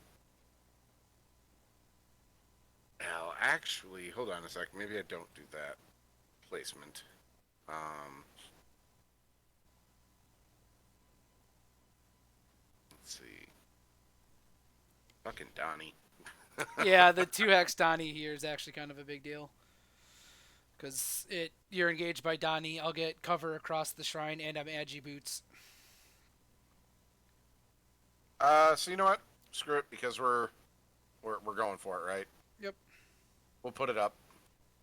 Well, actually, hold on a sec. Maybe I don't do that placement. Let's see. Fucking Donnie. Yeah, the 2 hex Donnie here is actually kind of a big deal. Because you're engaged by Donnie, I'll get cover across the shrine, and I'm Agi Boots. So you know what? Screw it, because we're going for it, right? Yep. We'll put it up.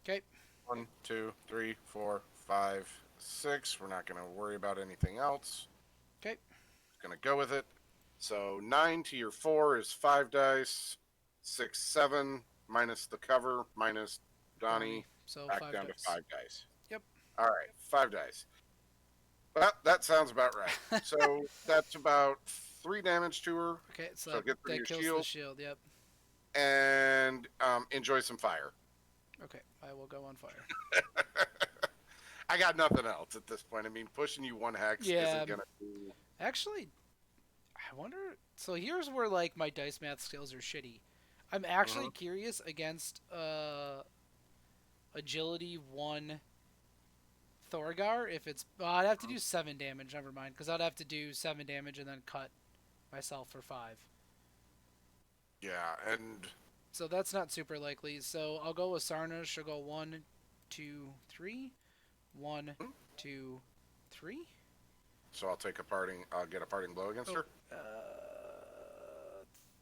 Okay. 1, 2, 3, 4, 5, 6. We're not gonna worry about anything else. Okay. Gonna go with it. So 9 to your 4 is 5 dice. 6, 7 minus the cover minus Donnie. So Back 5 down dice. to 5 dice. Yep. All right, 5 dice. Well, that sounds about right. So that's about 3 damage to her. Okay, so So get through that your kills shield. the shield. Yep. And enjoy some fire. Okay, I will go on fire. I got nothing else at this point. I mean, pushing you 1 hex isn't gonna do. Actually, I wonder. So here's where like my dice math skills are shitty. I'm actually curious against agility 1 Thorgar. If it's, well, I'd have to do 7 damage. Never mind, because I'd have to do 7 damage and then cut myself for 5. Yeah, and So that's not super likely. So I'll go with Sarna. She'll go 1, 2, 3. 1, hmm, 2, 3. so I'll get a parting blow against Oh, her.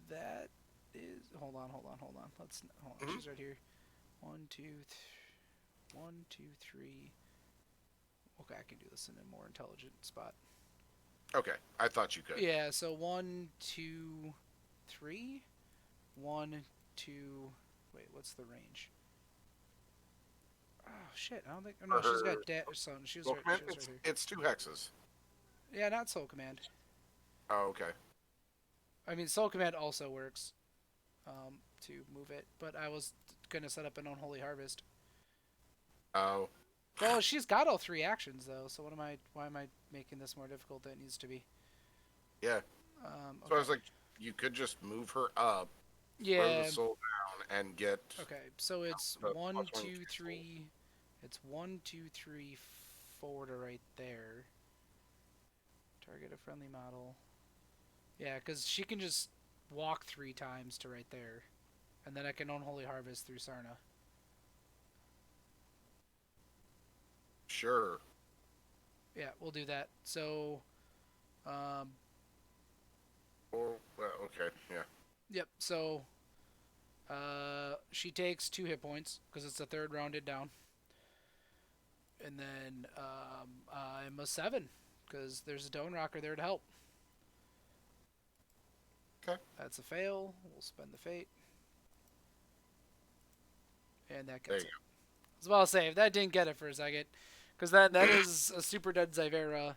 that is. Hold on. Hold on. Hmm. She's right here. 1, 2, 1, 2, 3. Okay, I can do this in a more intelligent spot. Okay, I thought you could. Yeah. So 1, 2, 3. 1, 2. Wait, what's the range? Oh shit! I don't think. Oh, For no, she's her got so she's soul right. command, She's right here. it's 2 hexes. Yeah, not Soul Command. Oh, okay. I mean, Soul Command also works to move it, but I was gonna set up an Unholy Harvest. Oh, Well, she's got all 3 actions though, so what am I? Why am I making this more difficult than it needs to be? yeah. So I Okay. was like, you could just move her up, throw the Yeah. soul down, and get Okay. So it's the one, plus one two, free soul. three. It's 1, 2, 3, 4 to right there. Target a friendly model. Yeah, because she can just walk 3 times to right there, and then I can Unholy Harvest through Sarna. Sure. Yeah, we'll do that. So, um, Or well, okay, yeah. yep. So, she takes 2 hit points because it's the 3rd rounded down, and then I'm a 7 because there's a Stone Rocker there to help. Okay. That's a fail. We'll spend the fate, and that There gets you it. As well, save that didn't get it for a second, because that is a super dead Zyvera,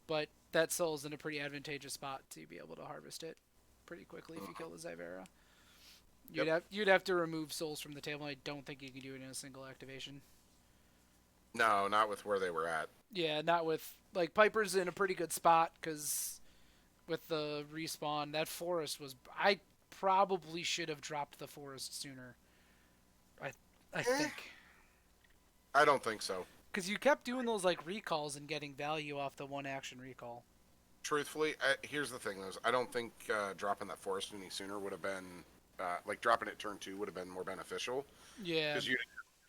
but that soul's in a pretty advantageous spot to be able to harvest it pretty quickly if go. you kill the Zyvera. Yep. You'd have to remove souls from the table. I don't think you can do it in a single activation. No, not with where they were at. Yeah, not with like Piper's in a pretty good spot because with the respawn, that forest was. I probably should have dropped the forest sooner. I I Eh, think I don't think so. because you kept doing those like recalls and getting value off the 1 action recall. Truthfully, here's the thing: though, I don't think dropping that forest any sooner would have been like dropping it turn 2 would have been more beneficial Yeah, because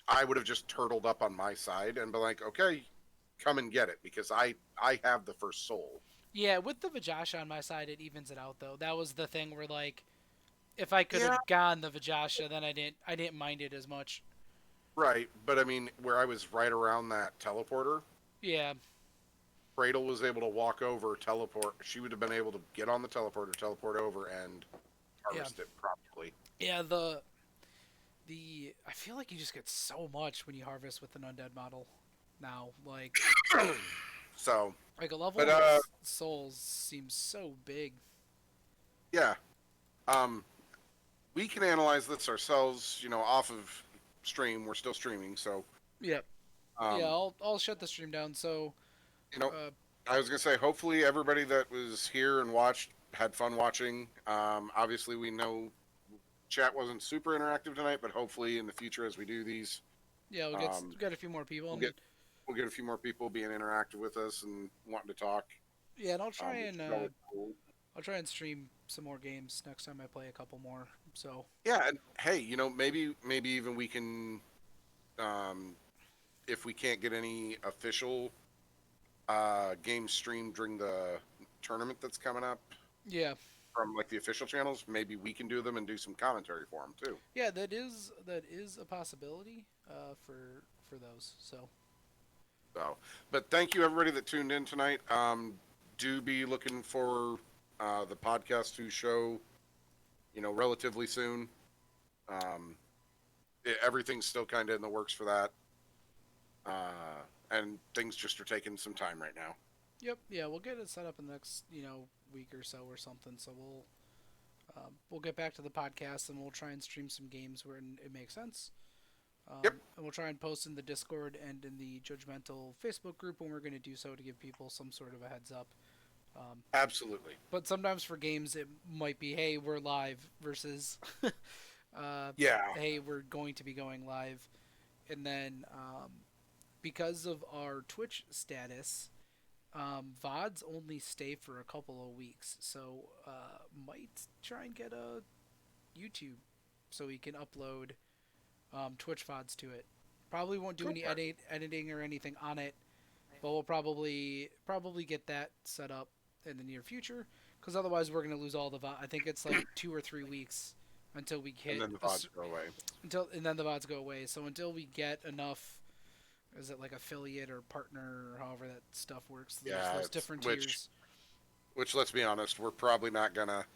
I would have just turtled up on my side and be like, okay, come and get it because I have the first soul. yeah. With the Vajasha on my side, it evens it out though. That was the thing where like if I could Yeah, have gone the Vajasha, then I didn't mind it as much. right. But I mean, where I was right around that teleporter, Yeah, Cradle was able to walk over, teleport. She would have been able to get on the teleporter, teleport over, and yeah, harvest it properly. yeah. The I feel like you just get so much when you harvest with an undead model. Now, So, like a level but 1 souls seems so big. yeah, um, we can analyze this ourselves. Off of stream. We're still streaming, so Yep. Yeah, um, I'll shut the stream down. So, you know, uh, I was gonna say, hopefully everybody that was here and watched had fun watching. Obviously, we know chat wasn't super interactive tonight, but hopefully in the future, as we do these, yeah, um, get a few more people, we'll and get we'll get a few more people being interactive with us and wanting to talk, yeah, and which is always cool. I'll try and stream some more games next time I play a couple more. So, Yeah, and hey, maybe even we can, um, if we can't get any official games streamed during the tournament that's coming up yeah, from like the official channels, maybe we can do them and do some commentary for them too. yeah, that is a possibility for those. So, So, but thank you everybody that tuned in tonight. Do be looking for the podcast to show, relatively soon. Um, Everything's still kind of in the works for that, and things just are taking some time right now. yep, yeah, we'll get it set up in the next week or so or something. So we'll get back to the podcast and we'll try and stream some games where it makes sense. Yep, And we'll try and post in the Discord and in the Judgmental Facebook group when we're going to do so to give people some sort of a heads up. absolutely. But sometimes for games, it might be, hey, we're live versus, Yeah, hey, we're going to be going live. And then because of our Twitch status, VODs only stay for a couple of weeks. So might try and get a YouTube so we can upload Twitch VODs to it. Probably won't do any editing or anything on it, but we'll probably get that set up in the near future. Because otherwise, we're gonna lose all the VOD. I think it's like 2 or 3 weeks until we And hit then the VODs go away. and then the VODs go away. So until we get enough, is it like affiliate or partner or however that stuff works? There's Yeah, those different which tiers. let's be honest, we're probably not gonna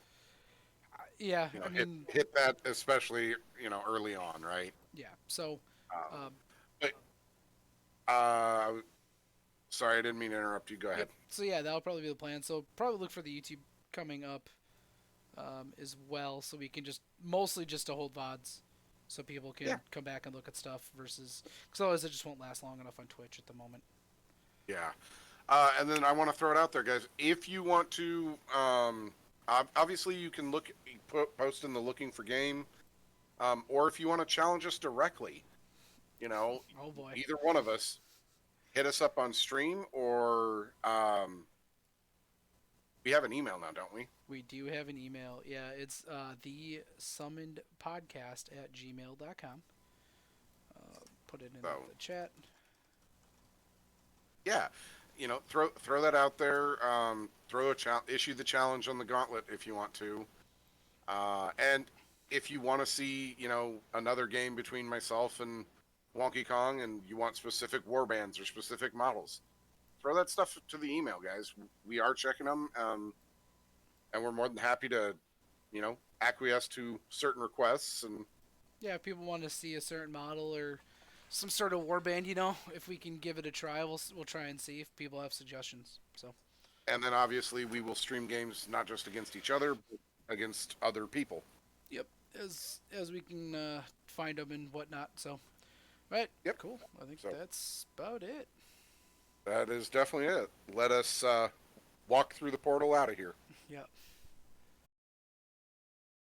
Yeah, you know I mean, hit that, especially early on, right? yeah. So, Um, um, but uh, sorry, I didn't mean to interrupt you. Go ahead. yep. So yeah, that'll probably be the plan. So probably look for the YouTube coming up as well, so we can just mostly just to hold VODs, so people can Yeah. come back and look at stuff versus because otherwise it just won't last long enough on Twitch at the moment. Yeah. And then I want to throw it out there, guys. If you want to, obviously you can post in the looking for game, or if you want to challenge us directly, Oh boy. either one of us, hit us up on stream, or we have an email now, don't we? We do have an email. Yeah, it's the summoned podcast at gmail.com. Put it in So the chat. yeah, throw that out there. Issue the challenge on the gauntlet if you want to, and if you want to see another game between myself and Wonky Kong, and you want specific war bands or specific models, throw that stuff to the email, guys. We are checking them, and we're more than happy to, acquiesce to certain requests. And Yeah, if people want to see a certain model or some sort of warband, if we can give it a try, we'll try and see if people have suggestions. So and then obviously we will stream games not just against each other, but against other people. yep, as we can find them and whatnot. So right, Yep. cool. I think So that's about it. that is definitely it. Let us walk through the portal out of here. Yeah.